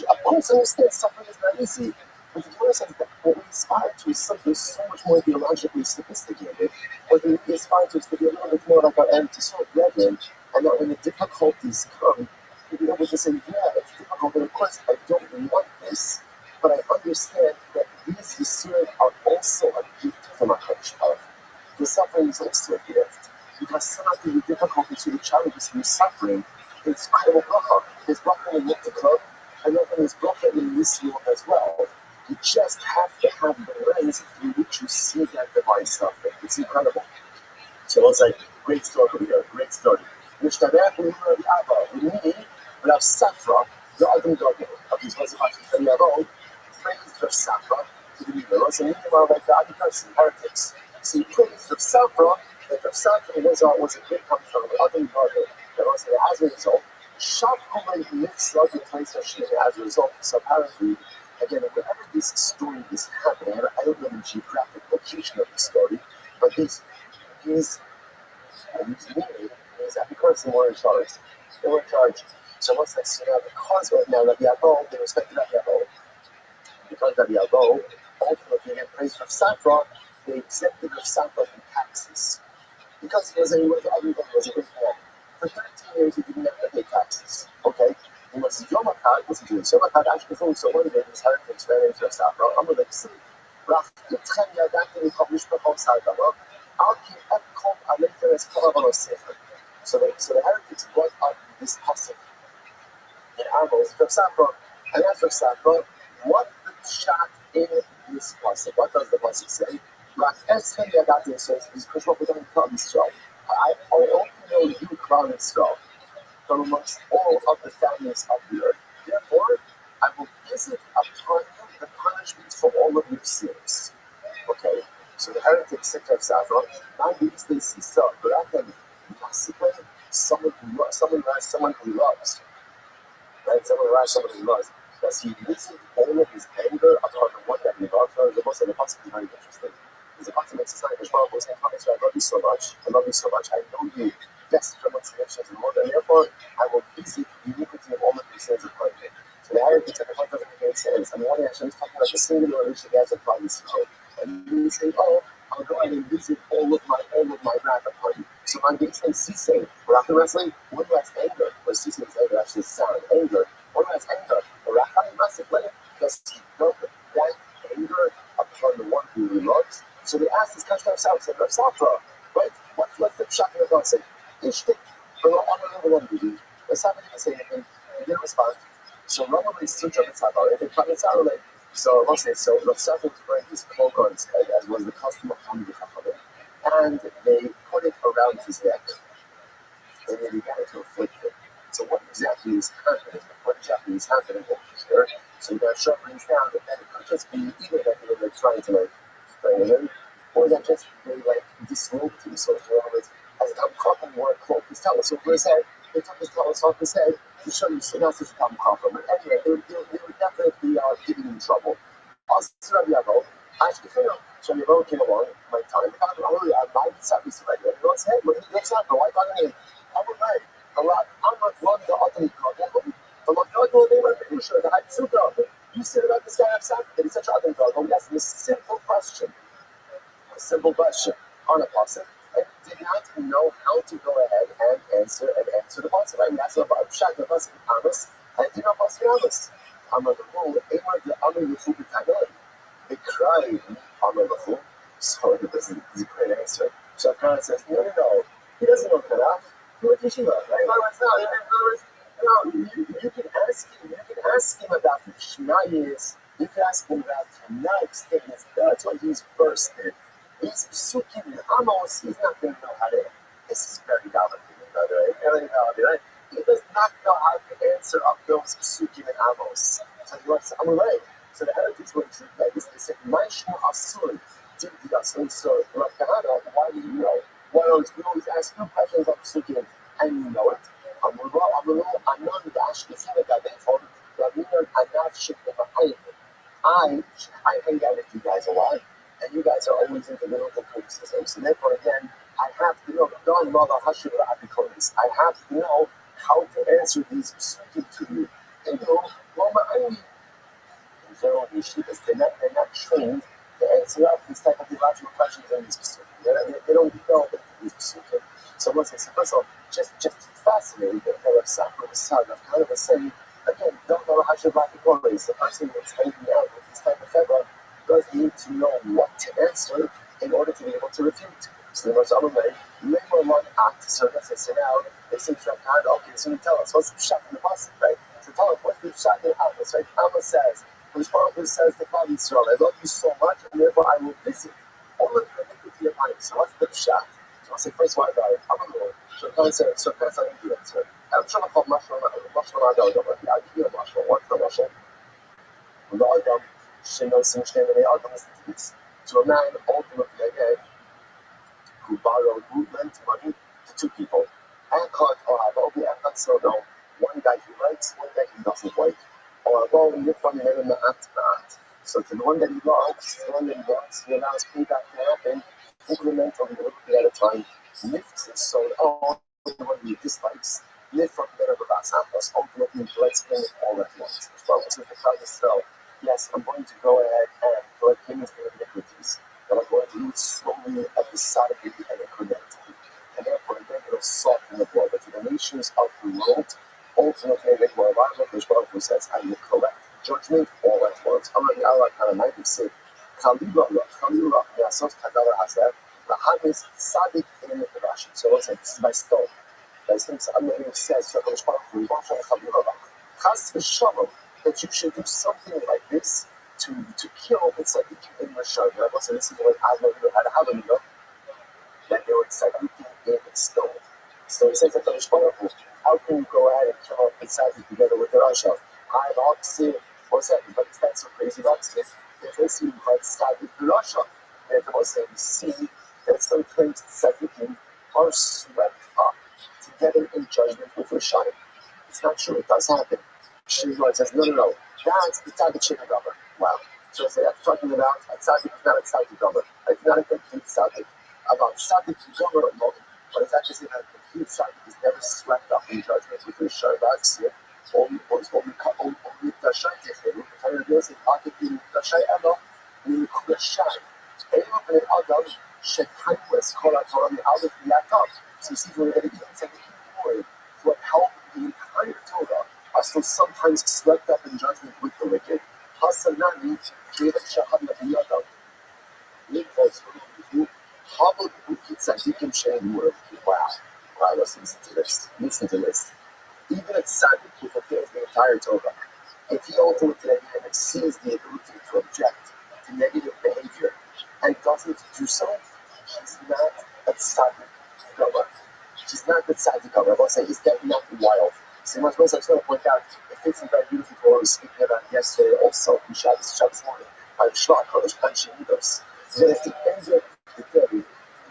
I always understand suffering is not easy. But the Torah says that what we aspire to is something so much more theologically sophisticated. What we aspire to is to be a little bit more like our Antisol brethren, and that when the difficulties come, to be able to say, yeah, it's difficult, but of course I don't want this, but I understand that these Yisurim are also a gift from HaKadosh Baruch Hu. The suffering is also a gift, because sometimes the difficulties to the challenges through suffering, it's incredible bracha. There's bracha in the club, and then there's bracha in this world as well. You just have to have the lens through which you see that divine suffering. It's incredible. So it's like, great story here, great story. Nishtabach Rabbi Abba, with me, Rav Safra, the Adam Dogger, of his Vazimachi Fayavo, praised Rav Safra to the Negroes, and meanwhile, like the other person, heretics. So he praised Rav Safra, that Rav Safra was a great country from the Adam Dogger, that was as a result, Shaf Human Mitzvah to place Hashem as a result. So apparently, again, whenever this story is happening, I don't know the geographic location of the story, but his meaning is that because they were in charge. So what's that? So now because right now Rabbi Abo, they respected Rabbi Abo, because Rabbi Abo ultimately had praised Rav Safra, they accepted Rav Safra from taxes. Because everybody was a good man. For 13 years he didn't have to pay taxes. Okay? He was Yomaka, listen to this, Yomaka actually thought so one day his heretics ran into a staff. I'm going to see, Rach, Yitchem Yadaki, published the whole side of Alki Epcom Aletheres Kalabanos Sefer. So the heretics brought up this passage in Amos, for example, and that's for example, what the shot in this passage? What does the passage say? Rach, Eschem Yadaki says, is Kushma Putan Klan Israel. I only know you, Klan Israel, from amongst all of the families of the earth. Therefore, I will visit upon you the punishment for all of your sins. Okay, so the heretics said to himself, now these days he saw, but I can possibly someone who loves, right? Someone who loves. Does he visit all of his anger upon the one that he loves? The most of the possible is very interesting. Because the possible makes it sound like, I love you so much, I know you best from what's nations and more than therefore, I will visit the iniquity of all of your sins upon you. So the heretics at the point doesn't make any sense. On the one hand, he's talking about the singular relationship as a father soul. And he's saying, I'll go ahead and visit all of my wrath upon you. So on these things ceasing, we're after wrestling, what do that's anger? What ceasing is anger, actually sound, anger. What do that's anger? Racham massively, does he build that anger upon the one who he loves? So they asked this question themselves, and right? What's the shot in the blessing? Ishtik, or on the let's have it say anything, he didn't respond. So normally Sutra Mitzvah, they come inside like so mostly so Rav was wearing his cloak on his head, as was the custom of Hamid Chachamim, and they put it around his neck, and they began to afflict him. So what exactly is happening? Here? So the Rav brings down that it could just be either that they were trying to train him, or that just they disrobed him. So in other words, as Tam Chacham wore a cloak, his talus over his head, they took his talus off his head to show you so not such a Tam Chacham. But anyway, they would definitely giving him trouble. Also, Rabbi actually, so Rabbi came along, my time, I might be so ready. Everyone's head, but let's not go. I got in. I would like a lot. I'm not one the ultimate problem. I'm not going to were pretty sure that I'm super. You said about this guy upset that he's such an ultimate problem. That's a simple question on a person, and did not know how to go ahead and answer the person. Right? And that's what I'm shocked the person honest. I did not pass honest. I'm a little the other Lufu Bitagon. They cried on the Lufu. So this is a great answer. So Khan says, no. He doesn't know Tanakh. He went to Yeshiva. Right? In other words, you can ask him about the Shmayis. You can ask him about Tanakh statements. That's what he's versed in. He's Psukim and Amos. He's not going to know how to. This is very valid, right? He does not know how to answer up those Psukim and Amos. So he wants to, I'm right. So the heretics were treated like this. They said, Maishma Asun, did the Asun. So, Rav Kahana, why do you know? Why always we always ask you questions of Psukim and you know it? I'm not the Ashki Fina Gadefon, Ravinan Anav Shikimahayim. I hang out with you guys a lot, and you guys are always into little criticism. So therefore, again, I have to know. I have to know how to answer these psukim to you. And general yeshivas, they're not trained to answer up these type of theological questions in these psukim. They don't know these psukim. So once I say, first of all, just fascinating that Rav Safra was kind of saying, again, don't know how to write the Torahs. The person that's hanging out with this type of fella does need to know what to answer in order to be able to refute. So the most other way, labor one act, so let's say now, they say to Rav, okay, so you tell us, what's the shot in the passage, right? So tell us, what's the shot in the Amos, right? Amos says, which Father says to Father Israel, I love you so much, and therefore I will visit all of your iniquity upon you. So what's the shot? So I'll say, first one, I'm a Lord. So can't say, I need to answer. I'm trying to call Mashal, I'll give you a Mashal. What's the Mashal? The Adam, she knows some shame, and the Adam is this. To a man, ultimately, again, who lent money to two people. And caught, so no, one guy he likes, one guy he doesn't like. So to the one that he likes, he allows payback to happen incrementally, a little bit at a time, lifts his soul out, the one he dislikes, lift from the level of Asapas, ultimately lets him all at once. So the Father said, yes, I'm going to go ahead and collect payments for iniquities, but I'm going to do it slowly at the side of the incrementally. And therefore, again, it'll soften the blow. But to the nations of the world, ultimately, they will arrive at the the Allah kind of might have said, Khalila, Yasos Kadala Hasef, Lahamis Sadik in the Rashi. So what's it? This is my stone. That's things Allah says, that you should do something like this to kill the tzaddikim in Rashad. I wasn't listening to what Azma had a hallelujah, that they were tzaddikim in stone. So he says that how can you go ahead and kill the tzaddik together with the Rashad? I'm opposite. What's that? But that's so crazy opposite. If they see called tzaddik Rashad, and the Muslim see that some claims tzaddikim are swept up together in judgment with Rashad. It's not true. It does happen. Shimon says, no. That's the tzaddik shekagaber. Wow. So I'm talking about a tzaddik is not a tzaddik gaber. It's not a complete tzaddik. About tzaddik gaber alone, but it's actually saying that a complete tzaddik is never swept up in judgment with Rashad. That's it. Only the Shai Tehelu, the Torah goes in Akipim, the Shai Elo, the Shai. Anyone in Adam, Shekaitless, Koratorami, out of the Yatam. So you see, we're going to get into the word to help the entire Torah are still sometimes swept up in judgment with the wicked. Hasanani, Jacob Shahad Nabiyadam. Nicholas, Hobbled Wicked Sadikim Shane Word. Wow, listen to this. Even a tzaddik who fulfills the entire Torah, if he ultimately sees the ability to object to negative behavior and doesn't do so, he's not a tzaddik gaber. He's not the tzaddik gaber. I will say he's getting up wild. So much more I just want to point out, it fits in very beautifully for what we were speaking about yesterday also in Shabbos morning. I'm Shlach Kodesh Panchinidos. That at the end of the day, the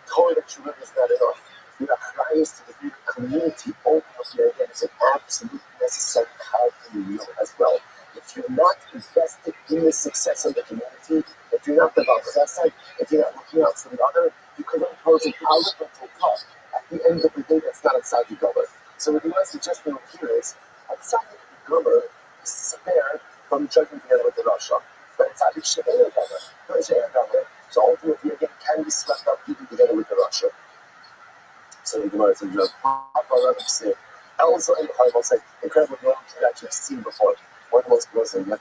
Torah that you read is not enough. The highest to the degree of community open up here again is an absolute necessary part in the meal as well. If you're not invested in the success of the community, if you're not the Balthasar, if you're not looking out for the other, you could impose a power until tough. At the end of the day, that's not a tzaddik gaber. So what he was suggesting here is a tzaddik gaber is spared from judgment together with the Rasha, but a tzaddik she'er gaber, so ultimately again can be swept up even together with the Rasha. So the Gemara says, Rabbi said, Elza and Bible say incredible films that you've seen before. One of the most glorious and the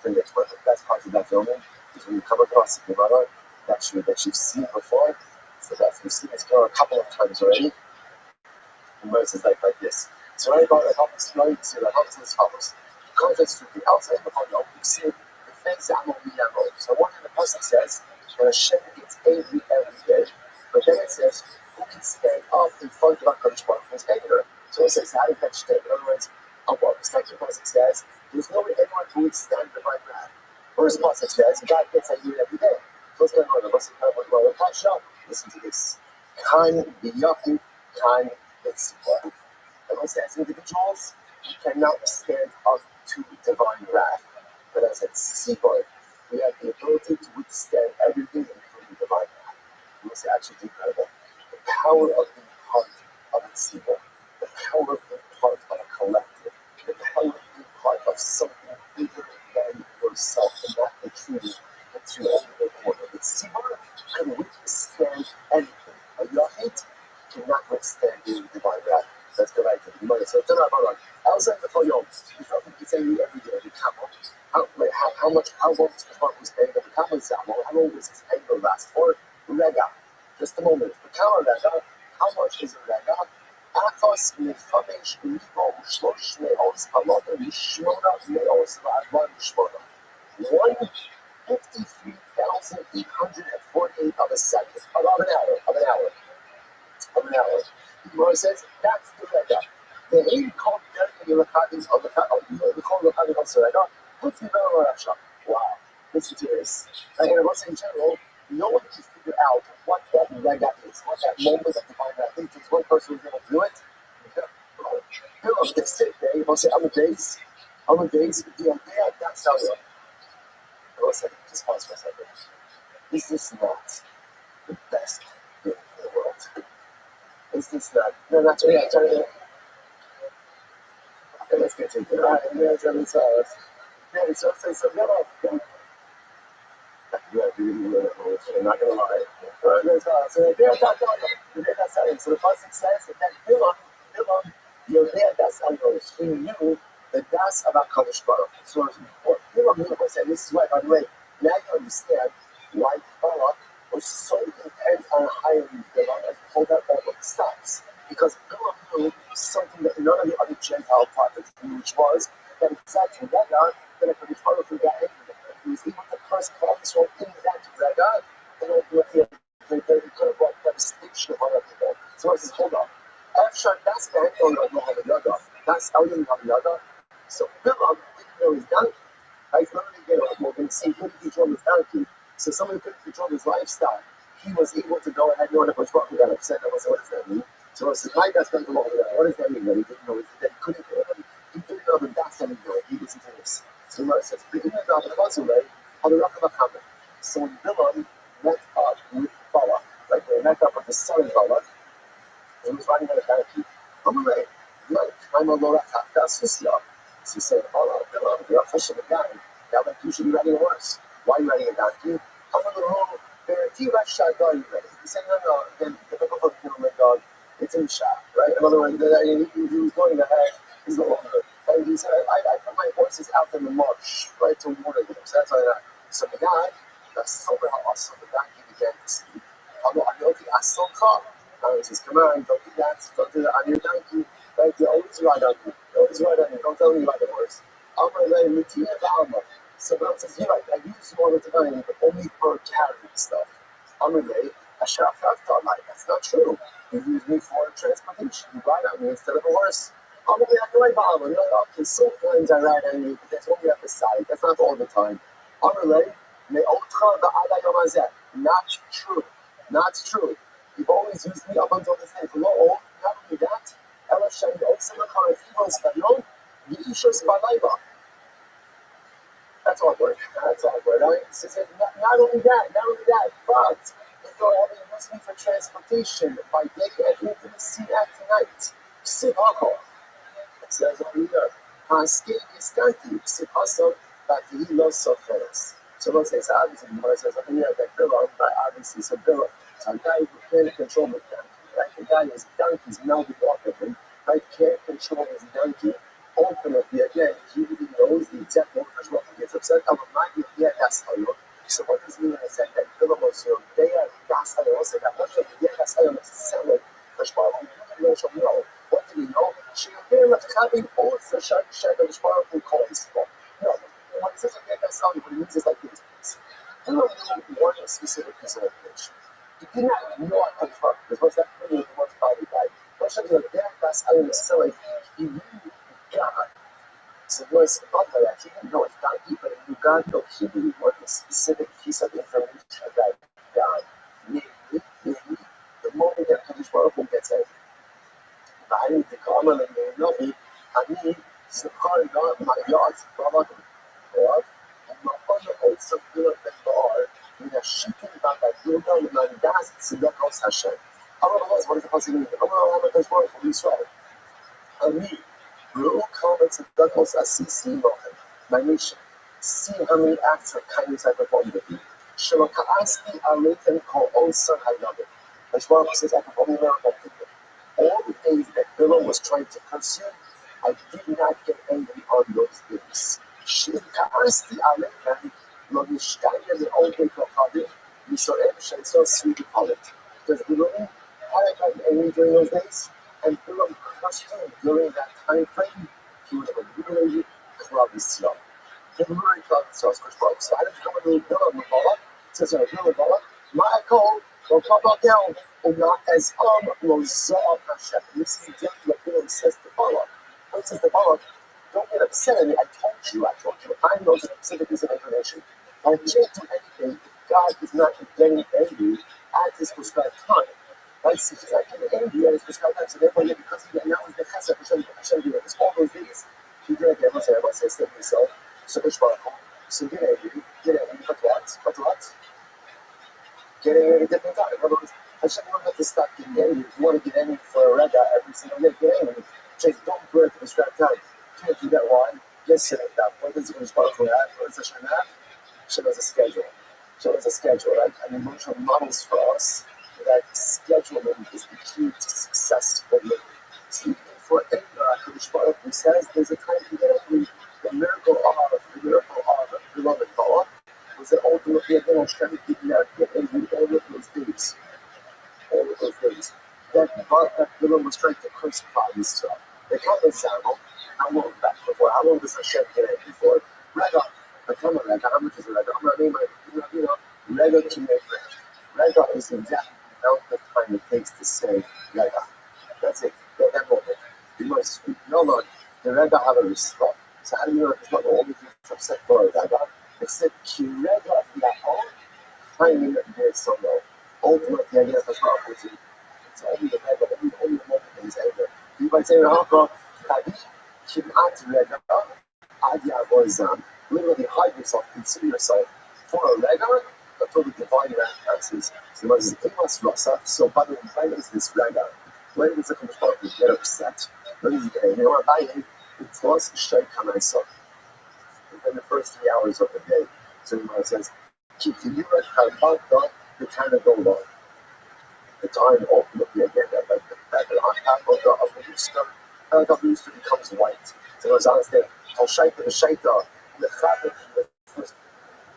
best parts of that filming is when you come across the Gemara that you've seen before. So that's we've seen this Gemara a couple of times already. The Gemara says like this. So right about the helps as follows. Context to the outside of the you see the face Amon. So one in the pasuk says that Hashem gets angry every day, but then it says who can stand up in front of HaKadosh Baruch Hu's anger. So it says how did that stand? In other words, the second pasuk says there's no anyone who would stand divine wrath. First pasuk says God gets angry every day. So what's going on? Listen to this. Kan b'yachu, kan b'tzipor. And as individuals, we cannot stand up to divine wrath. But as a tzipor, we have the ability to withstand everything, including divine wrath. It's actually incredible. The power of being part of a tzipor, the power of being part of a collective, the power of being part of something bigger than yourself, and not retreating into your own corner. The tzipor can withstand anything. A yachid cannot withstand the divine wrath. Let's go back to the money. So, outside the Koyom, you felt like it's angry every day. The camel, how long was the anger? The camel is how long does his anger last for? Rega, just a moment. The camel rega, how much is a rega? Athos mefamesh libo ushlosh meos alota mishmona meos va'advan mishmona. 153,848 of a second, of an hour. The Gemara says that's the rega. The aim called the Lakadis of the Lakadis of Serega. What's the Rasha? Wow, listen to this. And I was in general, no one can figure out what that rega is, what that moment of divine wrath is. There's one person who's going to do it. Bilam gets it. He will say, I'm a days. That's how you are. One second, just pause for a second. Is this not the best thing in the world? Is this not? No, not really. Okay, let's get to it. All right, I'm not going to lie. So the pasuk says that Bilam, he knew the das of HaKadosh Baruch Hu. So Bilam knew, said, this is why, by the way, now you Israel in that Rega, and ultimately they could have brought devastation upon other people. So it says, hold on. After that's the end of the Havayada. That's Elyon Havayada. So Bilam didn't know his donkey. Right? We're going to see he couldn't control his donkey. So somebody couldn't control his lifestyle. He was able to go ahead and know which one we got upset. I was like, what does that mean? So it's like, that's going to go over there. What does that mean? That he didn't know that he couldn't know. He didn't know that that's what he knew. He listened to this. So it says, so when Bilam met up with Balak, like they met up with the son of Balak, he was riding on a donkey. Amalei, like, I'm a Lora Susya. So he said, oh, Bilam, you're a fishing guy. Now, like, you should be riding a horse. Why are you riding a donkey? He said, no, then the biblical human dog, it's in shop, right? In other words, he was going ahead, he's no longer. And he said, I put my horses out in the marsh, right, to water them. So that's why that. So the guy, that's so awesome, the donkey began to speak. I still call. He says, come on, don't do that, don't do that on your donkey, right? You always ride on me, don't tell me about the horse. I'm going to let him to you. So God says, you're right, I use you all the time, but only for carrying stuff. I'm going to say, that's not true. You use me for transportation. You ride on me instead of a horse. I'm going to be like, no, okay, sometimes I ride on you, but that's only at the side. That's not all the time. I'm going to say, not true. Not true. You've always used me up until this day. Not only that, that's awkward. Right? So not only that, but if you're having used me for transportation by day and intimacy at night, Sivako. It says over here, Haskei Iskanti, Sivasa, that he loves suffering. So let's say, it's obviously, it says over here that Bilam, obviously, so Bilam, so a guy who can't control the donkey, right? The guy is donkey's melded off of him, right? Can't control his donkey. Ultimately, again, he really knows the exact moment he gets upset. I'm reminded of that's how you. So what does it mean when I said that Bilam was they are that's how they also got much of the that's how you selling what did he know? She very much having also shut the Shpar who calls for. No, when it says that's how what it means is like this. Bilam knew one specific piece of information. He did not know I could fuck because what's that really what's probably like. What should be like that's how you selling. He really God. So it was not that he didn't know it's donkey, but you got to he really wanted a specific piece of information about God. Namely, the moment that Kadosh Baruch Hu gets it. I need to come and know me. I need to call God my yard, God, and my father also built the bar in a shipping about that you know, and my gas, Tzedakos Hashem. How what is the possibility? How about Kadosh Baruch Hu Israel? Me. Rule comments of Douglas Assisi my nation. See how many acts of kindness I performed with you. Shalaka'asti Aleitem call also Hayabit. As well says I performed a miracle for you. All the days that Bilam was trying to consume, I did not get angry on those days. Shalaka'asti Aleitem, Logishkaya, the old day for Kadir, Misoem, Shanso, sweet poet. Does Bilam had I gotten angry during those days? And Bilam crushed him during that time frame, he would have eliminated ROTHSCHILD. He eliminated ROTHSCHILD. So I didn't come to Bilam with Balak. It says, Bilam Balak, Ma'akol, or Papakel, or not as Lozah Hashem. You see exactly what Bilam says to Balak. What says to Balak, don't get upset at me. I told you. I know the specific piece of information. I can't do anything if God is not getting angry at his prescribed time. Right? So he's not getting angry at his prescribed time. So therefore, because he announced the Chesed Hashem do this all those days, he did it. Everyone says, stay himself. So So get angry. But what? Get angry at a different time. In other words, Hashem don't have to stop getting angry. If you want to get angry for a rega every single day, get angry. Just don't do it at the prescribed time. You can't do that. Why? Just sit at that. What does the Baruch Hu have? What does Hashem have? Hashem has a schedule. Hashem has a schedule, right? And emotional models for us that scheduling is the key to successful living. So for Kadosh Baruch Hu says there's a time to get angry. The miracle of beloved Balak was that ultimately again Hashem did not get angry all of those days. That Bilam was trying to crucify himself. The Kaplan Samuel, how long back before? How long does Hashem get angry for? Rega. How much is a rega? I'm not naming my Rega can make Rega is exactly the amount of time it takes to say Rega. That's it. That moment. You must speak no longer. The Rega have a respect. So how do you know it's not all the things upset for a Rega? Except Ki Rega Yahon, time there so low. Ultimately, I guess that's not what it's only the Rega, only the moment that is anger. You might say, Rahaka, Kadi, Kimat Rega, Adi Avoizan. Literally hide yourself, consider yourself for a Rega, until the divine answers. So what is Imas Rasa? So, by the way, when is this Rega? When does the Kamash get upset? When is he getting, you know what I mean? It was Shai Kamaisa within the first 3 hours of the day. So he says, Keep the Yura Karbata, the time of go long. The time ultimately again that on top of the rooster becomes white. So as I was there, I'll shake the shaita, the fabric the first.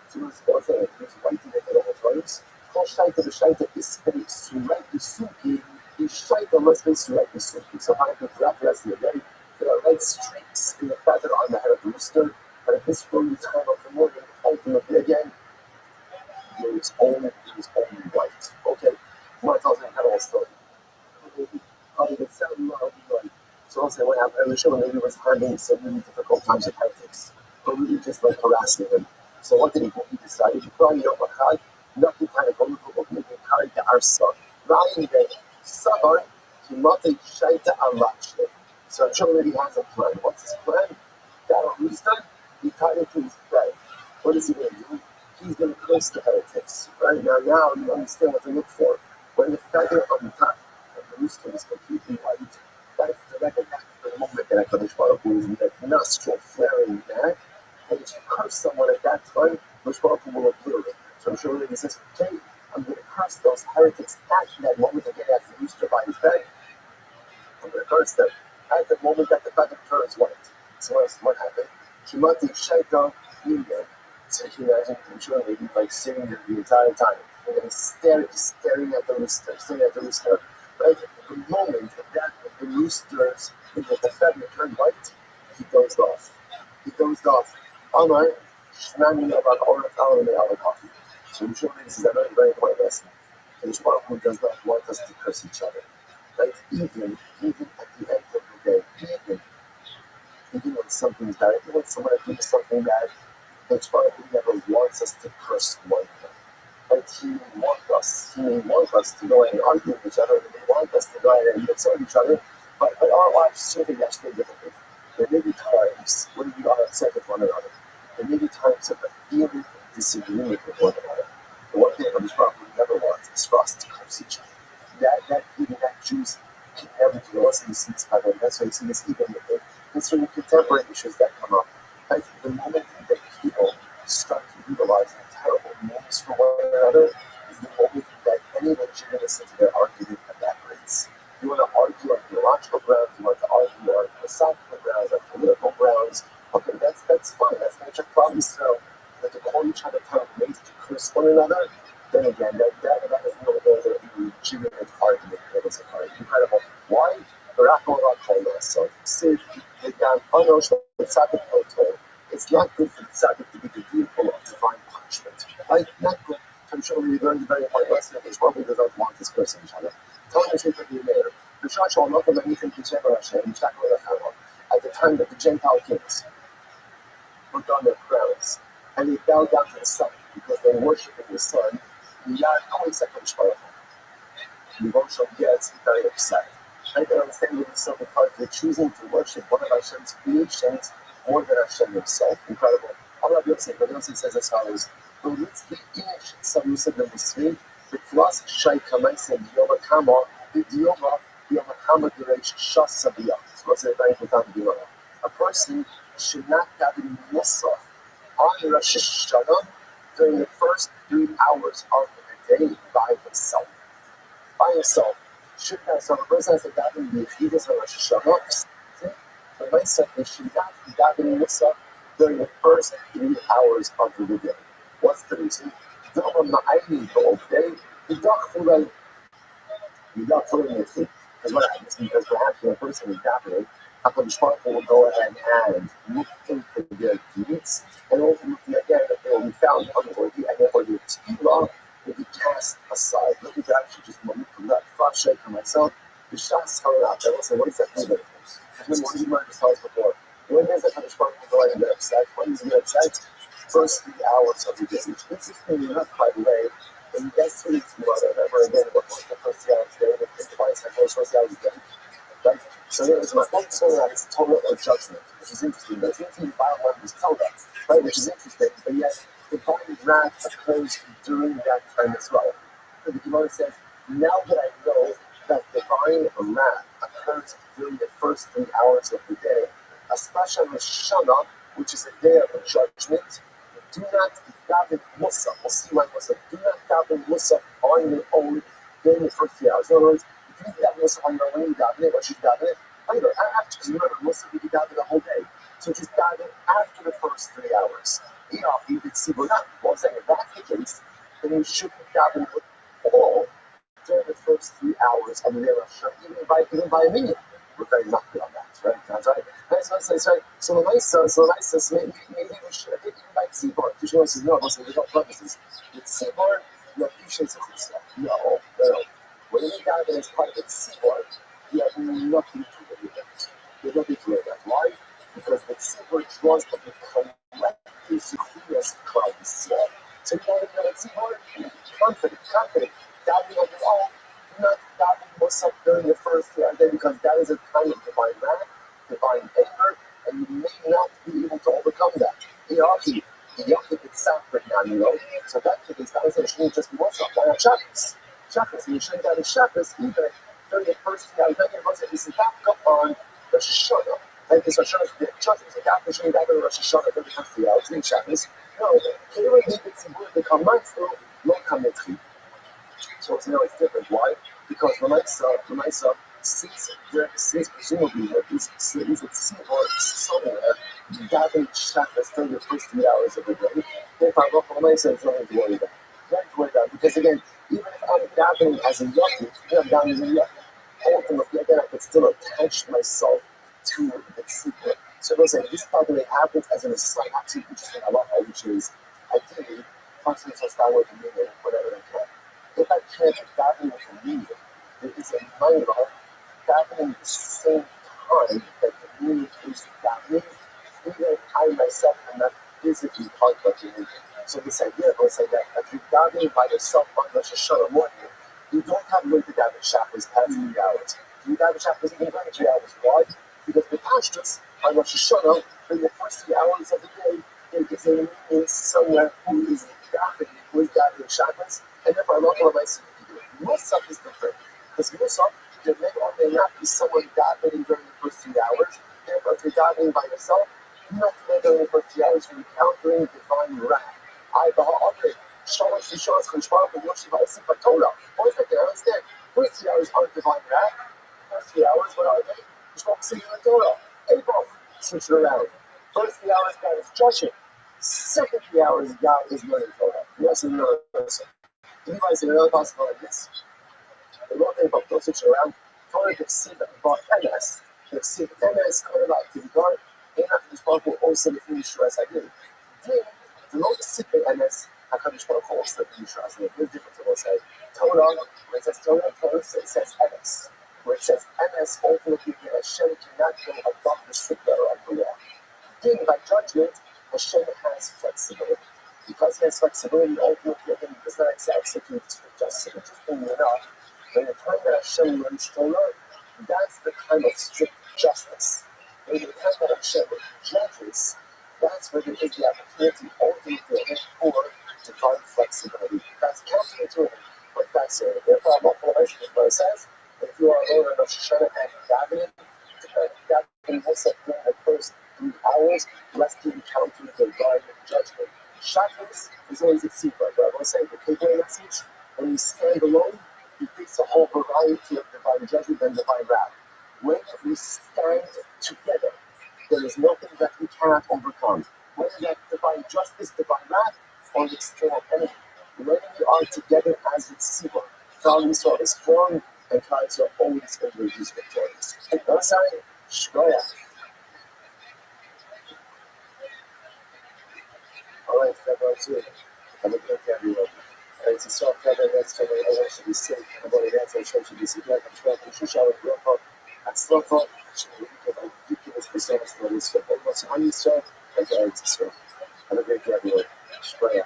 So it's both of it's white in the all times. I'll shake the shaita is surrender the suki, the shaita must be surrender the suki. So I could wrap the rest of the day. There are red streaks in the feather on the head of the rooster, but at this early time of the morning, ultimately again, it was only white. Okay. What tells me how to story. So I'll say what happened. I was sure maybe it was having some really difficult times of politics, but really just like harassing him. So what did he do? He decided to cry Yom nothing kind of go to maybe carry the arsa. Ryan day, summer, he muttered shaita alachne. So I'm sure that he has a plan. What's his plan? Got a rooster, he tied it to his bed. What is he going to do? He's going to curse the heretics. Right now you understand what to look for. When the feather on the top of the rooster is completely white, that's the record back to the moment that HaKadosh Baruch Hu is in that nostril flaring back, and if you curse someone at that time, HaKadosh Baruch Hu will appear it. So I'm sure he says, okay, I'm going to curse those heretics at that moment again as the rooster by his bed. I'm going to curse them at the moment that the feather turns white. So what happened? Kimati Shaita Yinyan. So you can imagine, I'm sure maybe like sitting there the entire time. And then staring at the rooster, right? The moment that the rooster's, the feather turned white, he dozed off. Amar, Shnani about Orat Al coffee. So I'm sure this is a very, very important lesson. And Baruch Hu does not want us to curse each other. Right? Even at the end of the day, even when something's bad, even when someone does something bad, Baruch Hu never wants us to curse one another. But he may want us to go and argue with each other, he may want us to go and insult each other, but our lives certainly actually differently. There may be times when we are upset with one another. There may be times of feeling disagreement with one another. The one thing that Baruch Hu never wants is for us to curse each other. That Jews can never do. Also, you see this pattern. That's why you see this even with certain contemporary issues that come up. I think the moment that people start to utilize terrible names for one another is the moment that any legitimacy to their argument evaporates. You want to argue on theological grounds, you want to argue on philosophical grounds, on political grounds. Okay, that's fine. That's nature problems. So, but to call each other terrible names, to curse one another, then again, that is no longer a legitimate argument. That is incredible. Why? So, it's not good for the tzaddik to be the vehicle of divine punishment. Right? Not good. I'm sure we learned a very important lesson that Rabbi does not want this cursing each other. Tell us what to be there. At the time that the Gentile kings put on their crowns and they bowed down to the sun because they were worshiping the sun, Devotion gets very upset. I can understand with yourself because they're choosing to worship one of Hashem's creations more than Hashem himself. Incredible. Rabbi Yosef says as follows: the plus Shai Kamais and Dioma Kama, the Dioma Kama Geresh Shas Sabiyah. So what's it very important? A person should not have a Musaf on Rosh Hashanah during the first 3 hours of the day by himself. Should have some person has a davening the Yechidus on Rosh Hashanah. The myself they should not be davening Musaf during the first 3 hours of the day. What's the reason? Because what happens? Because perhaps when a person is davening, HaKadosh Baruch Hu will go ahead and look into their deeds, and ultimately again, they will be found unworthy, and therefore the tefillah shake for myself. The shots coming out. I will say, what does that mean? What did you mind to tell us before? When does it Kaddish Baruch Hu go ahead and get upset? When does he get upset? First 3 hours of the day. Which interestingly enough, by the way, in yesterday's mother, remember again, what was the first 3 hours of the day? It's twice the first 3 hours of the day. Right? So there is my whole story that it's Torah or judgment, which is interesting. But it's interesting the Bible language Torah, right? Which is interesting. But yet, divine wrath occurs during that time as well. So the Gemara says, now that I know that divine wrath occurs during the first 3 hours of the day, especially Rosh Hashanah, which is a day of judgment, do not daven Musaf. We'll see why Musaf. Do not daven Musaf on your own during the first 3 hours. In other words, if you daven Musaf on your own, when you daven it, what should you daven it? Later, after, because remember, Musaf you can daven the whole day. So just daven after the first 3 hours. You can see we're not. Well, saying if that's the case, then you shouldn't daven at all during the first 3 hours of the day of Rosh Hashanah, even by a minute. We're very not good on that, right? That's right. That's right. So the nice says, maybe we should even by Tzibor. Tushima says, no, listen, there's no purposes. With Tzibor, you appreciate the Chutzpah. No. When you daven as part of the Tzibor, you have nothing to do with it. You have nothing to do with that. Why? Because the Tzibor draws the collective Zuchiyas Klal Yisrael. So you daven at Tzibor, confident. Davening on your own, not davening Musaf during the first 3 hours, because that is a kind of divine wrath, divine anger, and you may not be able to overcome that. The Yachid itself right now, so that's the case. That was shouldn't just be Musaf. Why not Shabbos? And you shouldn't daven Shabbos either during the first 3 hours. Then you're going to say, this is back up on Rosh Hashanah. Like this Rosh Hashanah is judgment. So that shouldn't daven Rosh Hashanah during the first 3 hours in Shabbos. No, here we need the Tzibur to come back through, not come in three. So it's different. Why? Because when I saw since presumably that this is a Tzibor somewhere davening Shabbos during the first 3 hours of the day, if I'm not when I say it's nothing to worry about. Nothing to worry about, because again, even if I'm davening as a yachid, I'm davening as a yachid, ultimately again I could still attach myself to the Tzibor. So listen, this by the way happens as an aside, actually interesting halacha, which is ideally functions will start with a meaning, whatever they can. If I can't daven with a meaning, there is a minor davening at the same time that the meaning is davening, even if I myself am not physically part of the meaning. So this idea goes like that. If you're davening by yourself on Rosh Hashanah morning, you don't have room to daven Shabbos past 3 hours. You daven Shabbos even during 3 hours. Why? Because the pastures on Rosh Hashanah, in the first 3 hours of the day, there is a meaning somewhere who is davening Shabbos. And if I'm not going to myself to do it, Musaf is different. Because Musaf, there may or may not be someone davening during the first 3 hours. Therefore, if you're davening by yourself, you're not during the first 3 hours, you're encountering divine wrath. I understand. First 3 hours aren't divine wrath. First 3 hours, what are they? You're focusing on Torah. April, switch it around. First 3 hours, God is judging. Second 3 hours, God is learning Torah. Yes, and no. Anybody say another possible like this? The Lord thing about those switch around. Torah can see about MS. They see MS coming about to the guard. They're not responsible also to finish as I did. Then, the Lord is sick of MS. I come to also to finish as I did. There's difference in what's said. Torah, when it says Torah says MS. Where it says MS, ultimately, Hashem cannot go above the strict letter of the law. Then, by judgment, Hashem has flexibility. Because he has flexibility, ultimately, he does not execute justice. Interestingly enough, when the time that Hashem learns Torah, that's the time of strict justice. When the time that Hashem judges, that's where there is the opportunity ultimately for divine flexibility. That's counterintuitive, but that's it. Therefore, I'm not going to mention what it says. If you are alone in Rosh Hashanah and davening also during the first 3 hours, lest you encounter divine judgment. Shabbos is always a secret, but I want to say the takeaway message: when you stand alone, you face a whole variety of divine judgment and divine wrath. When we stand together, there is nothing that we cannot overcome. Whether that divine justice, divine wrath, or the external enemy. When we are together as a tzibur, Klal Yisrael is strong, and Klal Yisrael always emerges victorious. Shkoyach. All right, that's all. Have a good day, everyone. it's a soft level next to me. I want to be safe. I'm going to answer. I should be secure. I'm trying to shoot out of Europa. And slow thought. Actually, ridiculous percentage for this football. What's on this show? And it's a show. Have a great day, everyone. Shreya.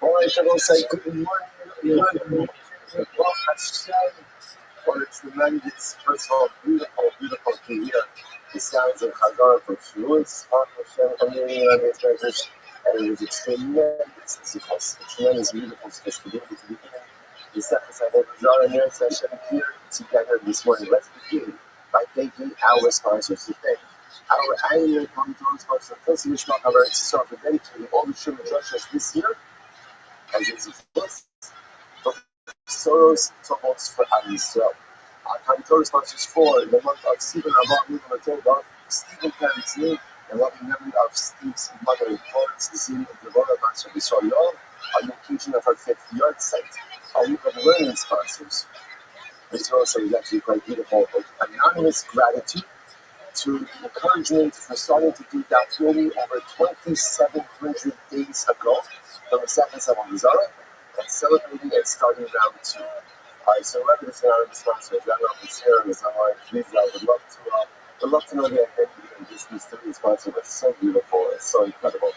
All right, everyone say good morning. Well, what a tremendous, first of all, beautiful to hear the sounds of Chazara from Shavuos, Hashem, community, and it was a tremendous, beautiful space to be able to be in. The second of Chazara and Eretz Hashem here together this morning. Let's begin by thanking our sponsors to thank our annual Torah sponsor, Chelsea Mishmach, our Eretz for dedicating all the Shema Drashas this year, as it's a first. Soros Tovos for Am Yisrael. Our Torah sponsors for the month of Stephen Abba, Stephen Parent's name, and loving memory of Steve's mother, Florence Zim Devorah Master Yisrael, on the occasion of her 5th yard site. Our week of learning sponsors. This also is actually quite beautiful. Anonymous gratitude to the encouragement for starting to do that fully over 2,700 days ago from the second of Zara, and celebrating and starting round 2. Alright, so whoever this anonymous sponsor is, I don't know if it's here or somewhere, please, I would love to know the identity of this mysterious sponsor, but it's so beautiful, it's so incredible.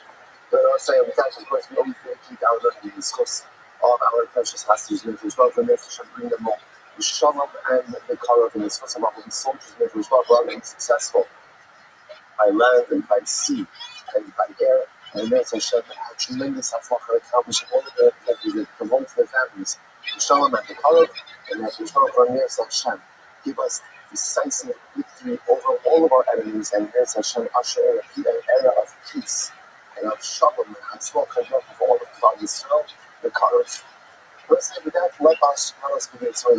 But also, of course, we always keep our learning to discuss all of our precious hostage measures as well, for Nefesh and bring them all. The Shalom and the Korah and discuss about the soldiers measures as well, for being successful by land and by sea and by air. And there's Hashem had tremendous haflacha accomplishing all of the activities that belong to their families. The Shalom and the Korah, and that the Shalom from Neres Hashem give us decisive victory over all of our enemies, and Neres Hashem usher in an era of peace and of Shalom and haflacha of all of Klal Yisrael, the Korah. Let's say with that, let us begin. So I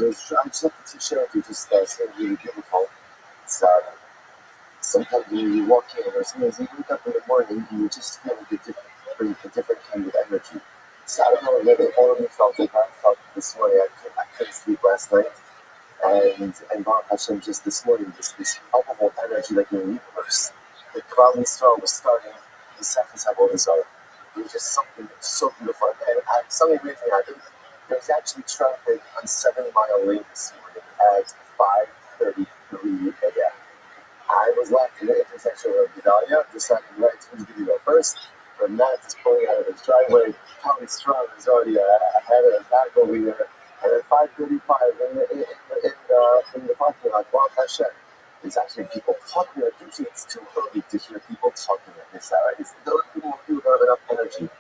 just have to share with you just something really beautiful. It's sometimes when you walk in, or sometimes you wake up in the morning, you just feel like a different kind of energy. So I don't know whether all of you felt it. I felt it this morning. I couldn't sleep last night. And Baruch Hashem, just this morning, this palpable energy like in the universe. The Klal Yisrael was starting the second of Zara. It was just something so beautiful. And something great thing happened. There was actually traffic on 7 Mile Lane this morning at 5:33 a.m. I was left in the intersection of Gedalia, deciding who's going to go first. But Matt is pulling out of his driveway. Tommy Strong is already ahead of the back over here. And at 5:35 in the parking lot, Baruch Hashem, there's actually people talking. Usually it's too early to hear people talking at this hour. Those people who don't have enough energy.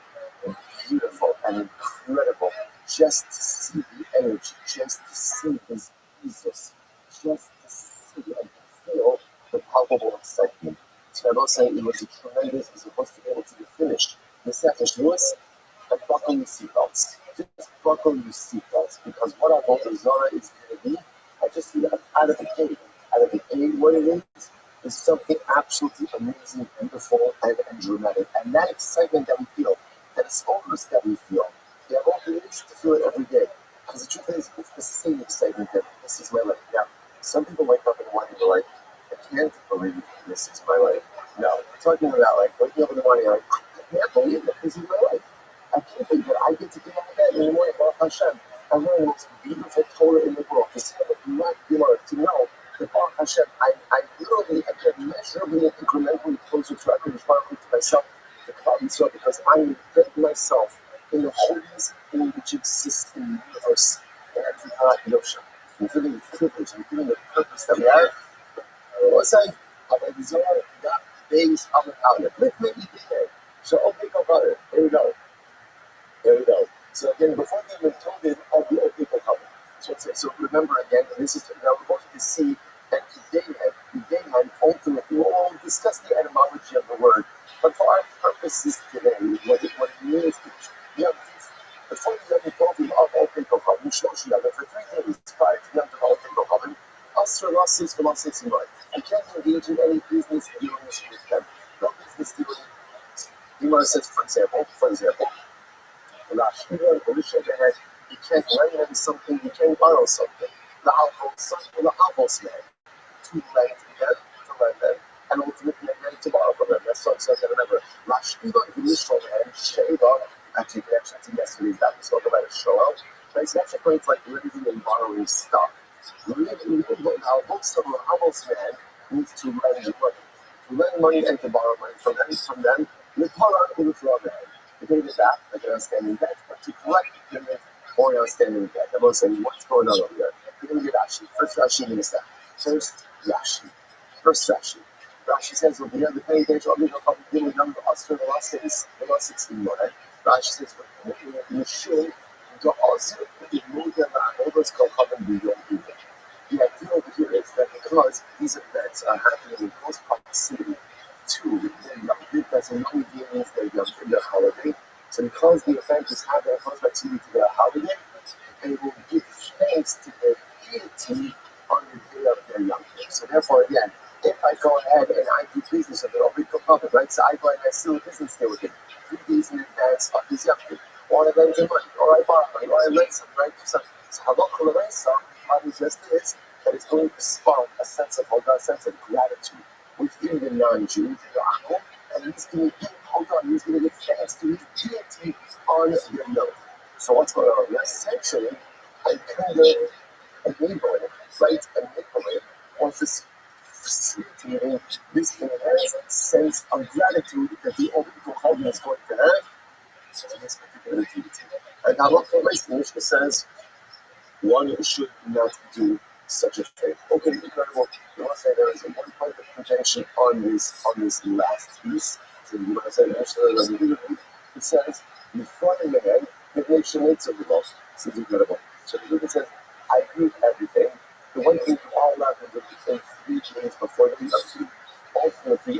And beautiful and incredible. Just to see the energy, just to see his Jesus, just to see and feel the palpable excitement. So I will say it was a tremendous, it was supposed to be able to be finished. The second was, and buckle your seatbelts. Just buckle your seatbelts, because what I want the Zara is going to be, I just see that out of the gate. Out of the gate, what it is something absolutely amazing, beautiful, and dramatic. And that excitement that we feel, that stillness that we feel, yeah, well, it is to feel it every day. Because the truth is, it's the same excitement that this is my life. Now, some people wake up in the morning and they're like, I can't believe this is my life. No, I'm talking about like waking up in the morning and like, I can't believe that this is my life. I can't believe that I get to get out of bed in the morning, Baruch Hashem, and learn the most beautiful Torah in the world. To say that you might be able to know that Baruch Hashem, I literally get measurably and incrementally closer to HaKadosh Baruch Hu, to myself, to Klal Yisrael, because I embed myself in the holiest thing which exists in the universe. And every Kenosha. I'm feeling the privilege, I'm feeling the purpose that we have. I will say, I'm Zohar, that days of it. Let me be there. So I'll pick up on it. Here we go. So again, before we even told it, all the old people come. So remember again, and this is, now we're going to see that today had ultimately, we'll discuss the etymology of the word, but for our purposes today, what it means to, before the Yom Tovim of all people come, for 3 days prior to Yom Tovim, Asr losses for losses in life. You can't engage in any business dealings with them. No business dealing. Gemara says, for example, you can't lend them something, you can't borrow something. The Avos man, to lend them, and ultimately again to borrow from them. That's what I'm saying. Remember, Lashkiva Yishol and Sheva, actually, connection to yesterday's that we spoke about a show out. Right? So that's a point like lending and borrowing stuff. Now, most of the Avos man needs to lend money and to borrow money from them, you pull out the withdrawal man. You can get that, like an outstanding debt, but to collect the payment or an outstanding debt. I'm saying, what's going on over here? You're going to get Rashi. First Rashi means that. First Rashi. Rashi says, well, the paying days, I'll be giving them the Oscar, the last 16 more. Rashi says, you should go also, you move them out. All those come up and be your people. The idea over here is that because these events are happening in close proximity to their young, that's a young means their holiday. So because the event is happening in close proximity to their holiday, they will give thanks to their deity on the day of their young day. So therefore, again, if I go ahead and I do business with it, I'll make a profit, right? So I go ahead and I seal a business deal with it 3 days in advance of his young day. Or I lend him money, or I borrow money, or I lend some, right? So halakha l'reisa, just is that it's going to spark a sense of gratitude within the non-Jew, the Akol, and he's going to give thanks to his deity on their note. So what's going on? Essentially, I kind of enable it, right? Enable it, or facilitating this inherent sense of gratitude that the Oblique Holding is going to have to this particular deity. And halakha l'reisa, the Mishnah says, one should not do such a thing. Okay, incredible. You want to say there is a one point of contention on this last piece. So you want to say it says, before the man, the nation needs of the law. This is incredible. So it says, I agree with everything. The one thing you are allowed to do in 3 days before the meeting, ultimately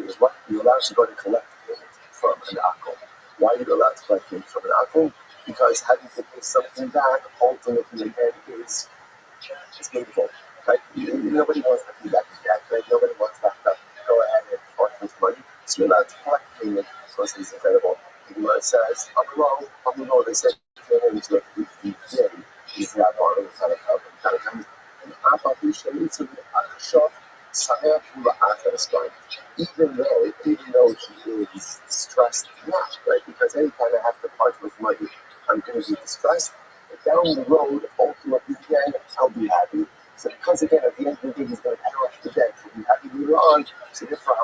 is what? You're allowed to go to collect payment from an akol. Why are you allowed to collect payment from an akol? Because having to pay something back ultimately again is painful. Right? Nobody wants to pay back the debt, right? Nobody wants to have to go ahead and part with money. So you're allowed to collect payment. Because it's incredible. The Gemara says, below, they said, is that the day is not on the kind of time. Even though he is stressed not, right? Because anytime I have to part with money, I'm going to be distressed. But down the road, ultimately, again, I'll be happy. So because, again, at the end of the day, he's going to pay off the debt. He'll be happy later on. So therefore,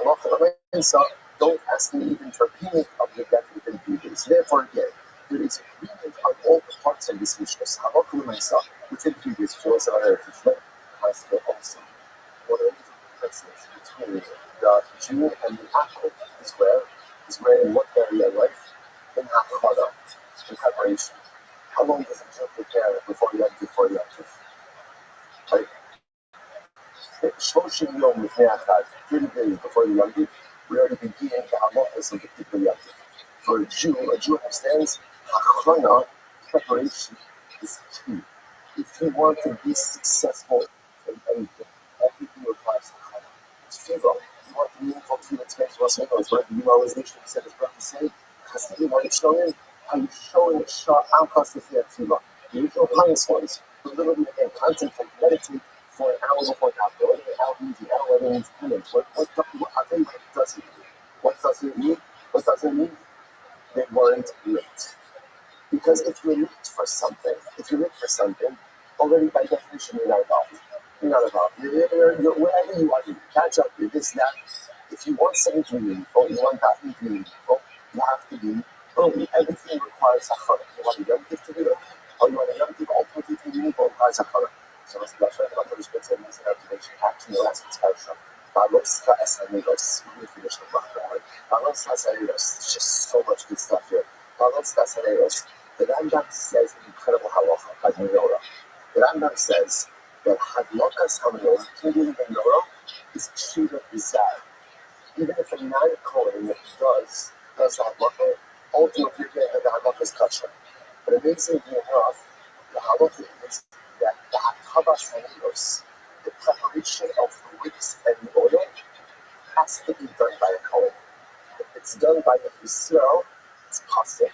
don't ask me even for payment of the debt within 3 days. Therefore, again, there is agreement on all the parts of this Mishnah. Myself within 3 days. She also had a reflect hospital also. One of the differences between the Jew and the Akol is where in what area of life? In Hakara, in preparation. How long does a Jew prepare before the active? Right? Shoshim Yom Lifnei Achad, 30 days before the Yom we already begin the halachas of the particular Yom. For a Jew understands Hachana, preparation, is key. If you want to be successful in anything requires Hachana. It's tefillah. You want to be meaningful to the text of us, what the utilization said is Rabbi saying, Chassidim, what it's showing, how you showing outcasts of the tefillah. The original pious ones, literally again, contemplate, meditate for an hour before the hour. How easy, how whether it's penance. I'll tell you what it doesn't mean. What does it mean? They weren't late. Because if you're late for something, already by definition you're not involved. You're wherever you are, you catch up, you're this, that. If you want something to be meaningful, you want that to be meaningful, you have to be early. Everything requires a chana. You want a young gift to be early, or you want a young gift ultimately to be meaningful, requires a chana. So let's go ahead and finish this and use it to make sure action the last week's parsha. We finished the block already. It's just so much good stuff here. The Rambam says an incredible halacha by menorah. The Rambam says that hadlokas hamenorah, kindling the menorah, is kshuva bizarre. Even if a non-Kohen does the halacha, ultimately the halacha is kosher. But amazingly enough, the halacha is that the the preparation of the wicks and the oil, has to be done by a Kohen. If it's done by the Yisrael, it's possible.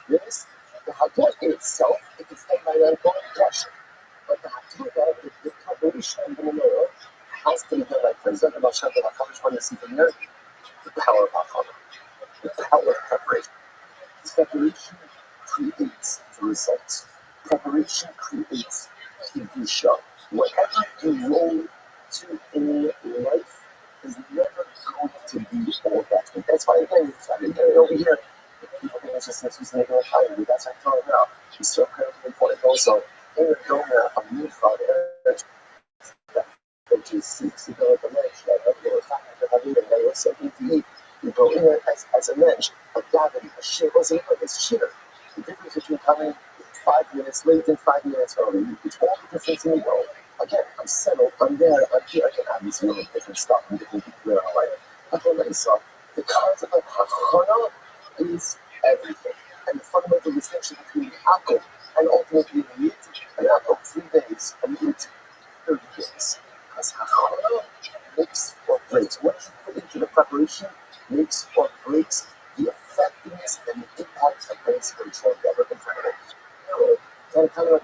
Yes. The Haggadah itself, if it's done by the Kohen, yes. But the Haggadah, the preparation of the menorah, has to be done by President of Hashem, the HaKadosh Baruch Hu, the power of Hachana, the power of preparation. Preparation creates the results. Preparation creates Kedusha. Whatever you roll to in life is never going to be all that. And that's why again, over here, people think it's just this making a time, but that's what I'm talking about. It's so incredibly important also. In the Doma of Nifad, which is 6 to go at the mensch, they were something to eat. You go in there as a mensch, a gavin, a shit, what's it like? It's shitter. The difference between coming 5 minutes late and 5 minutes early, it's all the difference in the world. Again, I'm settled, I'm there, I'm here, I can obviously look at different stuff and different people that I like. But when I saw the concept of hachana is everything. And the fundamental distinction between the akol and ultimately the meat, an akol 3 days, a meat 30 days. Because hachana makes or breaks. What you put into the preparation makes or breaks the effectiveness and the impact of things for each one ever incredible. Regard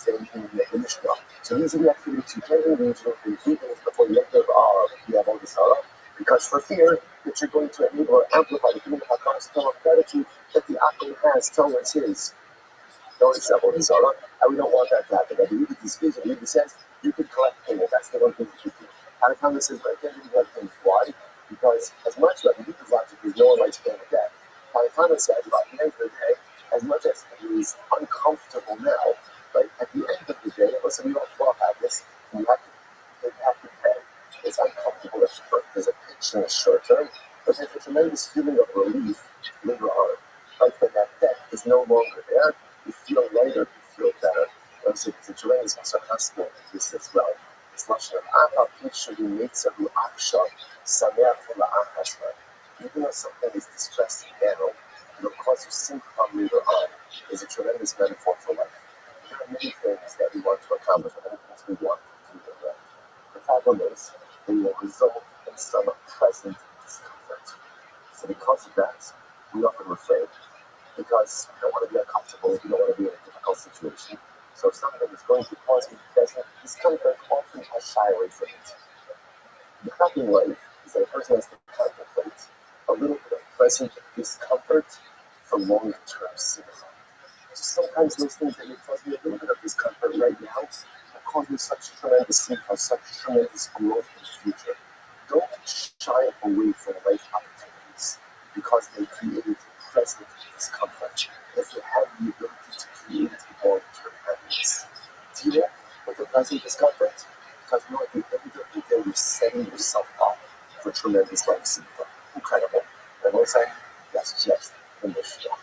everything in the Mishnah. So these are the activities you can engage in things before you enter the Sarah, because for fear that you're going to enable or amplify the feeling of HaKadosh of gratitude that the Akol has towards his. Notice that one, Sarah, and we don't want that to happen. And the speaks, it says you can collect payment. That's the one thing that you do. And the says, but I can't do that thing. Why? Because as much as the logic is no one likes paying a debt. And says, about the end of the day, as much as it is uncomfortable now, but at the end of the day, listen, we all have this, you have to pay. It's uncomfortable at first. There's a pinch in the short term, but there's a tremendous feeling of relief later on. Like when that debt is no longer there, you feel lighter, you feel better. So it's a tremendous hospital this as well. It's not sure. Even though something is distressing now, it'll cause you symptom later on, is a tremendous metaphor for life. There are many things that we want to accomplish, and many things we want to do in life. The problem is, they will result in some present discomfort. So because of that, we often refrain, because we don't want to be uncomfortable, we don't want to be in a difficult situation. So if something is going to cause me present discomfort, often I shy away from it. The happy life is that a person has to contemplate a little bit of present discomfort for long-term sympathy. So sometimes those things that may cause me a little bit of discomfort right now will cause me such tremendous sympathy, such tremendous growth in the future. Don't shy away from life opportunities because they create present discomfort. If you have the ability to create long-term happiness, deal with the present discomfort because you know at the end of the day you're setting yourself up for tremendous life sympathy. Incredible. And we'll say, that's just the Mishnah.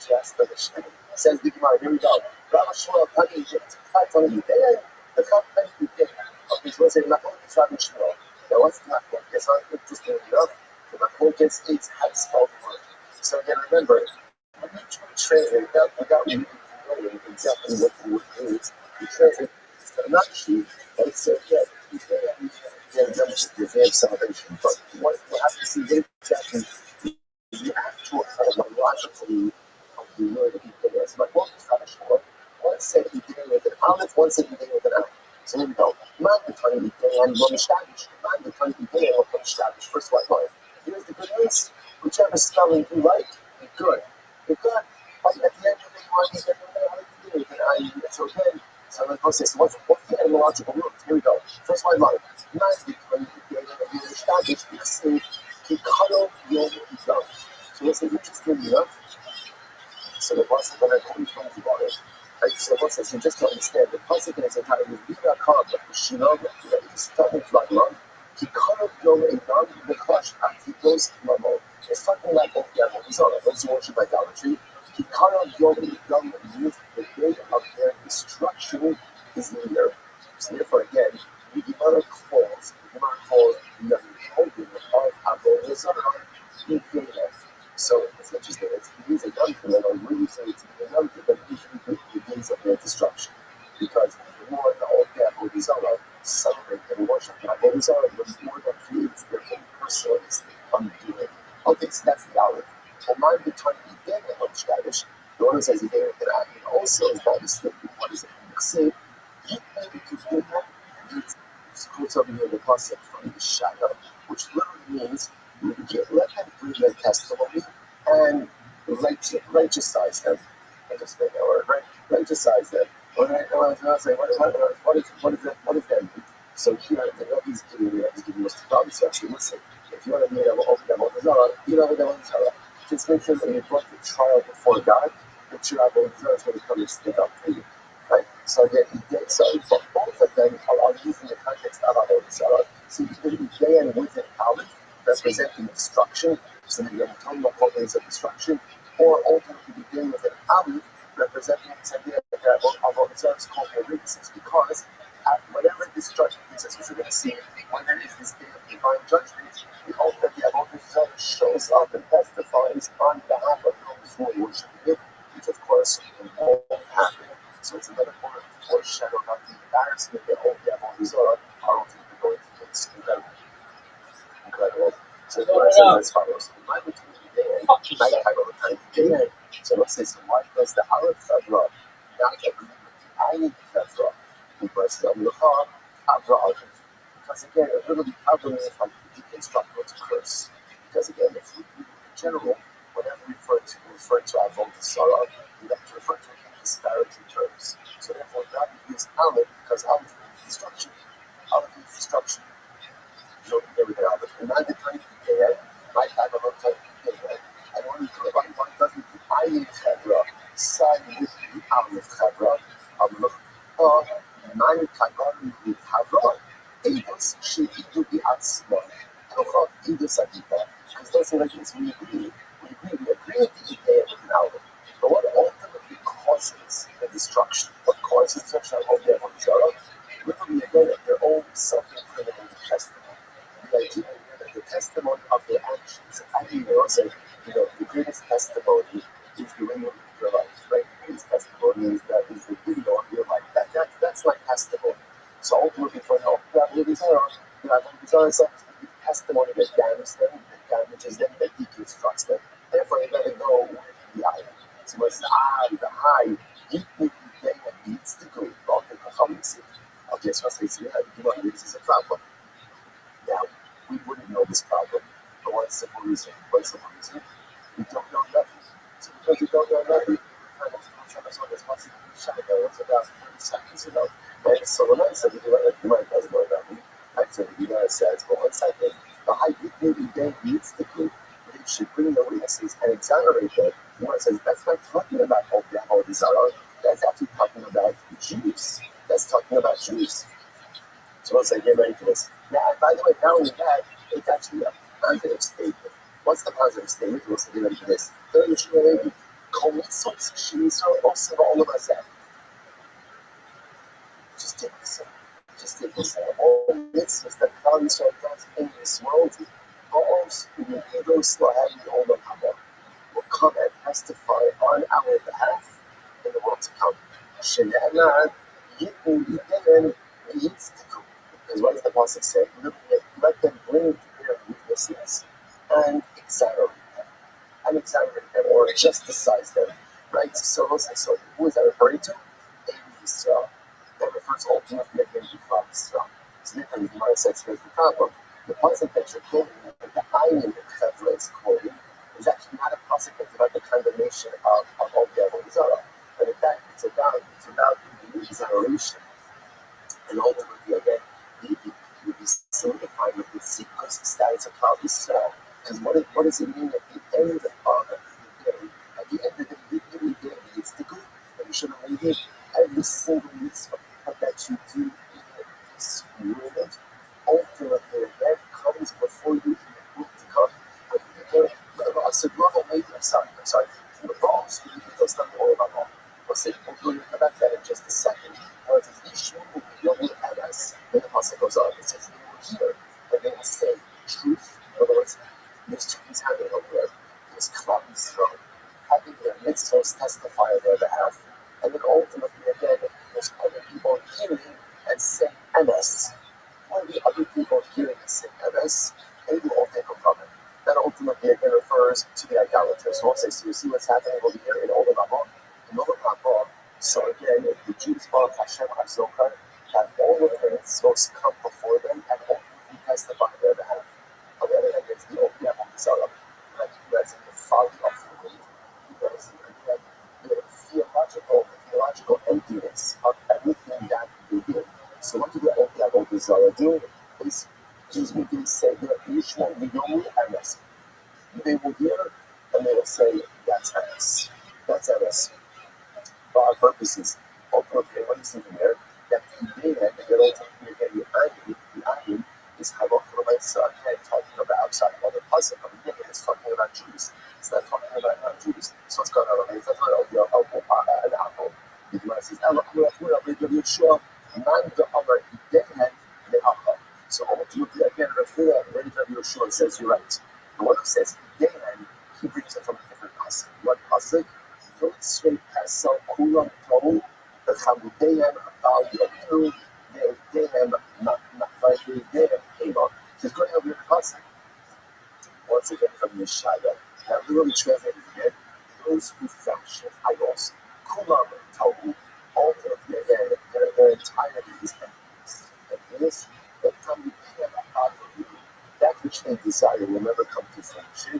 Just the Mishnah. Says the Gemara, here we go. Rabbi Shmuel, Pani Egypt, 520 day, the company you get. Okay, so let's say, Rabbi Shmuel. Now, what's the Macron? It's not interesting enough. The Macron is how to spell the word. So again, remember, when you translate that without really knowing exactly what the word means, you translate it's not cheap, but it's they have celebration. But what you have to see very exactly is the actual logically of the word that you put in. So my book is not sure. One said you begin with an aleph, one said you begin with an aleph. So here we go. Man the Tony began and Romishtabish. Man the Tony began and Romishtabish. First white line. Here's the good news. Whichever spelling you like, you're good. You're good. But at the end of the day, you want to get how you begin with an I. It's okay. So let's go say, so what's the etymological root? Here we go. First white line. Man the Tony began and Romishtabish because he cut off your young. So what's the interesting enough? So the pasuk that I always talk about it. Right? So the pasuk, so just to understand, the pasuk in its entirety is Vida Khan, but the Shinam, that is starting to like long. He cut off Yom Eilam, the Klash, and he goes Mamo. It's talking about both the animals, those who worship idolatry. He cut off Yom Eilam, means the day of their destruction is near. So therefore, again, the Gemara calls Yom Holding of Abo Yisrael in Gilead. So it's interesting. It's using Yom Kippur, or we're using it to be Yom Kippur, but usually the days of their destruction. because the more the old Avodah Zarah celebrate and worship the Avodah Zarah, the more that creates their own personalistic undoing. Okay, so that's the Aleph. And my return again on Shadish, the one who says again that I also is not mistaken. What is it? Say, quotes over here the concept from the shadow, which literally means let them bring their testimony and righteousize them. I just made that word, right? Righteousize them. What is that mean? So here, I know he's giving us the problem. So actually, listen, if you want to meet him, open them up, just make sure that you brought the trial before God, that your Avodah Zarah is going to come and stick up for you. Right? So again, but both of them are used in the context of Avodah Zarah. So you can begin with an Aleph representing destruction, so that you're talking about ways of destruction, or ultimately begin with an Aleph representing this idea that Avodah Zarah is called heretics, because whatever destruction is, as we're going to see, when there is this day of divine judgment, we hope that the Avodah Zarah shows up and testifies on behalf of those who are worshiping it, which of course won't happen. So it's another foreshadow about the embarrassment that all the Avodah Zarah are ultimately going to face. Incredible. So the Torah says as follows: "My between the day and night time of the time day." So let's say, so why does the Aleph Chevra not agree with the Ayin Chevra? Because the Amlucha Chevra, because again, it really Chevra means like to deconstruct or to curse. Because again, if we in general, whenever we refer to Avodah Zarah, we have to refer to it in disparaging terms. So therefore, God used Aleph because Aleph means destruction. Aleph means destruction. So there we go. And now the time might have a lot of time. And when we talk about what doesn't the Ayin Chevra side with the Aleph Chevra, nine Kagani with Chevra, Eidos Shehidu the Atzma, Elchot Eidos Adipa. Because those are things we agree with the idea with an Aleph. But what ultimately causes the destruction? What causes destruction of the Avodah Zarah? Literally, again, their own self-incriminating testimony. The idea that the testimony of their actions, I mean, also, the greatest testimony is the way you live your life, right? The greatest testimony is the video of your life. That's like testimony. So ultimately, for the Avodah Zarah is the testimony that damages them, that deconstructs them. Therefore, you gotta go with the eye. So it's the eye, the high, needs to go. Okay, so I say, this is a problem. Now, we wouldn't know this problem for one simple reason. We don't know nothing. So because we don't know nothing, kind of what's about 30 seconds ago. And so when I said, you might doesn't know nothing, I said, says, but one second, the high dignity then needs the group. They should bring the witnesses and exonerate them. Says, that's not talking about Avodah Zarah. That's actually talking about Jews. That's talking about Jews. So once I get ready for this. Now, by the way, not only that, it's actually a positive statement. What's the positive statement? Let's get ready for this. All of us have. Just take this in. All mitzvahs that God Yisrael does in this world, will come and testify on our behalf in the world to come. Because what does the Pasuk say? Let them bring to their witnesses and exonerate them, or justicize them, right? So who is that referring to? Israel. That refers ultimately again to Israel. So therefore, the Gemara says, here's the problem. The Pasuk that you're quoting, that the Ayin Chevra is quoting, is actually not a Pasuk that's about the condemnation of all the Avodah Zarah, but in fact, it's about the exoneration. And ultimately, again, you be solidified with the secret status of Klal Yisrael. Because what does it mean at the end of the day? At the end of the day, it's the good. And you should have made it every single mitzvah that you do in this world. Ultimately, that comes before you in the world to come. I said, I'm sorry. The boss, that's not all about all. We'll come back to that in just a second. It says, then the Pasuk goes on. It says, they will hear, and they will say, truth. In other words, there's two things happening over there. There's Klal Yisrael having their mitzvahs testify on their behalf. And then ultimately, again, there's other MS. When the other people hearing the same MS, they will all take a problem. That ultimately again refers to the idolaters. So say, so you see what's happening over here in Olam Haba? In Olam Haba, so again, the Jews follow Hashem Azokar, that all of their mitzvos come before them and ultimately testify on their behalf. On the other hand, there's the Olam Haba, recognizing the folly of the world, recognizing again the theological emptiness of everything that they do. So what do the Olam Haba do? Is Jews begin to say that Yishma Miyomi MS. They will hear and they will say, that's MS. That's MS. For our purposes, ultimately, what do you see from there? That the idea that you're ultimately getting the ayin is Havok Romaisa, again, talking about outside of the puzzle. But again, it's talking about Jews. It's not talking about non-Jews. So what's going on? It's not talking about an apple. The Gemara says, Yeshua, man the Amar, Idehen, the Achal. So ultimately, again, Rabbi Yeshua says, you're right. The one who says Idehen, he brings it from a different pasuk. What pasuk? Yotzrei Pasal Kulam Tov, the Chamudeim Abal Yotu, the Dehem Nafayim Hema. He's going over the pasuk. Once again from Yeshaya. Now, literally translated again, those who fashion idols, Kulam Tov, ultimately again, their entirety is emptiness. And this, the Chamudeim Abal Yotu, that which they desire will never come to fruition.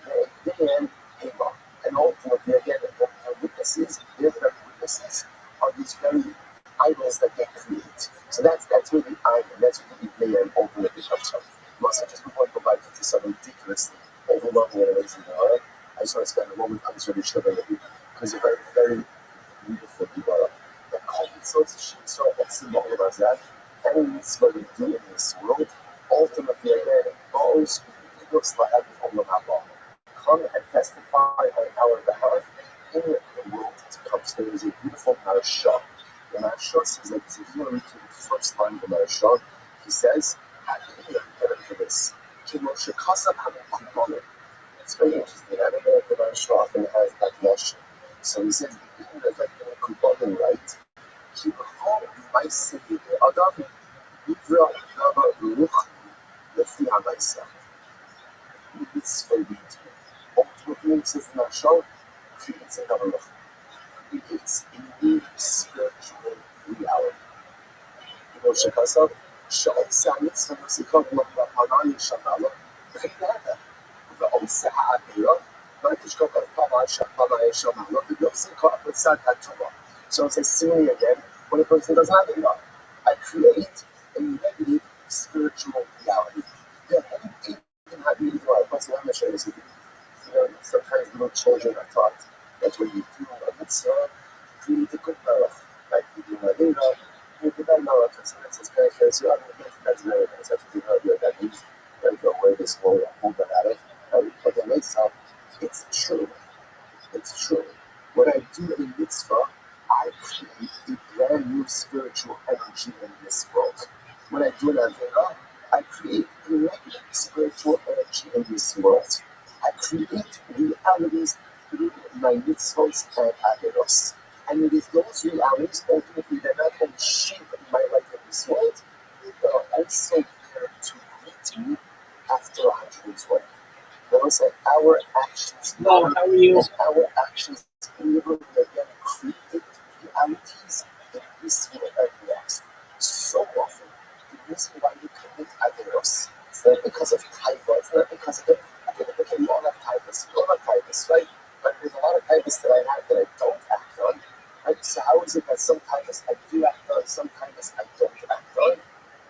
The Dehem Hema. And ultimately, again, the witnesses, their very witnesses, are these very idols that they create. So that's where the idol, that's where the man ultimately comes from. Mostly just before I go back into some ridiculously overwhelming and amazing Gemara, I just want to spend a moment on this Rabbi Shimon because it's a very, very beautiful Gemara. The cult mitzvot, so what's the model of that? Any mitzvah we do in this world, ultimately, again, those who looks like Olam Haba come and testify on our behalf in the world to come. So there is a beautiful parasha. The parasha says that if you want to read the first line of the parasha, he says, for this. It's very interesting. I don't know if the parasha often has that notion. So he says, even as like the kuponim, right? He called my city Adam, Yivra, Nama, Ruch, Lefi HaMaisa. It's very beautiful. Ultimately, says the Mashal, creates a government. Creates a new spiritual reality. You know, Shekasab, Sha'osa Mitzvah Musikot Mokla Shabala, V'chidada, V'osa Ha'adira, V'atishkot Al-Pama Shabala Shabala, V'yosikot Mitzad HaTorah. So it says similarly again, when a person does not have enough, I create a negative spiritual reality. Yeah, anything can happen in your life. I'm going to show you this with you. You know, sometimes little children are taught that when you do a mitzvah, create a good malach. Like you do a lira, you do that malach. And sometimes it's very fair. So that's very nice. That's what you know what that means. There you go, where this will hold that at it. But the mitzvah, it's true. It's true. When I do a mitzvah, I create a brand new spiritual energy in this world. When I do an avera, I create a negative spiritual energy in this world. I create realities through my mitzvot and averos. And it is those realities ultimately that not only shape my life in this world, but are also there to greet me after 120. Those are our actions. Hello, how are you? Our actions literally again create realities in this world and next. So often, the reason why you commit averos, it's not because of taiva, it's not because of it. Okay, you all have typus, right? But there's a lot of typus that I have that I don't act on, right? So how is it that some typus I do act on, some typus I don't act on?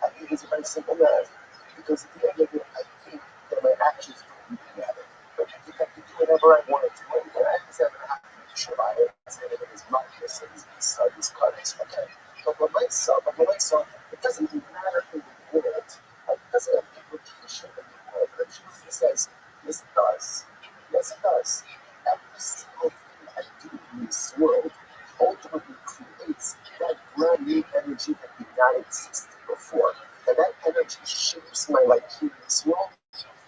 I think it's a very simple matter. Because at the end of it, I think that my actions don't really matter. But I think I can do whatever I want to do, and I just have to try it. And it is not just this cards, okay? But for myself, it doesn't even matter in the world. It doesn't have implication in the world. But Jesus says, yes, it does. Yes, it does. Every single thing I do in this world ultimately creates that brand new energy that did not exist before. And that energy shapes my life here in this world.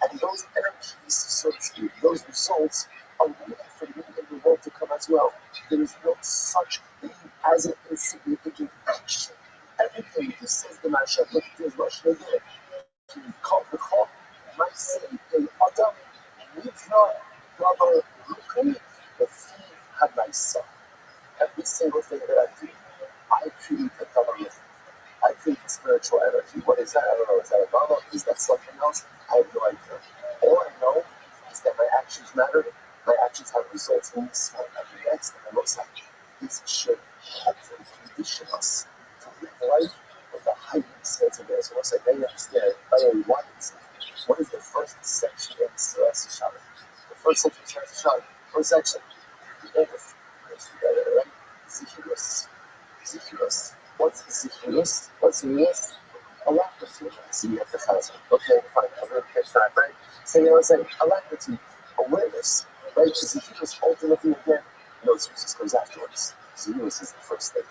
And those energies, so to speak, those results are waiting for me in the world to come as well. There is no such thing as an insignificant action. Everything, this says the Hashem looked at his Rosh Hashanah. He called the Chok, Maisi, the Adam, Nivra, Rabbi, Rukuni, the fee had my son. Every single thing that I do, I create a Tabarit. I create a spiritual energy. What is that? I don't know. Is that a Rama? Is that something else? I have no idea. All I know is that my actions matter. My actions have results in this one and the next. And I know something. This should hopefully condition us to live life with a heightened sense of this. So once I understand, what is the first section of the Celeste Shabbat? The first section of the Celeste Shabbat. First section. The end of goes together, right? Zechirus. Zechirus. What's Zechirus? What's Zechirus? Alacrity. So you have to chazan. Okay, fine. I'm going to catch that, right? So you know what I'm saying? Alacrity. Awareness. Right? Zechirus ultimately again. No, Zechirus comes afterwards. Zechirus is the first thing.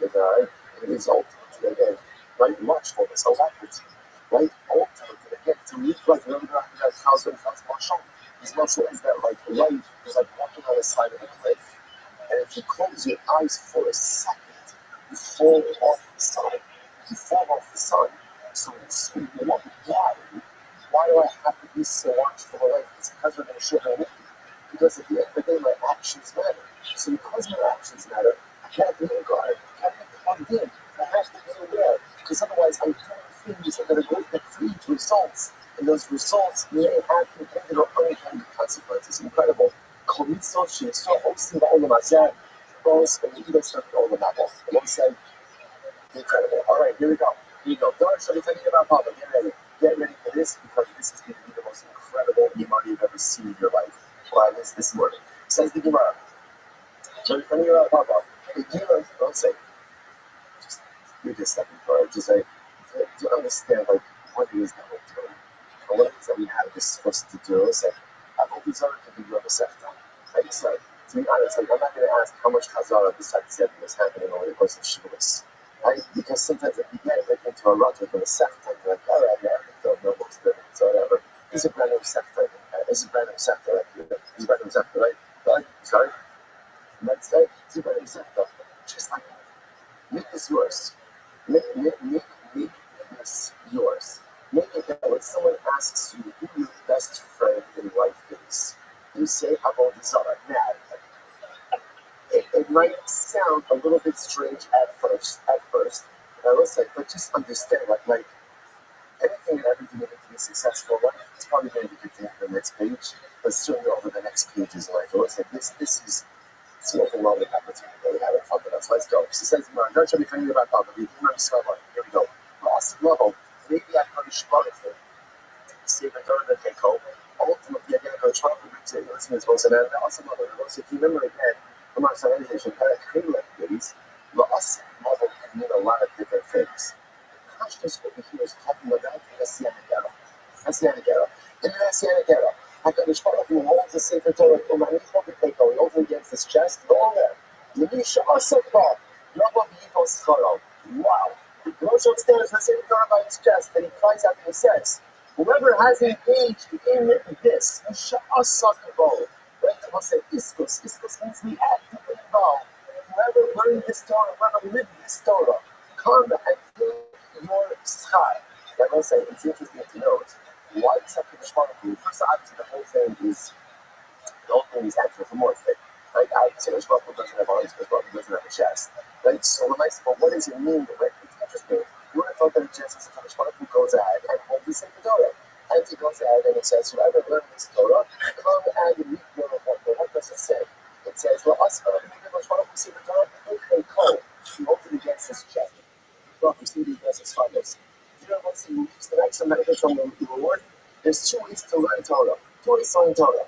Right? It is ultimately again. Right? Watchfulness. Alacrity. Right? Ultimately again. To read like remember that house and house marshal. His marshal is that like light is like walking on the side of a cliff. And if you close your eyes for a second, you fall off the sun. You fall off the sun. So why do I have to be so watchful of life? It's because we're going to show my name. Because at the end of the day, my actions matter. So because my actions matter, I can't be in guard. I can't be plugged in. I have to be aware. Because otherwise, I'm doing things that are going to create results. And those results may have intended or unintended consequences. Incredible. Incredible. All right, here we go. Here we go. Don't show me anything about Papa. Get ready. Get ready for this because this is going to be the most incredible Imani you've ever seen in your life. Well, this morning. Says the Gemara. Show me anything about Papa. The Gemara, don't say. Just read this second part. Just like, do you understand like what it is that we're doing? Or what it is that we have this supposed to do? It's like, I've always learned to be your Masechta. Like, so, to be honest, like, I'm not going to ask how much Chazara besides 7 is happening over the course of Shavuos. Right? Because sometimes if you get into a rut with a sector, you're like, all right, yeah, I don't know what's good, so whatever. It's a brand new sector. It's a brand new sector, right? It's a brand new sector, right? Right? Sorry? Let's say it's a brand new sector. Just like that. Make this yours. Make this yours. Make it that when someone asks you who your best friend in life is, you say, Avo Zara. Now, it might sound a little bit strange at first, but I will say, but just understand, like anything and everything you need to be successful, right? It's probably going to be continued on the next page, but certainly over the next pages, like I will say, this is nothing wrong with opportunity that we have in front of us. Let's go. She says, don't show me anything about Papa. Here we go. Last level, maybe I could respond to see if I don't take home. Ultimately, again, I go try to reach it. Listen, it's also an awesome level. So if you remember again, from our civilization, activities, loss model can mean a lot of different things. The consciousness over here is talking about Messianic-era. In the Messianic era, HaKadosh Baruch Hu holds the Sefer Torah, he holds it against his chest, go on there. Yemisha Asakba, Rabbi Yivos Charo. Wow. He goes upstairs, the Sefer Torah by his chest, and he cries out and he says, whoever has engaged in this, Yisha Asakba, right? I'll say Iskos. Iskos means the actively involved. Whoever learned this Torah, whoever lived this Torah, come and take your schar. Like I'll say, it's interesting to note why is HaKadosh Baruch Hu? First, obviously, the whole thing is anthropomorphic. Right? Obviously, HaKadosh Baruch Hu doesn't have arms, HaKadosh Baruch Hu doesn't have a chest. Right? So, what does it mean? It's interesting. You would have thought that a chest is HaKadosh Baruch Hu goes ahead and holds the Sefer Torah. And he goes ahead and it says, whoever learned this Torah, come and read your report. What does it say? It says, well, us, HaKadosh Baruch Hu see the Torah, they call. He holds it against his chest. Baruch Hu see the against his fathers. You know what's the next message from the reward? There's 2 ways to learn Torah. 2 ways to learn Torah.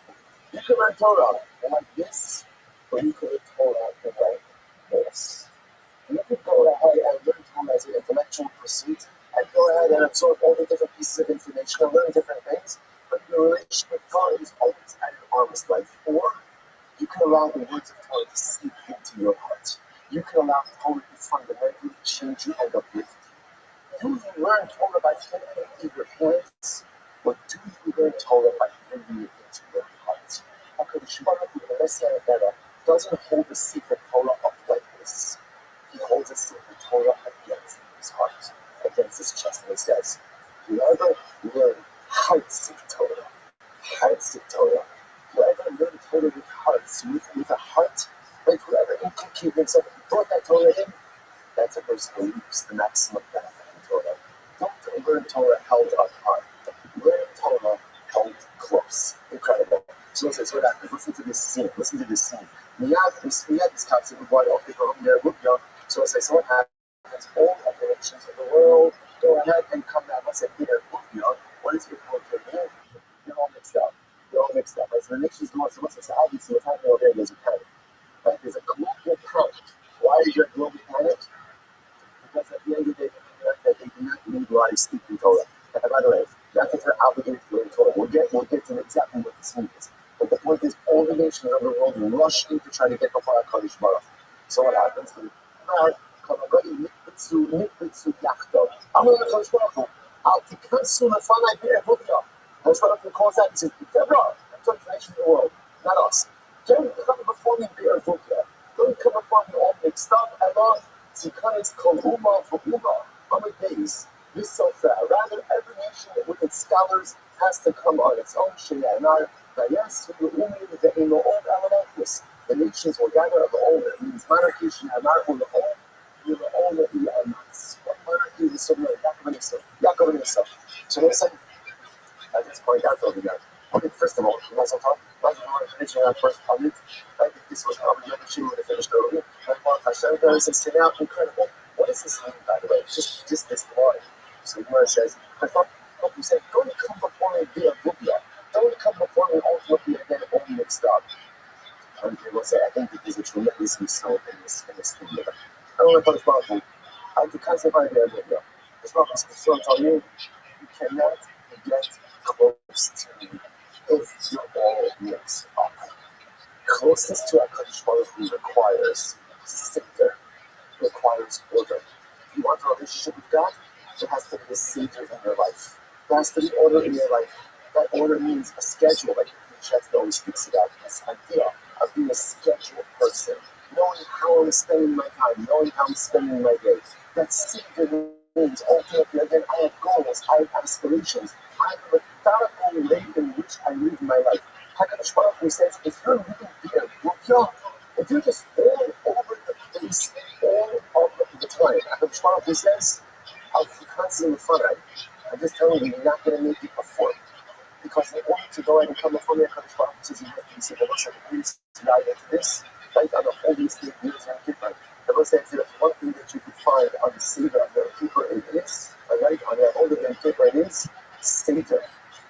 You can learn Torah like this, or you can learn Torah like this. You can go ahead and learn Torah as an intellectual pursuit, and go ahead and absorb all the different pieces of information and learn different things, but your relationship with Torah is always at an arm's length. Or you can allow the words of Torah to seep into your heart. You can allow Torah to fundamentally change you and uplift you. Do you learn Torah by putting it in your hands, or do you learn Torah by bringing it into your heart? HaKadosh Baruch Hu, the Messianic era, doesn't hold the secret Torah up like this. He holds the secret Torah against his heart, against his chest and he says, whoever learn hearts of Torah, whoever learned Torah with hearts, with a heart, like whoever inculcated himself, brought that Torah in, that's a person who reaps the maximum benefit in Torah. Don't learn Torah held up high. Learn Torah held close. Incredible. So listen, what happens? Listen to this scene. Miyad, this concept of why all people are there, so let's say someone happens, all of the nations of the world go ahead and come down. Let's say Peter, what is your point of view? You're all mixed up. Right? So the nations go on. So let's say, obviously, what's happening over there, there's a panic. Right? There's a global panic. Why is there a global panic? Because at the end of the day, they do not utilize speaking Torah. And by the way, that's if they're obligated to learn Torah. We'll get to exactly what this means. But the point is, all the nations of the world rush in to try to get before HaKadosh Baruch. So what happens? I'm going to HaKadosh Baruch. I'll take counsel and find out here. HaKadosh Baruch calls out and says, Deborah, I'm talking to the nations of the world, not us. Don't come before me, Be'er Vukya. Don't come before me all mixed up and on. Zikanis kol umma v'umma. On the days, this so fair. Rather, every nation with its scholars has to come on its own sheyanar. The nations will gather of the old. It means monarchy sheyanar on the old. What monarchy is so good? Yaakov and Esau. So let's say, at this point, that's over there. Okay, first of all, you guys will talk. Let's finish our first comment. I think this was probably the issue when it finished earlier. Hashem says, "Today, incredible." What does this mean, by the way? Just this line. So Gemara says, "I thought you said, don't come before me via Bubia. Don't come before me ultimately again all mixed up." And they will say, I think that there's a tremendous mistake in this thing. I don't know if it's possible. I have to concept by the Bubia. It's not possible to tell you cannot get close to me if you're all mixed up. Closest to HaKadosh Baruch Hu requires sifter, requires order. If you want a relationship with God, there has to be a savior in your life. There has to be order in your life. That order means a schedule, like Chef always speaks about this idea of being a scheduled person, knowing how I'm spending my time, knowing how I'm spending my day. That savior means ultimately, again, I have goals, I have aspirations, I have a methodical way in which I live my life. HaKadosh Baruch Hu says, if you're living here, if you're just all over the place, all of the time, HaKadosh Baruch Hu says, I'll be constantly in front of you. I'm just telling you, you're not going to make it before. Because in order to go ahead and come before me, HaKadosh Baruch Hu says, you have to be saved. The Lord said, please, dive into this, right on the holiest day of years and Kippur. The Lord said, there's one thing that you could find on the Seder of the Kippur, it is, right, on the older than Kippur, it is Seder.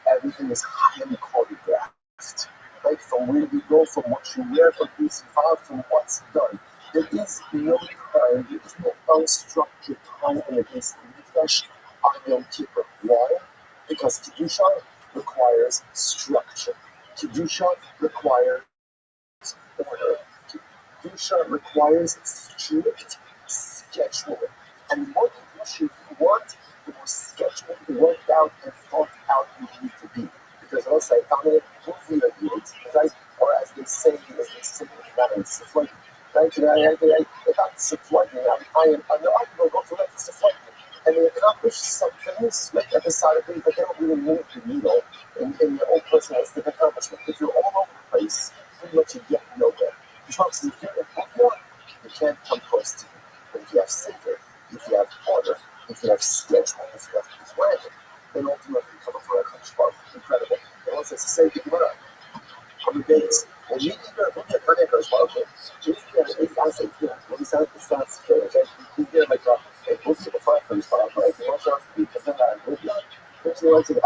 Everything is highly choreographed. Right, from where you go, from what you wear, from who's involved, from what's done. There is no time, there is no unstructured time in the base of the Mikdash on Yom Kippur. Why? Because Kedusha requires structure. Kedusha requires order. Kedusha requires strict schedule. And the more Kedusha you want, the more scheduled, worked out, and thought out you need to be. Because also, right? Or as they say in the Siflai, right? About Siflai, I will go to like Siflai. And they accomplish some things, like episodically, but they don't really move the needle in their own personalistic accomplishment. If you're all over the place, pretty much you get nowhere. Because if you're in Bukya, you can't come close to me. But if you have Seder, if you have order, if you have schedule, if you have planning, then ultimately you come before HaKadosh Baruch Hu. Incredible. And once it's the same thing, on the days, when you either look at HaKadosh Baruch Hu, it sounds like, when it sounds okay? You hear like a book to the fire from his Baruch Hu, right? You want to be content that I'm with you. If you want to be,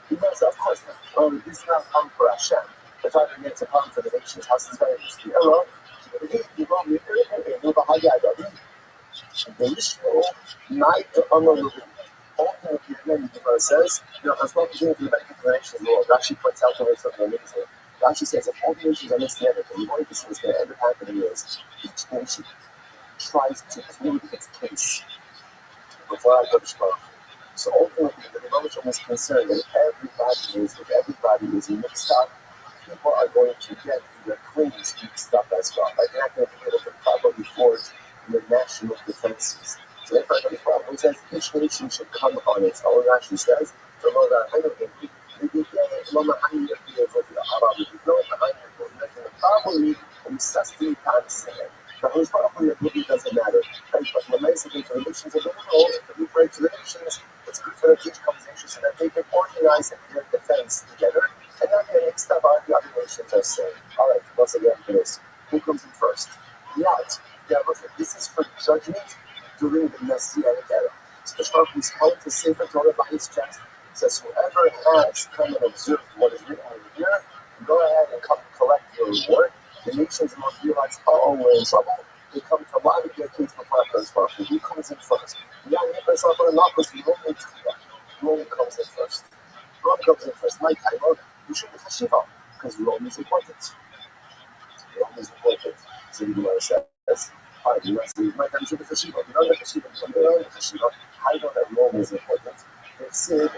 he knows, of course, this is not a problem for Hashem. The time he gets a problem for the nation's house is very interesting. Ultimately, again, the Gemara says, as well as the benefit of the nation's law, Rashi points out something amazing. Rashi says, if all the nations understand it, and you want to see what's going to end up happening is, each nation tries to plead its case before HaKadosh Baruch Hu. So ultimately, the Rebbe is concerned that if everybody is mixed up, people are going to get their claims mixed up as well. Like they're not going to be able to properly forge their national defenses. So therefore, the Bible says each nation should come on its own. Rashi says, it doesn't matter. But the message to the nations of the world, we pray to the nations, it's good for each conversation so that they can organize their defense together and not get mixed up on the other nations are saying. All right, once again for this. Who comes in first? Yet, this is for judgment during the Messianic era. So the Shlomo is calling to Sefer Torah by his chest. Says, whoever has come and observed what is written over here, go ahead and come collect your reward. The nations must realize, we're in trouble. They come to lie with their kids before our Who comes in first? Rome comes in first. Rome comes in first. My time, you should be Hashiva, because Rome is important. Rome is important. So the Gemara says, you must say, my time should be Hashiva. You don't like Hashiva, you don't like Hashiva. I know that Rome is important. They said,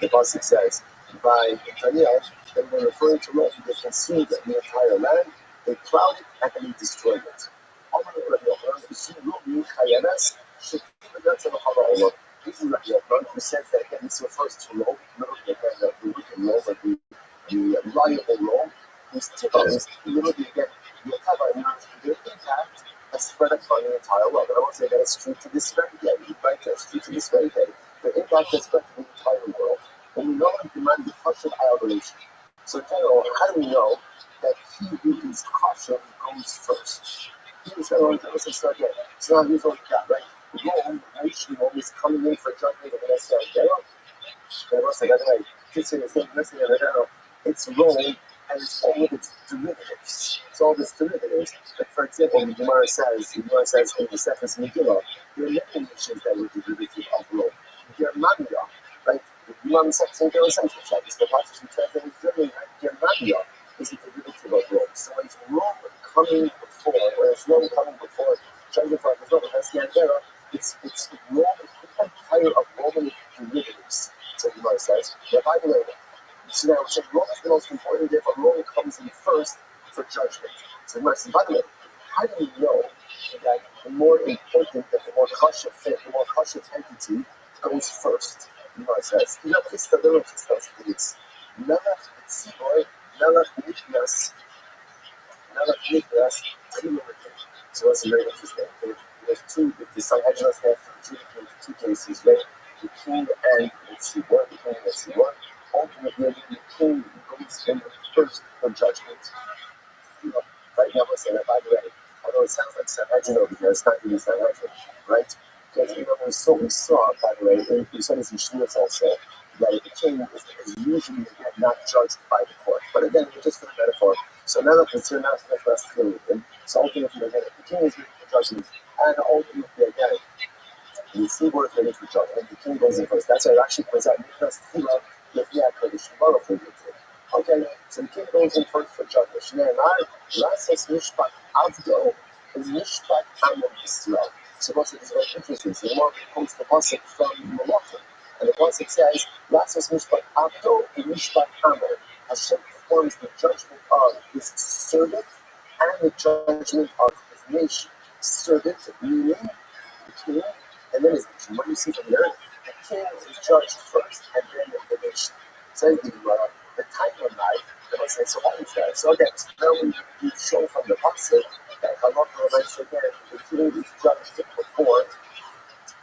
the Pasuk says, by Daniel, that when referring to Rome, they consumed the entire land, they plowed it, and then they destroyed it. This is Rabbi who says that again, this refers to Rome, not the wicked Rome, but the rival Rome, whose typos, again, their impact has spread upon the entire world. And I won't say that it's true to this very day, right? That's true to this very day. The impact has spread to the entire world. And we know and demand the kosher adoration. So, in general, how do we know that he who is kosher goes first? He is so now here's what we got, right? Rome, the nation Rome is coming in for judgment against it's Rome and it's all of its derivatives. It's all of its derivatives. Like for example, the Gemara says in the Sefer Megillah, there are many nations that were derivative of Rome. Germania, right? The Gemara says in the Sefer Shabbos, the passage we translate Germany, Germania is a derivative of Rome. So it's Rome coming before, judgment for the era, it's Rome, the empire of Roman derivatives. So the Gemara says. Now, by the way, so now Rome is the most important, therefore Rome comes in first for judgment. So the Gemara says, by the way, how do you know that the more important, that the more kosher entity goes first? The Gemara says, so that's very interesting. There's two, the Sanhedrin have two cases, right? The king and the Tzibor, the king and the Tzibor. Ultimately, the king goes in first for judgment. Right now, let's say that, by the way, although it sounds like Sanhedrin over here, it's not really Sanhedrin, right? Because we saw, by the way, we saw this in Shmuel also, that the king is usually not judged by the court. But again, just for the metaphor. So now that it's here, now it's for us to deal with him. So ultimately, again, the king is ready for judgment. And ultimately, again, the Tzibor is ready for judgment. The king goes in first. That's why it actually points out, okay, so the king goes in first for judgment. So what's it is very interesting. So the more quotes the pasuk from Malachim. And the pasuk says, Lasos Mishpat Avdo and Mishpat Hamor. Hashem performs the judgment of his servant and the judgment of his nation. Servant meaning the king, and then his nation. What do you see from there? The king is judged first, and then the nation. So the title of life, they say, so what is that? So again, now we show from the pasuk that Allah relates again, the king is judged before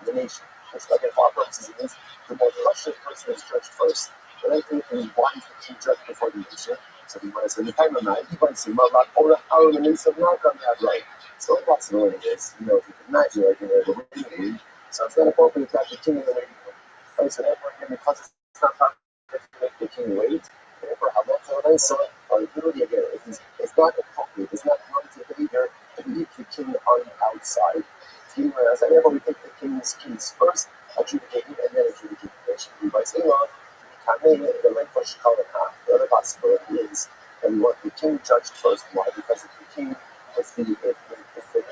the nation. Which again, for our purposes, it means the more kosher person is judged first. But I think why is the king judged before the nation? So the Gemara says, the time of night, he might say, Malak, or how the nation now come that right. So the possibility is, if you can imagine, like in the waiting room, so it's not appropriate to have the king in the waiting room. Right? So therefore, again, because it's not appropriate to make the king wait, therefore, how much of an so literally again, it's not appropriate, it's not normative behavior to leave the king on the outside. Whereas, therefore, we take the king's keys first, adjudicating, and then adjudicating the nation. By saying, the other possibility is that we want the king judged first. Why? Because if the king, if the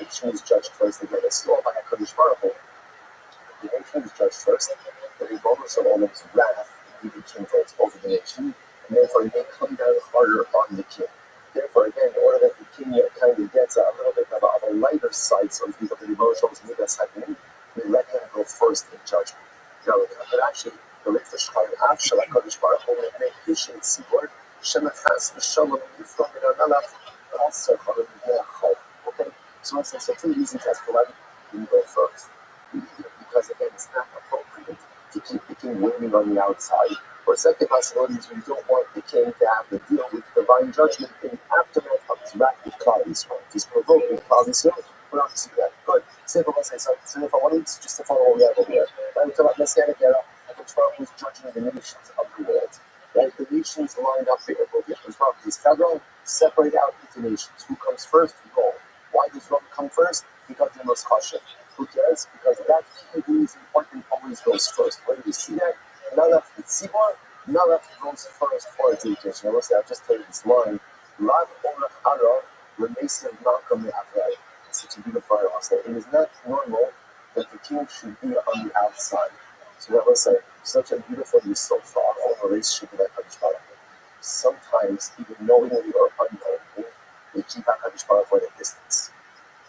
nation is judged first, again, it's all by a Kodesh Baruch Hu. If the nation is judged first, then the bonus of all of his wrath will be the king over the nation, and therefore he may come down harder on the king. Therefore, again, in order that the king kind of gets a little bit of a lighter side, so to speak, of the emotions, we let him go first in judgment. Now, but actually, the ROTHSCHILD after like Kodesh Baruch Hu, we make patient seaboard, Shemachas, Shalom, Yifrom, and Amalach, also Chalom, okay? So let's say, so two reasons as to why we go first. Because again, it's not appropriate to keep the king waiting on the outside. Or second possibility is we don't want the king to have to deal with divine judgment in the aftermath of his wrath with Klal Yisrael. He's provoking Klal Yisrael. We're not to see that. Good. Simple, let's say so. So if I want to just to follow what we have over here. Right, we talk about Messianic era, and Trump was judging the nations of the world. Right, the nations lined up here. Trump is federal, separate out into nations. Who comes first? Rome. Why does Rome come first? Because they're most cautious. Who cares? Because that king who is important always goes first. Where do you see that? Nalach Tzibor, Nalach goes first for adjudication. I'll just tell you this line. Rav Orach Hara, Remesim Malcolm Le'Avrai. It's such a beautiful line. I'll say it is not normal that the king should be on the outside. So that was say such a beautiful yisod for our own relationship with HaKadosh Baruch Hu. Sometimes, even knowingly or unknowingly, we keep HaKadosh Baruch Hu at a distance.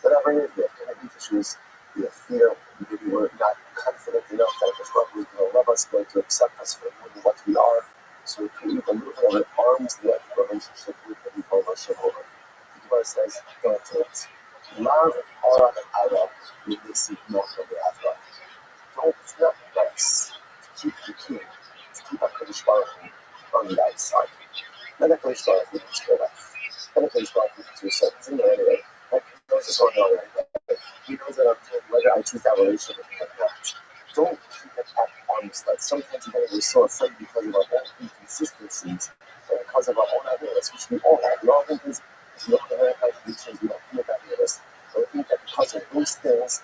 Whatever it is, we have connected issues, we have fear, maybe we're not confident enough that HaKadosh Baruch Hu is going to love us, going to accept us for what we are. So we create a little bit of an arm's length relationship with the people of Hashem over. The Gemara says, Love Ara Ara, we may see not from the Afra. It's not nice to keep the king, to keep HaKadosh Baruch Hu on the outside. Let HaKadosh Baruch Hu spread out. Let HaKadosh Baruch Hu do something. He's in there anyway. He knows what's going on right. He knows that whether I choose that relationship or not. Don't keep it at arm's length. Sometimes we're so afraid because of our own inconsistencies and because of our own ideas, which we all have. We all think this. If you look at our contributions, we don't feel that this. But I think that because of those things,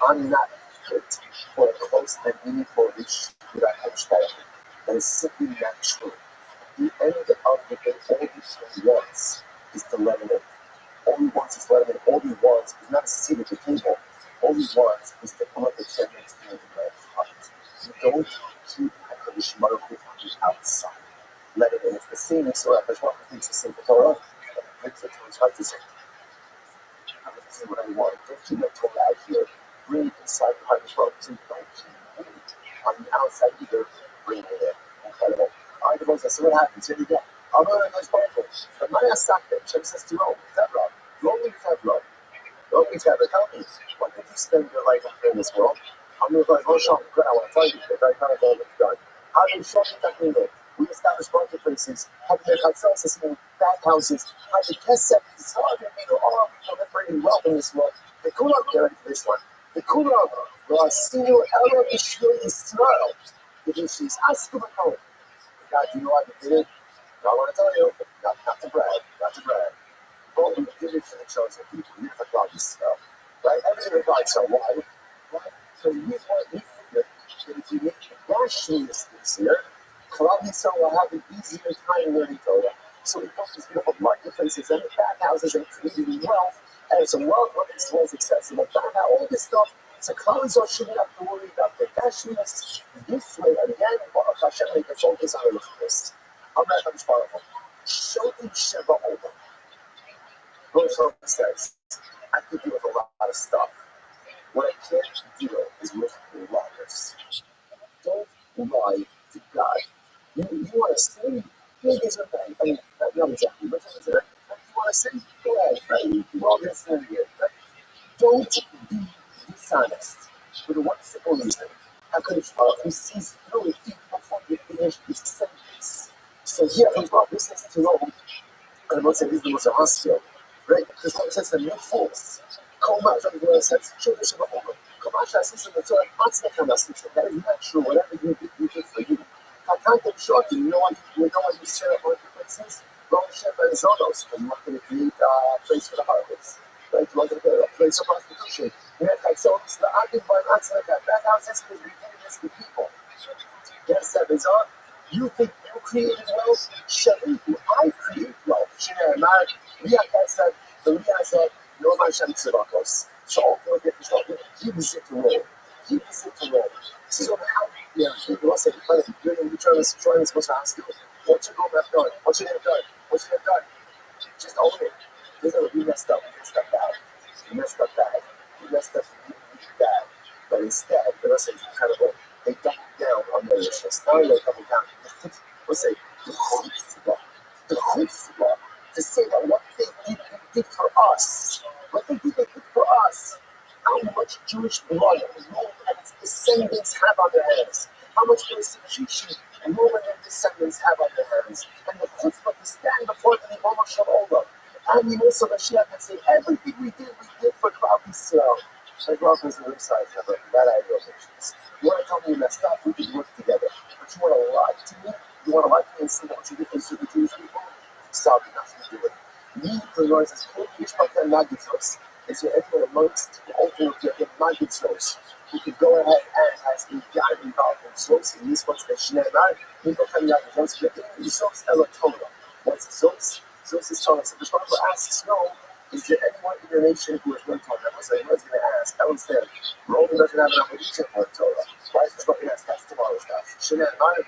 I'm not fit for a close and meaningful relationship with HaKadosh Baruch Hu. That is simply not true. The end of the day, all he wants is to let him in. All he wants is to let him in. All he wants is not a seat at the table. All he wants is to come up the chair next to him in my heart. You don't keep HaKadosh Baruch Hu on the outside. Let it in. It's the same as HaKadosh Baruch Hu thinks the same Torah. Makes it to his heart to say, I'm going to say what I want. Don't keep that Torah out here. Bring it inside the heart of Baruch Hu. Don't keep it on the outside either. Bring it in. Incredible. All right, the so what happens? Here we go. I'm going to go to but Maya Sakta, Shem says to Rome, Tevra, Rome we Tevra. Rome we Tevra. Tell me, what did you spend your life in this world? I'm going to go to Shop. Good, I want to tell you, very kind of what you've done. How do you show me that we established marketplaces, had the Chatzos, bathhouses, had the Kesef, all proliferating wealth in this world. The Kulam, get ready for this one. The Kulam, Ra'asinu Ela B'Shvil Yisrael. She's asking about God, do you know why we did it? I want to tell you, not to brag. But we did it for the chosen people. We did it for God Yisrael. Right? Everything about God, so why? So we figured that if you make rational mistakes here, Klal Yisrael will have an easier time learning Torah. So we built these beautiful marketplaces and bathhouses and created wealth, and some wealth was accessible. All this stuff. So Klal Yisrael shouldn't have to worry about the dashness this way. And again, Hashem make a focus on this. I'm not going to follow him. Shoti Sheva Omer. Rosh says, I could deal with a lot of stuff. What I can't deal is with liars. Don't lie to God. You want to sin? Maybe it's okay. I mean, not exactly, but you want to sin? Go ahead. Right? We're all going to sin again. Right? Don't be dishonest for the one simple reason. HaKadosh Baruch Hu sees through it before you finish the sentence. So here comes about business to Rome, and the most of these was a hospital. Right? Because Rome says the new force. Koma, the word says, Shodesh Ba'omer. Kamasha says in the Torah, that is not true. Whatever you did for you. Kakantim Shorty, you know what you set up marketplaces? Rome, Sheba, and Zonos. And you want to create a place for the harvest. Right? You want to create a place of prostitution. So it's the active by that houses because we did this to people. Yes, that is on. You think you created wealth? Shaliku, I create wealth. Shneimar, Riakasad, the Riasad, Norman Shem Tzivakos. So all for the Kishon, gives it to Rome. Gives it to Rome. This is what happened. You also have to you're trying to supposed to ask you, what's your goal have done? What's your name done? What's your name done? Just own it. Listen, we messed up. We messed up bad. We messed up bad. We messed up really bad. But instead, listen, it's incredible. They doubled down on their wishes. Now they're doubling down. Let's say, the chutzpah, to say that what they did for us, they did for us, how much Jewish blood Rome and its descendants have on their hands, how much persecution Rome and their descendants have on their hands, and the chutzpah to stand before the Ribbono Shel Olam, and the also Mashiach and say, everything we did for Klal Yisrael. Like Rob is the side of that idea of nations. You want to tell me you messed up, we can work together. But you want to lie to me? You want to lie to me and say what you did to the Jewish people? Stop, nothing to do with it. Me, the Lord says, is there anyone amongst the ultimate Magitzos who could go ahead and has gotten involved in Zos, and this what's the Shneimar, people coming out of Zos, Zos Elatora. What's Zos? Zos is Torah. So the Shlomo asks, no, is there anyone in your nation who has learned Torah? I was going to ask. I was there. Rome doesn't have an obligation for Torah. Why is the Shlomo going to ask? That's tomorrow's stuff. Shneimar.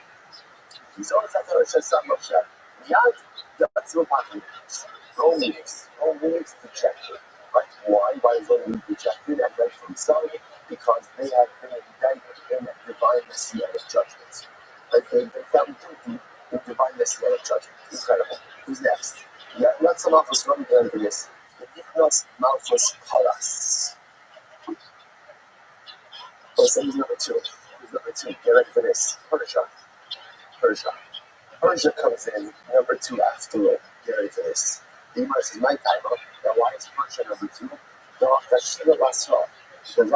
He's always at the Rosh Hashanah. Yad, that's what happened. Rome leaves rejected. But why? Why is Rome rejected? And then from some, because they have been indicted in divine messianic judgments. Like they found guilty in divine messianic judgment. Incredible. Who's next? Yeah, let's come off with one of this. The Gitnos Malchus Paras. So he's number two. Get ready for this. Persia comes in number two after Rome. Get ready for this. The Imars is my timer. Now why is Persia number two? Because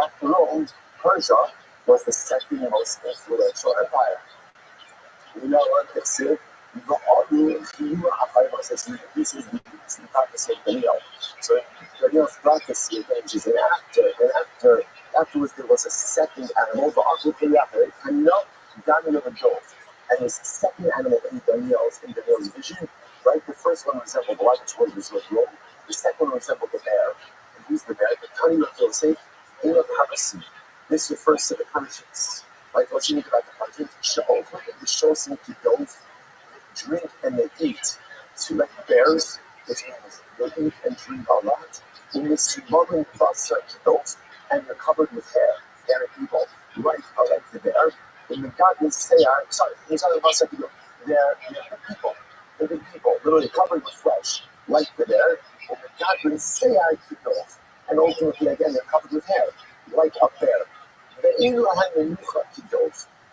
after Rome, Persia was the second most influential empire. You know what they say? This is the practice of Daniel. So Daniel's practice is an actor. Afterwards there was a second animal, the Akupayaka, cannot Daniel of a Jove. And his second animal in Daniel's vision, right? The first one resembled the white toy, which was Rome. The second one resembled the bear. And who's the bear? The Tani of Yosef, in of Habasi. This refers to the Persians. Right? What's unique about the Persians? The shows seem to don't drink and they eat. So like bears, which means they eat and drink a lot. In this Shimon plus those, and they're covered with hair. They're evil. Right? Like the bear. In the godless they're people. They're big people, literally covered with flesh, like the bear. And the godless and ultimately again they're covered with hair, like a bear.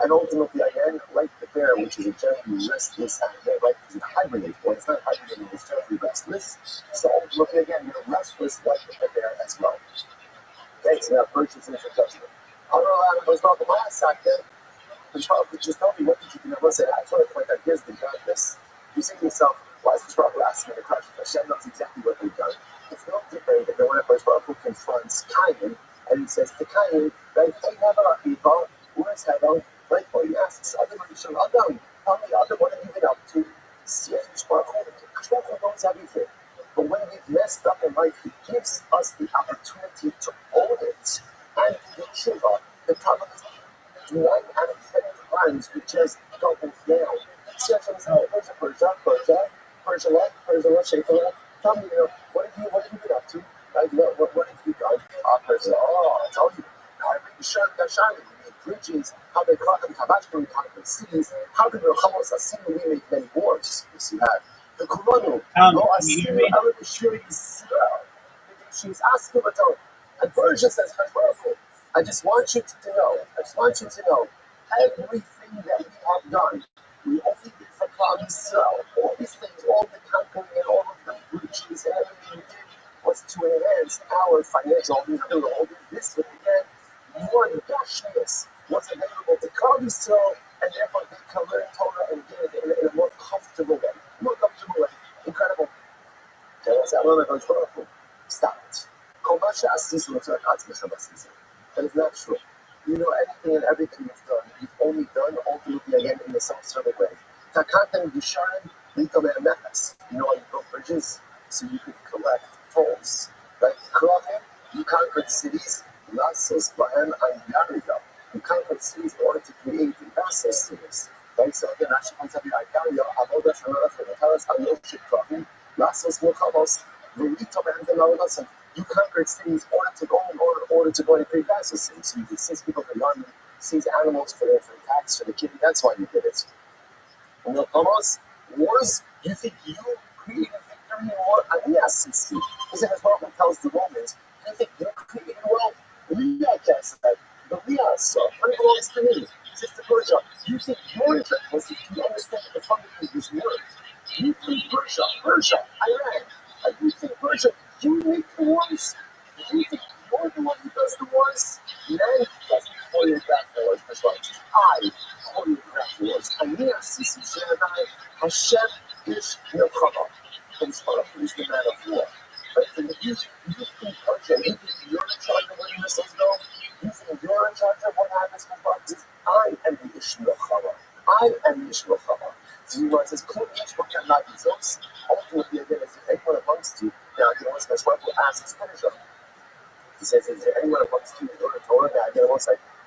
And ultimately again, like the bear, which is a gently restless animal, right? Because it hibernates. Well, it's not hibernating, it's gently restless. So ultimately again, you're restless like the bear as well. Okay, so now purchase and judgment. Other animals not the last second. The child could just tell me what did you do. I said, I try to point out, here's the godless. You say to yourself, why is the child asking the question? Hashem knows exactly what they've done. It's no different than when a Baruch confronts Cain, and he says to Cain, right, hey, Hevel, where's Hevel? Right, or he asks Adam, Adam, tell me, Adam, what have you been up to? See, Baruch knows everything. But when we've messed up in life, he gives us the opportunity to own it and to do tshuva. The problem is 9 out of 10 times we just double down. See, I said, oh, Persia, tell me, what have you been up to? Like, what have you done? Persia, I told you. How did we shut the shining? We made bridges, how they conquered Kabashko, we conquered cities, how did the Hamas Assyria we make many wars? Yes, you have. The Kuranu, no Assyria, Arab Ashuri, Israel. She's asking about it. And Persia says, I just want you to know, everything that we have done, we only did for Klal Yisrael. All these things, all the conquering and all of the breaches and everything we did was to enhance our financial ability. This would again, more gashmius was available to Klal Yisrael, and therefore they can learn Torah and get it in a more comfortable way. Incredible. Stop it. That is not true. You know anything and everything you've done, you've only done ultimately again in a self-serving way. Takatan Yisharim, Litomer Mechas. You know how you build bridges? So you could collect tolls. Right? Krahim, you conquered cities, Lasos, Bahem, and Yariga. You conquered cities in order to create vassal cities. Right? So again, actually, once every Agario, Avodah, Shanara, for the Taras, Ayoshik, Krahim, Lasos Milchamos, Velito Banzanarodasan. You conquered cities in order to go and create vassal cities. So you could seize people for the army, seize animals for the tax for the king. That's why you did it. And Milchamos, wars, you think you created victory in war? Yes, because as well tells the Romans, you think you created well? Leah gets that. But Leah saw, what belongs to me? Sister Persia, you think your interest was to understand the fundamentals of this word? You think Persia, Iran, you think Persia, you make the wars? You think you're the one who does the wars? Man doesn't choreograph the wars, that's right. I choreograph the wars. Aniyah Sisi Shemai, Hashem Ish Milchama. He's the man of war. But you think Persia, you think you're in charge of where missiles go? You think you're in charge of what happens with boxes? I am the Ish Milchama. I am the Ish Milchama. So he says, ultimately, again, if anyone amongst you, now, that's why we'll ask his Persia. He says, is there anyone amongst you who learned Torah? Now, again,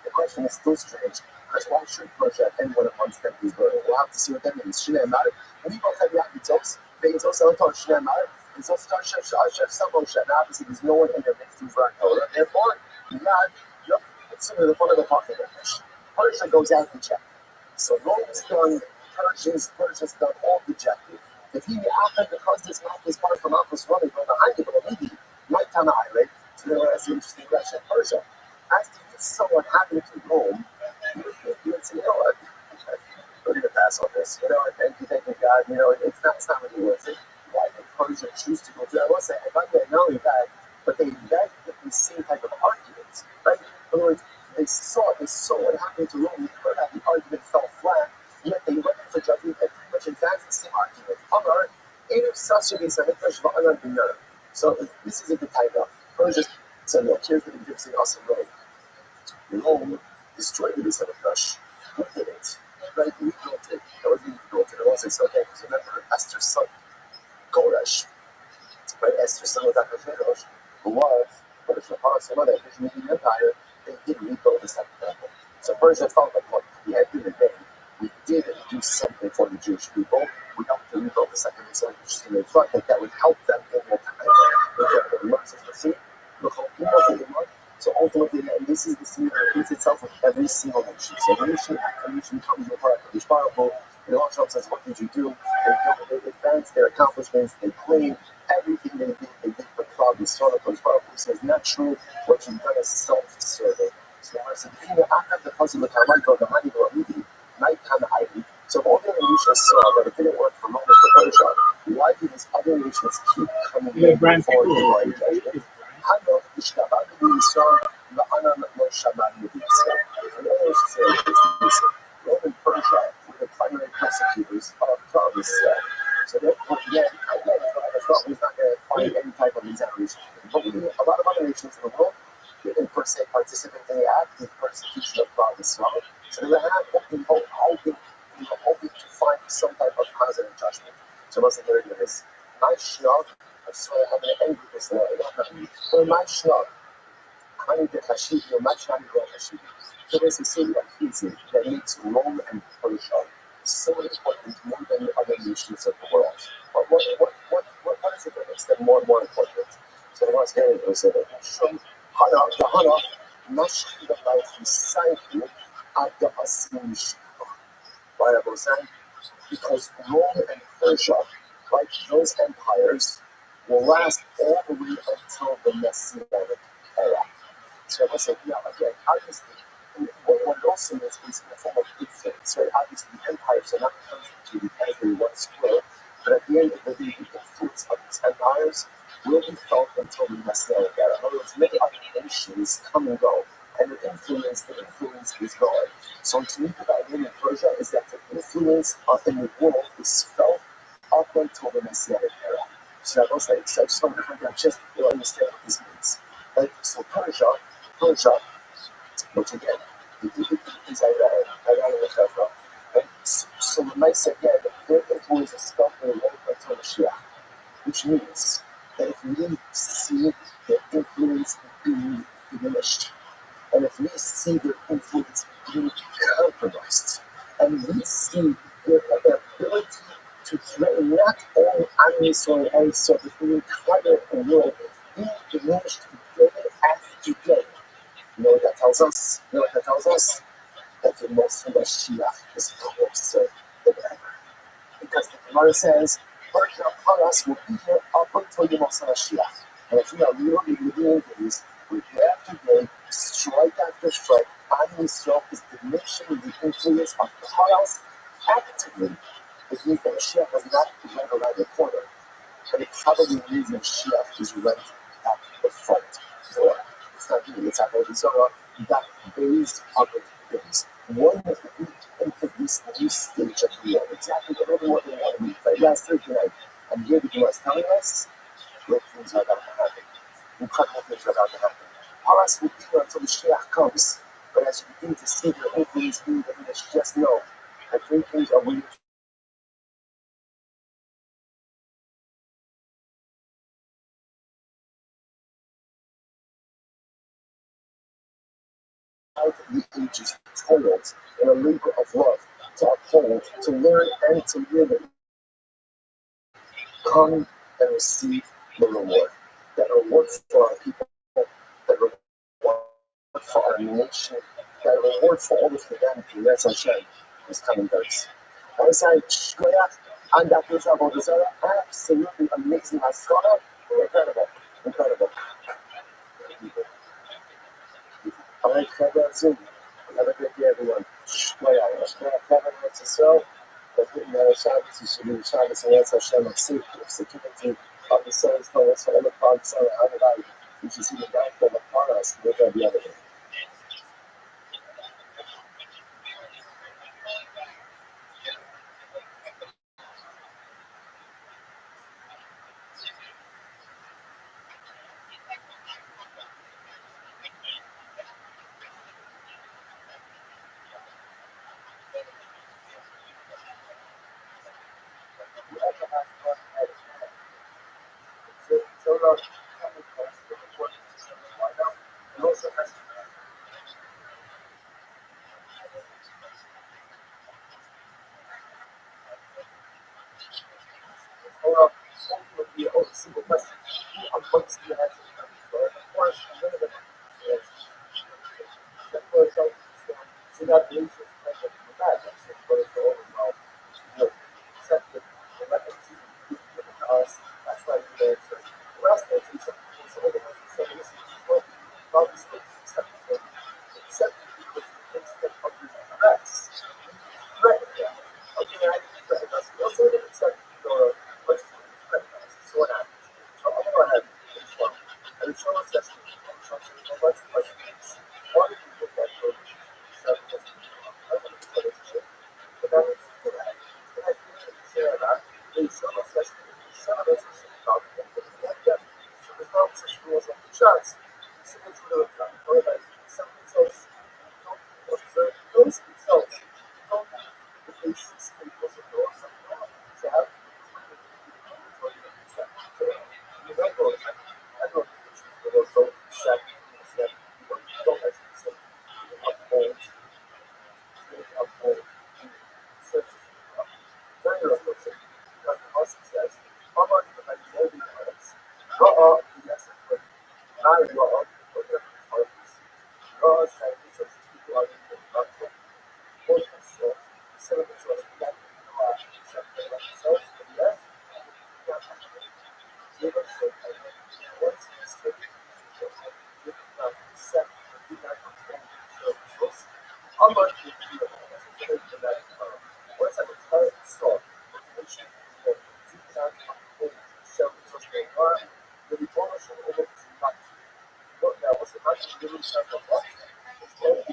the question is still strange, because why should Persia have anyone amongst them who's learning? We'll have to see what that means. Shnei Amar, we both have Yakitos, Bezos, Alatar, Shnei Amar, and so Star Chef, Samosha, and obviously there's no one in their midst who's learned Torah. Therefore, Yad, it's similar to the front of the pocket. Persia goes out to check. So Rome's done, Persia's done all rejected. If he happened because this map is part from Alpha's running on the Heidi, but maybe nighttime island, so then that's an interesting question. Persia, as to this someone happened to Rome, you would say, what? We're going to pass on this. Thank you, God. It's not really worth it. Why did Persia choose to go through? I will say, not only that, but they begged the same type of arguments, right? In other words, they saw what happened to Rome. You heard that the argument fell flat, yet they went for judgment and pretty much advanced the same argument. So this is a good time now. Persia said, look, here's the Egyptian also Rome. Rome destroyed the Beis Hamikdash. We did it. Right? We built it. That was we built it. It wasn't so okay. Because remember, Esther's son, Koresh, right? Esther's son was Achashverosh, who was Persia, some other Median Empire. They did rebuild the second temple. So Persia felt like, look, the end of the day, we did do something for the Jewish people. We helped to rebuild the second temple. So they felt like that would help them in their time. So ultimately, and this is the scene that repeats itself with every single nation. So every nation comes with a powerful. Allah says, what did you do? They advance their accomplishments, they claim everything they did for cloud. The Son of Baruch says, not true, what you've done is self-serving. So I said, the puzzle of so all the other nations saw that it didn't work for Rome for Persia. Why do these other nations keep coming in before divine judgment? Rome and Persia were the primary persecutors of Israel. So therefore, again, I thought we was not going to find any type of examination. But a lot of other nations in the world didn't per se participate in the active persecution of Prophet Islam. So they were hoping to find some type of positive judgment. So once they get into this, my shnug, I swear I'm going to end with this now. So my shnug, honey the Hashibi, or my shnug Hashibi. So there's a city of Hizim that makes Rome and Persia so important more than the other nations of the world. But what is it that makes them more and more important? So the ones here is that Hana, Nashki the life beside you at the Asinish. Why I was saying? Because Rome and Persia, like those empires, will last all the way until the Messianic era. So I said, again, obviously, what also is in the form of influence, right? Obviously, the empires are not constituted as they once were, but at the end of the day, the influence of these empires will be felt until the Messianic era. In other words, many other nations come and go, and the influence is gone. So to me, the idea in Persia is that the influence in the world is felt up until the Messianic era. So I just want to understand what this means. Right? So Persia, which again, is Iran, right? So we might say again, their influence is felt in the world until Mashiach, which means that if we see their influence being diminished, and if we see their influence being compromised, and we see their ability to threaten not only Am Yisrael and Yisrael, but the entire world, being diminished day after day. You know what that tells us? That the Moshe Mashiach is closer than ever. Because the Gemara says, Paras will be here up until the Moshe Mashiach. And if we are really living days, we're day after day, strike after strike, Am Yisrael is diminishing the influence of Paras actively. It means that Mashiach was not right around the corner. But it probably means Mashiach is right at the front door. It's not me, it's Avodah Zarah that based on the things. One of the into this new stage of the world, exactly the little what we want to be. Like last Thursday night, and here the Gemara is telling us great things are about to happen. Incredible things are about to happen. Paras will be here until the Mashiach comes, but as you begin to see their influence being diminished, just know that great things are waiting out the ages toiled in a labor of love to uphold, to learn, and to live it. Come and receive the reward. That reward for our people, that reward for our nation, that reward for all of humanity, Yetz Hashem, is coming very soon. I was like, Shkoyach, and that is Avodah Zarah, absolutely amazing. Haskara, incredible. All right, Zoom. Have a good day, everyone. Shkoyach, Kevin, ROTHSCHILD. Shabbos, you should be Shabbos and Yetz Hashem of security of the souls, for all the parts of our life. You should see the downfall of Paras, look at the other day. Simple question. What's the answer? Of course, none of them. So that means it's kind of bad. But it's all involved. Except that the weapons given to us, that's why we answer. The rest of it is all the ones that say this is all these things except because the things that are correct. Right. Okay, I threaten us. We also didn't accept your question. So what happens? So I'm going to go ahead and show. And show us that what's the question is. Why did you get that program? But that was for that. And I think that share that. They show us that some of us are saying about it, but we have done. So there's no such rules of the charts. So it's really like some results don't observe those results. Don't the basis of those results are wrong. So how you don't go I don't know the result set you don't actually say uphold search very little thing because the Muslim says how much of the holy ones raw yes but not raw but the parties raw says it's people are in the market both themselves some of the source that separate themselves from the rest give us the once it's taken did not accept or did not understand the source how much did you take to that once I was tired of salt motivation that did not uphold self such a harm the reformation of it is not what that was not really self of what it's all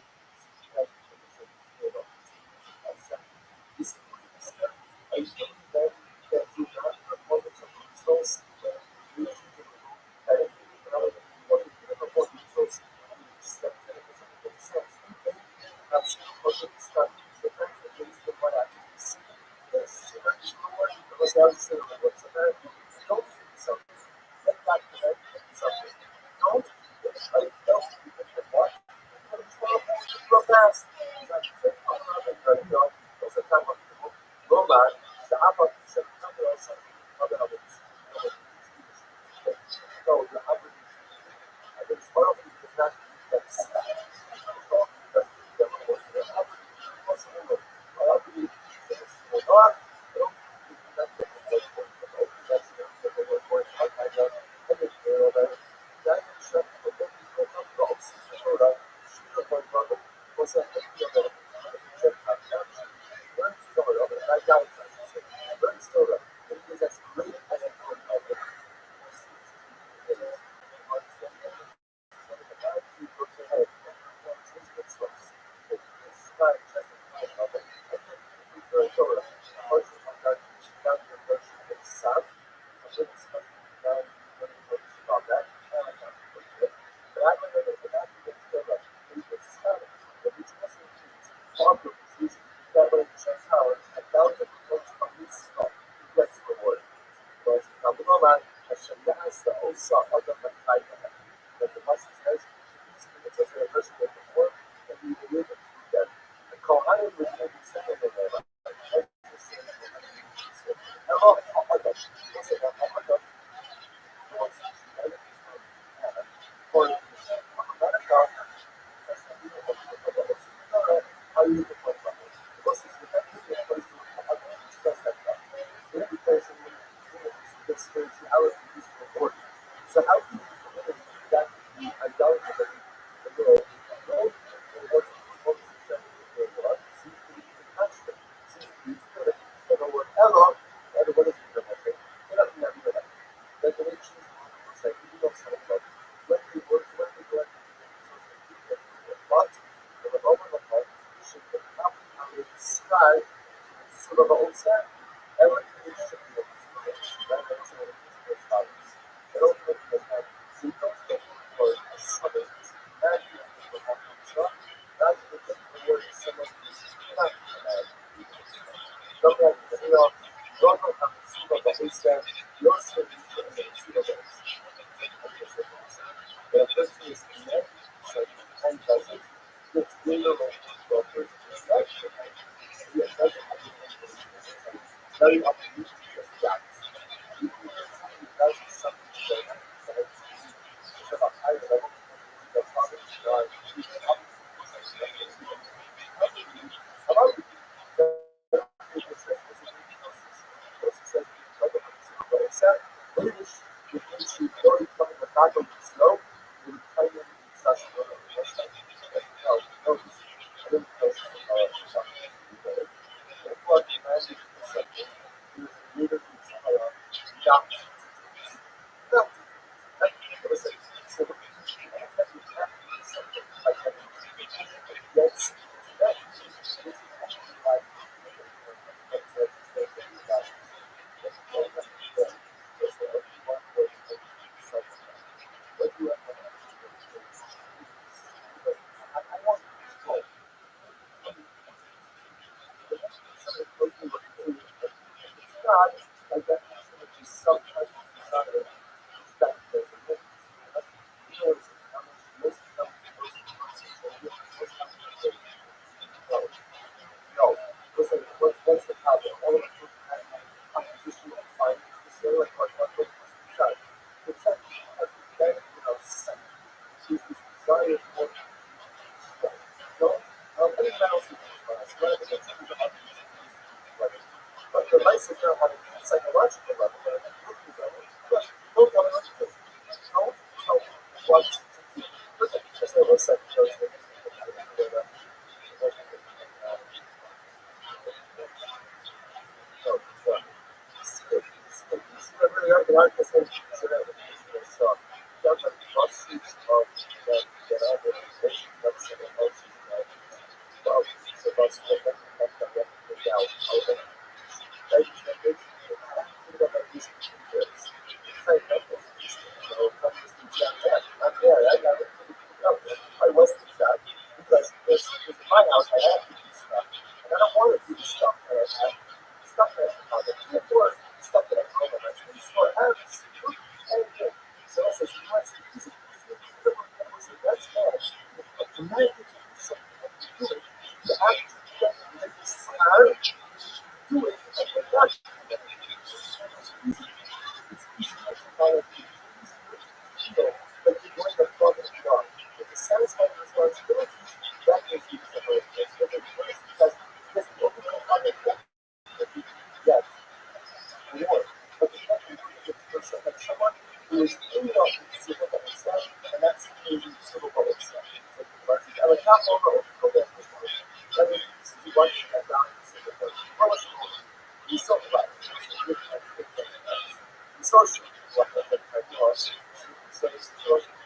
this step I used to that do not report it to results you should do and what you report results step that's what it's done. The fact that there is the one actually see this because now it's what's about don't feel something. Let that connect something. Don't I don't the what? Go fast. That's the time of the Roman, the Abba said farm purposes that when it checks out, a thousand points from his stock gets rewarded. Because Kabbalah Hashem has the Osa Adam Machayah. But the Master says, these minutes as a person that perform, and we will live and do that. The Kohanim would be second in their life. Hello, Adam. What's it? Adam. For America, how you perform because it's the place to just like that. Every person the spirituality is rewarded. So how can you commit that the idolatry the world knows and what's exactly the world seems to be constant, seems to be spirit. But over Ella, what is the message? You're not going to do that. Regulations, it's like you don't say about when we work, when we go but the moment of life should be up on the sky, so the whole set, everything should be that makes it a problems. But ultimately, they have symptoms for a sudden and you have to stop. That's the word someone is not don't have to see off, don't have to see what the whole set, your solution is to see what it is. But a person is connected, so and doesn't, it's literally for a person to start to make. Yes, that's very up to you to just that. You can just see that's something that it's at a high level. The father is not keeping up. How about what's the problem? All of us have opposition and fight. It's sort of like what shot. The check has been, she's this desire for no, any balance in this class, rather than things about these but the nice thing about it, psychological level, but at the mental level, don't tell me what to do. Don't tell me what to do. Because there was such those things. I was that because this is my house. I have to do stuff, and I don't want to do the stuff that I have stuff that I have. Therefore, stuff that I have, I'm actually so I have anything. So I said, you want to use it? That's bad. But the night that you do something, you do it. You have to get this hard. Do it, and you're not. It's easy to follow people. But you're going to follow the job. It's a satisfying responsibility. That makes you separate this. Because this will become other things that you get more. But the fact that someone who is in the civil public stuff, and that's using civil public stuff. I would not over that this one. That is, you want to have down in civil public. Well, it's cool. You still like the social, what the was. So it's the social,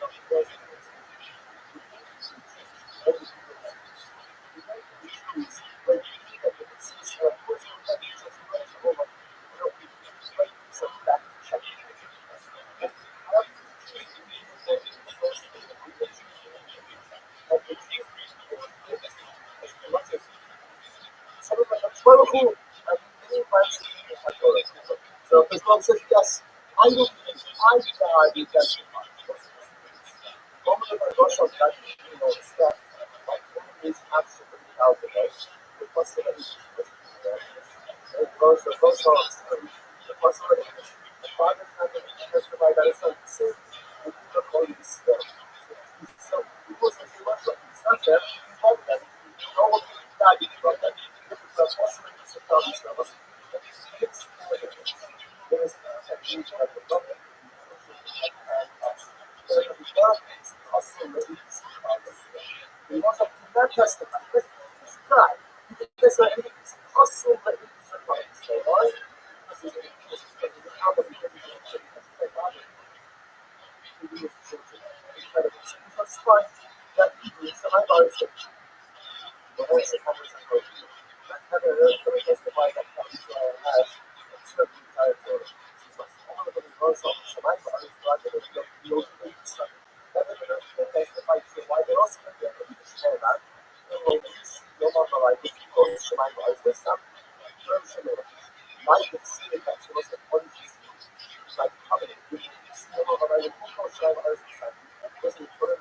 cool. And many branches of my Torah. So this one says, yes, I will be, I God will testify. Moment of my Rosh Hashanah, step, my woman is absolutely out of us. The possibility the possibility the father had to testify that it's not the same. And people are calling this stuff. So, because if you watch what he's not there, you have that. You know what you got, you got that. This is the possibility to tell you stuff. It's what it is. There is a huge amount of problem. So, the darkness is also ready to see how this is. You want to not testify. This is God. Because it is also ready to survive. So, why? Because this is the problem. Because it's because Christ that Hebrews and I body scripture. The whole conversation goes through. That Heather really testified that Israel has observed the entire Torah. All of it is also Shemai body is glad that it's not the old stuff. Heaven and earth will testify to why they're also going to understand that. And when we see no longer like if you go to Shemai body this stuff, life is seen that she was the one who sees like covenant with the seal of a right of Shemai body this stuff. Because in Torah,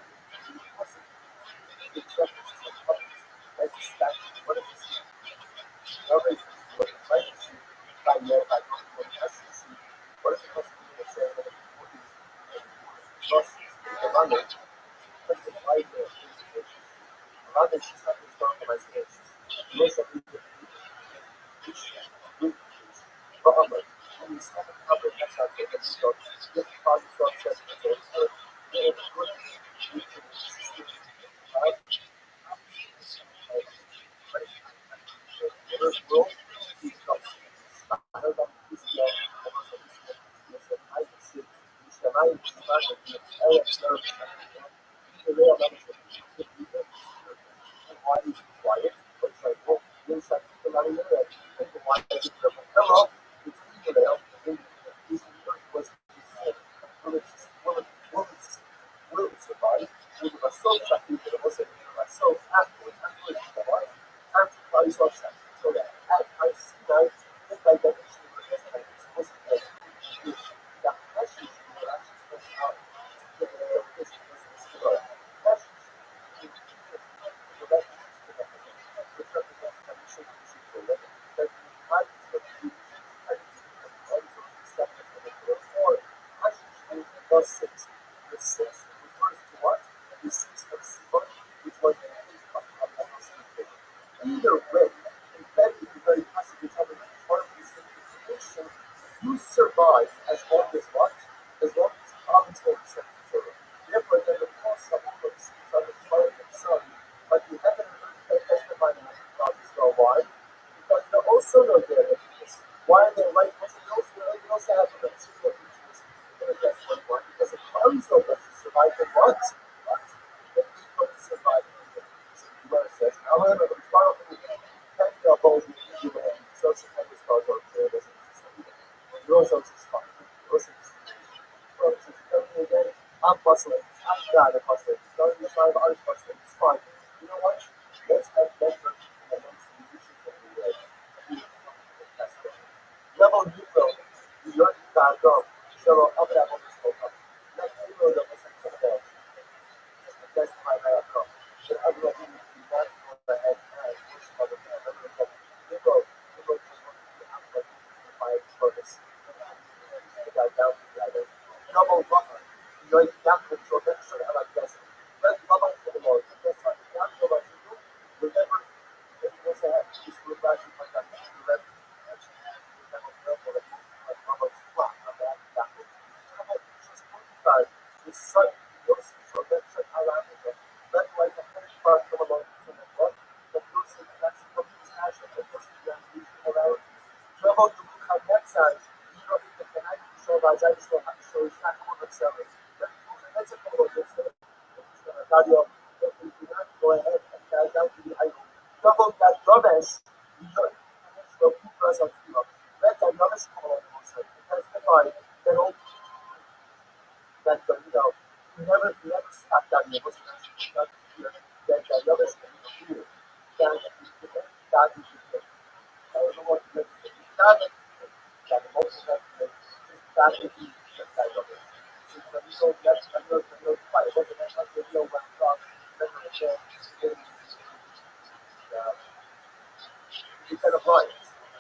He kind of right.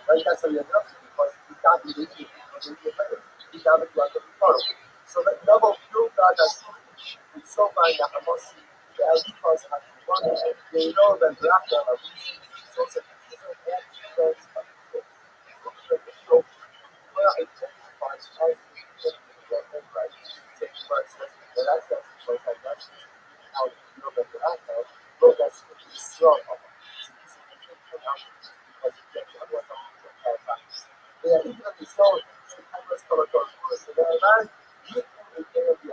Right? That's how you end up because he got the idiot. He got it like a pearl. So that double pure God that's so by the Hamas, the Alifas at one, they know that Rafta of so where it identifies as the right, but that's so that's how you know that Rafta, but that's strong. Yeah, even if it's not, let's call it so the man, you can be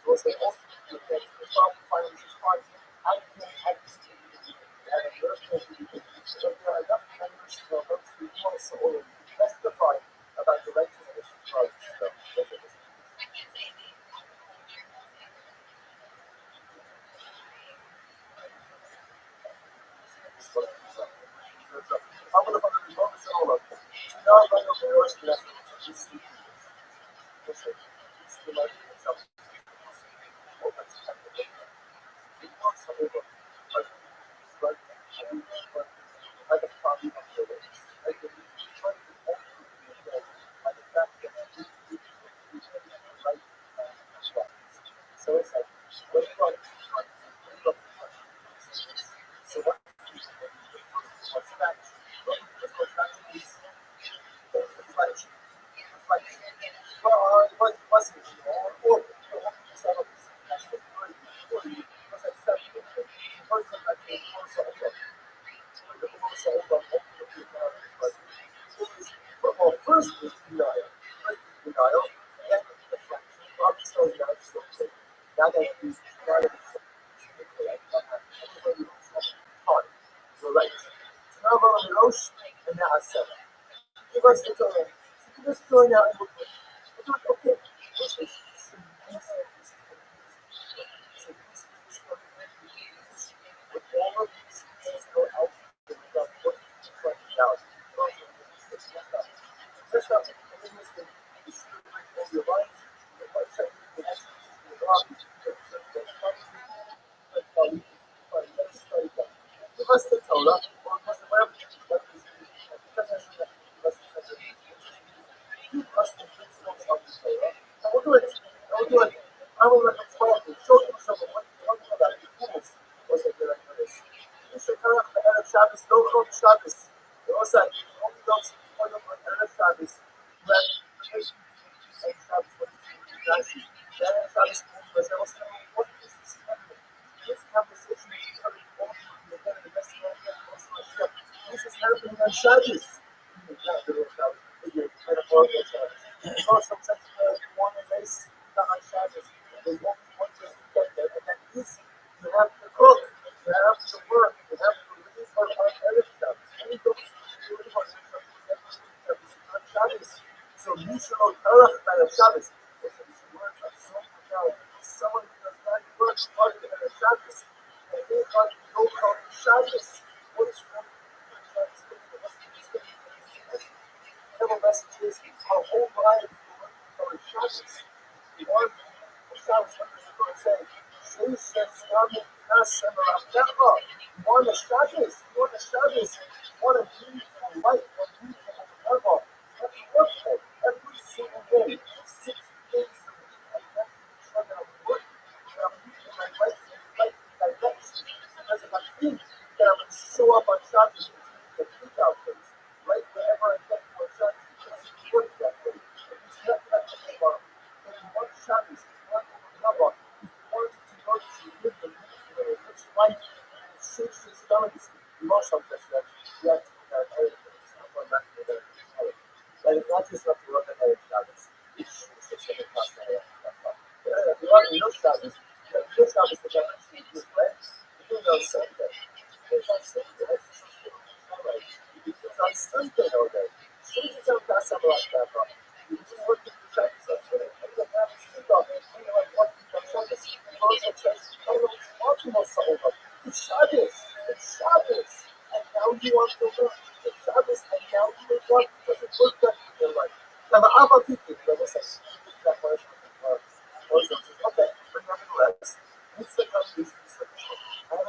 so it's the ultimate effect. The problem finance is hard. I can't access to it. And the first thing you can do is there are enough members who are going to be also already testify about the righteousness of Christ. So, I'm going to put the focus on all of them. Now, I'm going to be worse than that. It's the life of itself. It wants to over. Like a problem of the way. Like the trying to open by the fact that we right so it's like what you got so what's that? What's that to be like well what was it? Or that's the word because I said the person I think also well, first is denial. Denial, then deflection. Obviously, that's so now that he's not a hard. You're right. So now we're on the Rosh and now I said, give us the Torah. So give us the Torah now and we'll do it. Okay. With all of these pieces go out, we've got 20,000. First off, the spirit of your life, the website, the essence, the body, give us the Torah, or give us the whatever give us the principles of the Torah, and we'll do it. I will let them talk and show them some of what you're talking about. The rules was a good idea. You should come up to Erev Shabbos, no Chol Shabbos. They also only those who are on Erev Shabbos, who have Erev Shabbos, what is it? Erev Shabbos, was also what is this happening? This conversation is coming forward from the best of this is happening on Shabbos. Not the real Shabbos, but your metaphorical Shabbos. Also, such one place on Shabbos. There's only one place to get there, and that is you have to cook, you have to work, you have to leave for other stuff. Any of those on Shabbos. So you should know Tarach by Shabbos. These words are so profound. Someone who does not work hard at Shabbos, and they are no called Shabbos. What is wrong with several messages, our whole life are Shabbos. The one Shabbos, what does the Lord say? You want a Shabbos, you want a Shabbos, you want a beautiful life, a beautiful level. You have to work for it every single day, 6 days a week. I have to make sure that I'm working, that I'm using my life direction. Because if I think that I'm going to show up on Shabbos and the freak out things, right wherever I get to a Shabbos, because it works that way. It is not that tomorrow. If you want Shabbos, if you want Level, if you want to go to live the rich life and save your stomachs, you must have just that. You have to have everything. It's not one back to the other. And it's not just up to look at Erev Shabbos. It's just going to cost a lot. If you want real Shabbos, real Shabbos that you have to see with friends, you do it on Sunday. It's on Sunday. It's on Sunday all day. Sundays don't cost a lot that much. You just work with the Shabbos on Sunday. And you have to sleep on it. You know, like what you on Shabbos. You go to church. Oh, it's multiple Sa'odah. It's Shabbos. It's Shabbos. And now you want to work. It's Shabbos. And now you will work because it's work that in your life. Now, the Abba people, they will say, that was okay, but nevertheless, it's the country's decision. I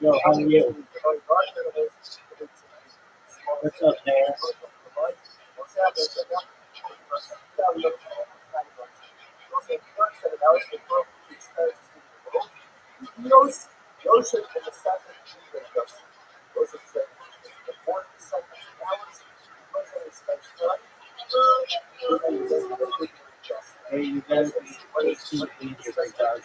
Yo, how are you? What's up, there? Hey, you better be 18 inches, guys.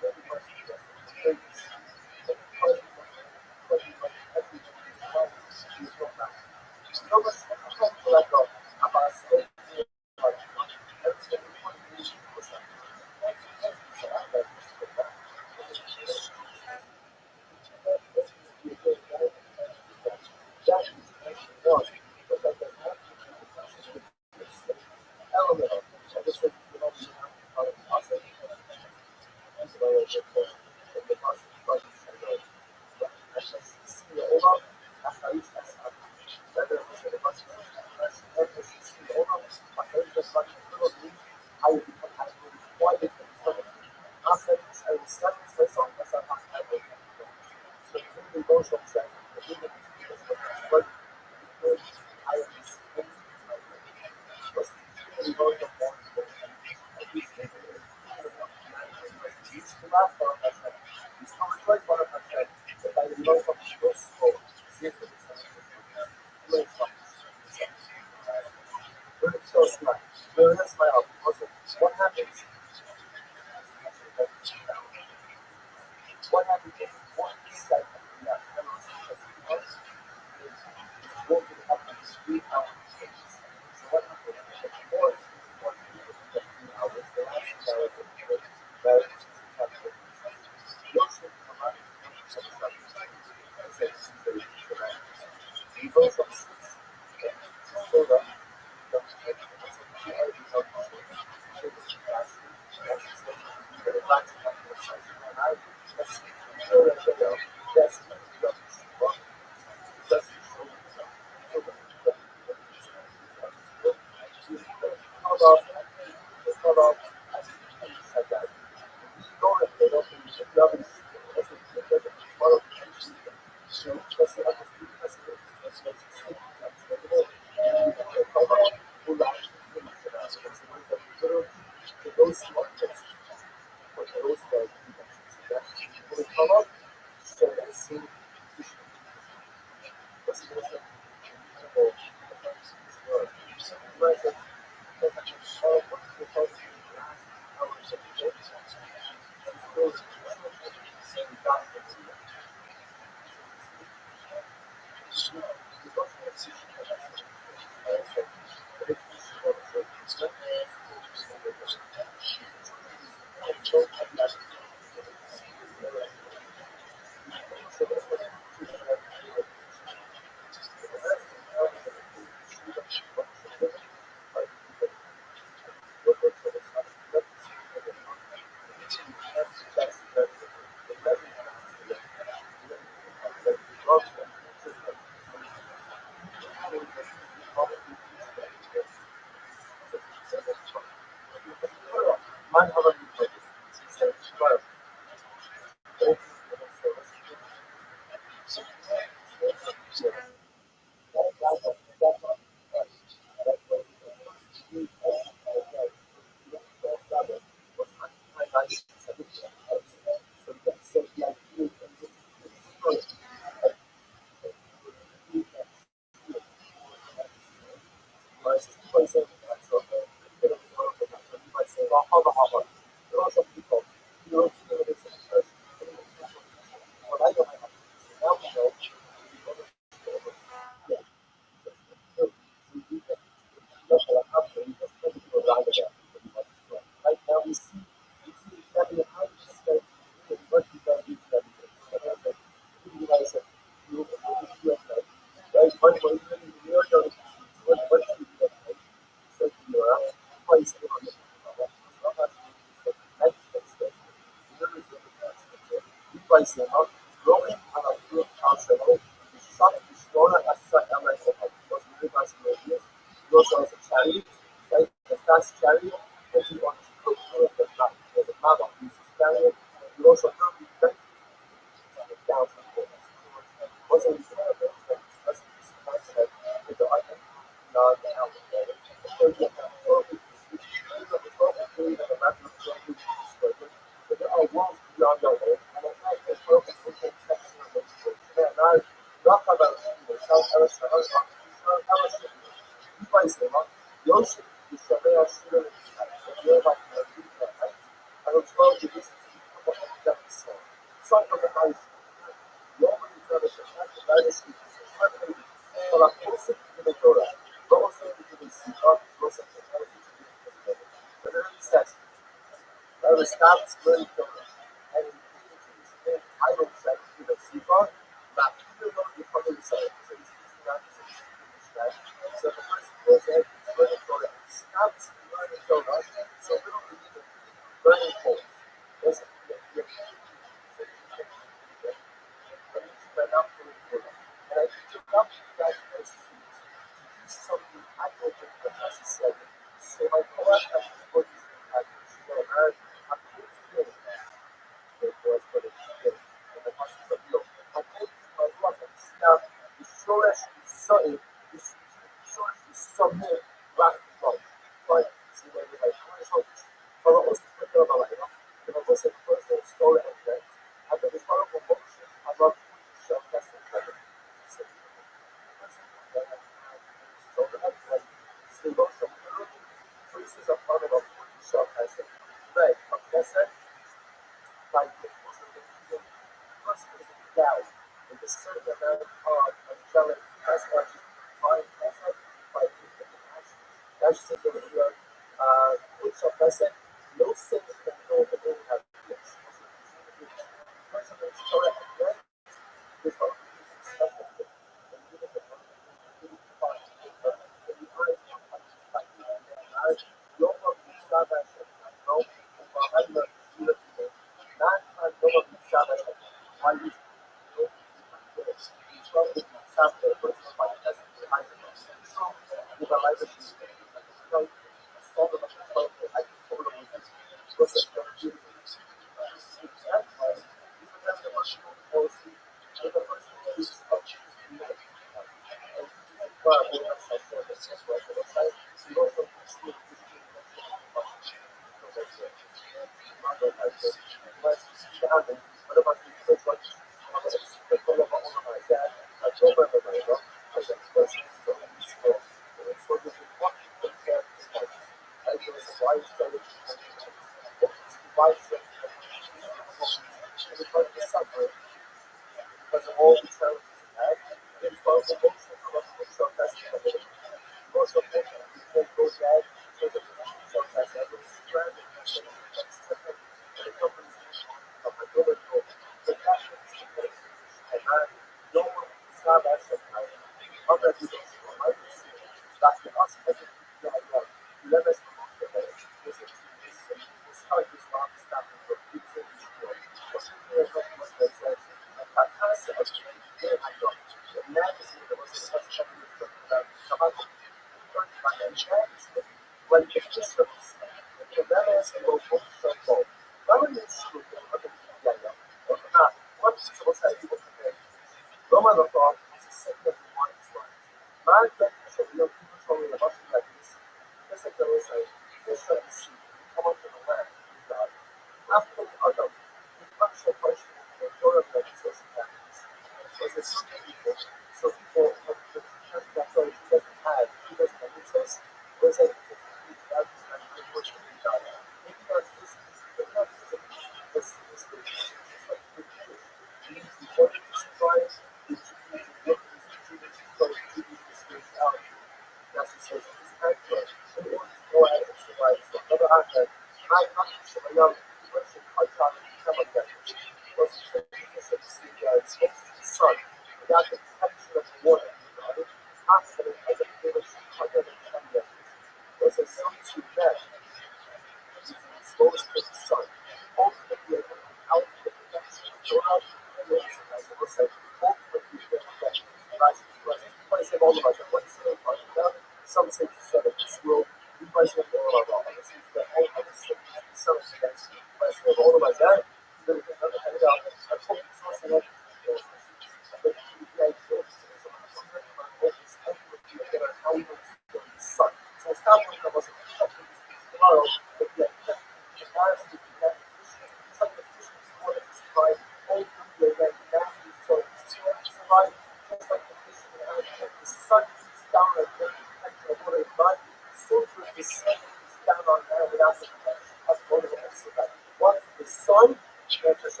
asked the question, asked one of the answers that what's the sun? The answer is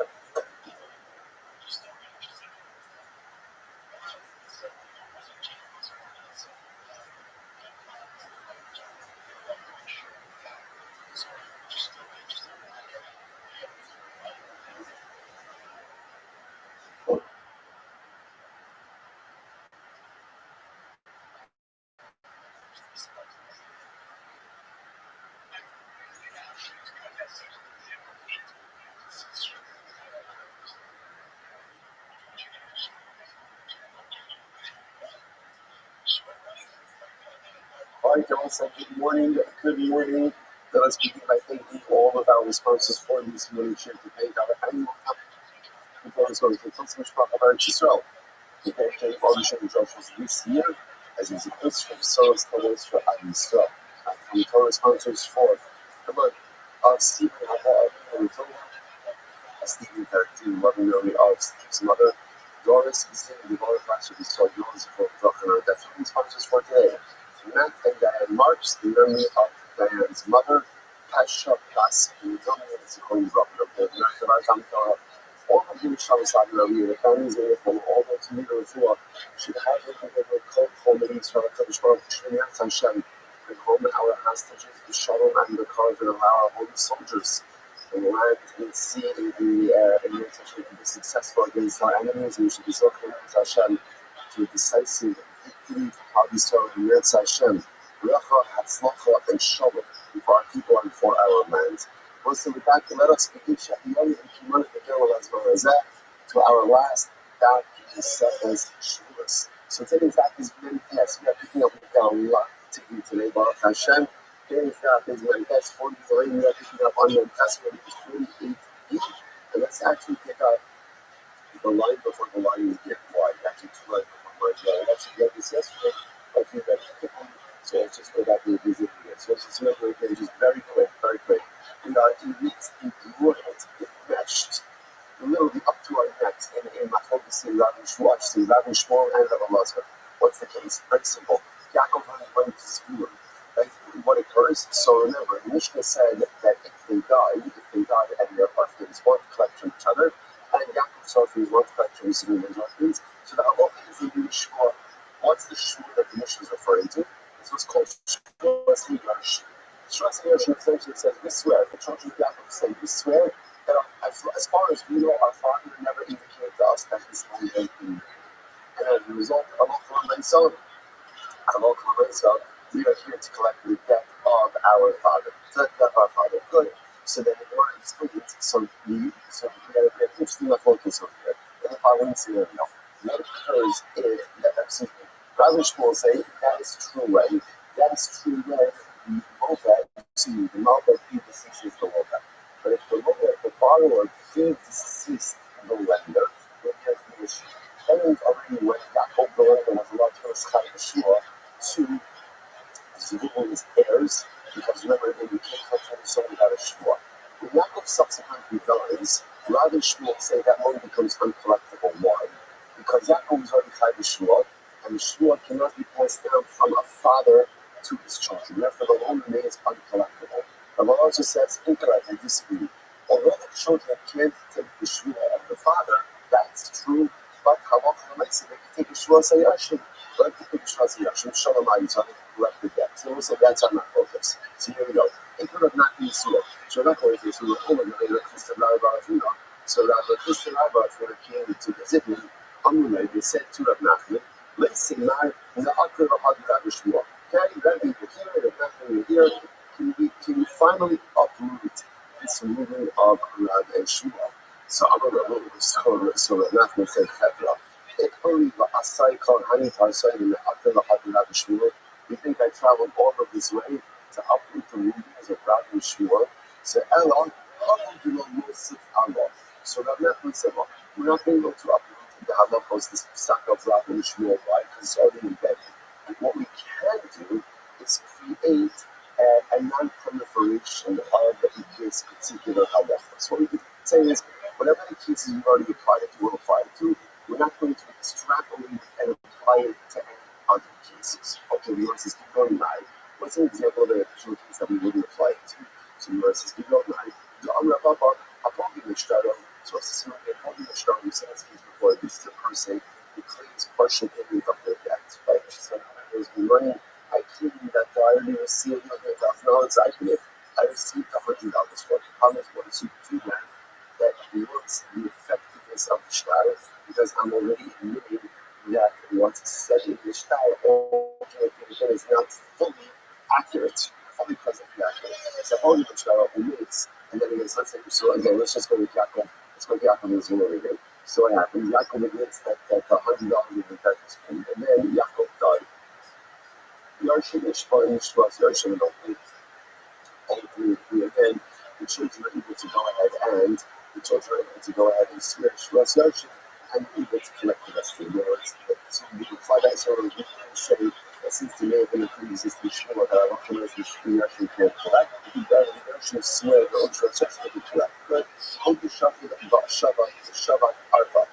Hi, Johnson. Good morning. Good morning. Let us begin by thanking all of our sponsors for this morning share to pay our annual before it's going to take some much of our Israel. The pay audition judges this year as is a list from service colors for Israel. And Torah sponsors for the month of Stephen Hahar, Stephen Perkin, Mother Mary of Steve's mother, Doris, the Mother Pastor, the Soul Yours for Drucker. That's what sponsors for today. Matt and Diane Marks, the memory of Diane's mother, Pasha Plus, the Zichron Drucker, the American Torah. All of the Shabbos Adonai, the families from all those who leader of Torah should have a cold home in Israel, Kaddish Baruch, Shniyat Hashem, and home our hostages, the Shalom and the cause and allow our holy soldiers in land and sea in the air, and we should be successful against our enemies, and we should be so close Hashem to a decisive victory for Israel and Eretz Hashem, Bracha, Hatzlacha, and Shalom for our people and for our land. So with that, let us begin Shahiyoni and Kimonit Megillah to our last daf in Sefer's Shavuos. So today's daf is many tests. We are picking up a lot to do today, Baruch Hashem. Today's daf is many tests. 43. We are picking up on the test 48b. And let's actually pick up the line before the line is getting wide. Actually, two lines before the line. I actually did this yesterday, but we read it quickly. So let's just go back and revisit it. So let's just remember again, just very quick, very quick. We are embroiled, enmeshed, literally up to our necks in Machlokas in Rabbi Shmuel, in Rabbi Shmuel and Rabbi Lazar. What's the case? Very simple. Yaakov went to school. Right? What occurs? So remember, the Mishnah said that if they died and their husbands want to collect from each other, and Yaakov's husbands want to collect from his husbands, so the halacha is in the Shmuel. What's the Shmuel that the Mishnah is referring to? This was called Shmuel's Hidrash. Shmuel's Hidrash essentially says, we swear, the children of Yaakov say, we swear that as far as we know, our father never indicated to us that he's going to be. And as a result, we are here to collect the debt of our father. Good. So then, in order to explain it, so we got an interesting focus over here. In the following scenario, what occurs if, Rabbi Shmuel say that is true, right? That is true when the Malbet predeceases the Malbet. But if the borrower predeceased the lender, then there's the issue. That means already when Yaakov the lender was allowed to ascribe Yeshua to his heirs, because remember, they became so without a Shua. When Yaakov subsequently dies, Rabbi Shmuel say that loan becomes uncollectible. Why? Because Yaakov is already chayv Yeshua, and Yeshua cannot be passed down from a father to his children. Therefore, the loan remains uncollectible. The law also says, incorrect, I disagree. Although the children can't take the Yeshua of the father, that's true, but halacha makes it, they can take Yeshua Sayashim. Let them take Yeshua Sayashim, Shalom Ayitzah, collect the debt. So we'll say that's on our focus. So here we go. It could have not been Yeshua. So not going to Yeshua, so Rabbi Christian Rabbi came to visit me. They said to Rabbi Nachman, let's say, now, in the Akra of Rabbi Shmuel. Okay, Rabbi, you're here, Rabbi, you're here. Can you finally uproot this movement of Rabbi Shmuel? So I'm going to move. So Rabbi Nachman said, Chevra, it only the Asai called Hani Tarsai in the Akra of Rabbi Shmuel. You think I traveled all of this way to uproot the movements of Rabbi Shmuel? So Elon, how do you know Yosef Allah? So Rabbi Nachman said, well, we're not going to go to uproot the halachos, this sack of Rabbi Shmuel, right? Because it's already embedded. What we can do is create a non-proliferation of this particular halacha. So what we can say is, whatever the cases you've already applied it to, will apply it to, we're not going to extrapolate and apply it to any other cases. Okay, we want to keep going by. What's an example of an actual case that we wouldn't apply it to? verses below night. The Amrapapa, upon the Mishtara, so as to say, upon the Mishtara, you said before, this is a person who claims partial payment of their debt, right? So, there's money I claim that I already received now it's I received $100 for it. How much was you do that looks the effectiveness of the shtar because I'm already admitting that what's said in the shtar is not fully accurate, fully presently accurate. So all the shtar omits, and then again, so again, let's just go with Yaakov. Let's go with Yaakov and Zimmer again. So what happened? Yaakov admits that $100 is the purpose, and then Yaakov died. Yarshim Ishmael Ishmael Yarshim and again, the children are able to go ahead and swear Shras Yarshim and able to collect the rest of the words. So we can apply that sort of we can say that since there may have been a pre-existing Shmuel that I don't know if the Yarshim can't collect, the Yarshim swear the own Shras Yarshim can collect. But how to Shabbat Arba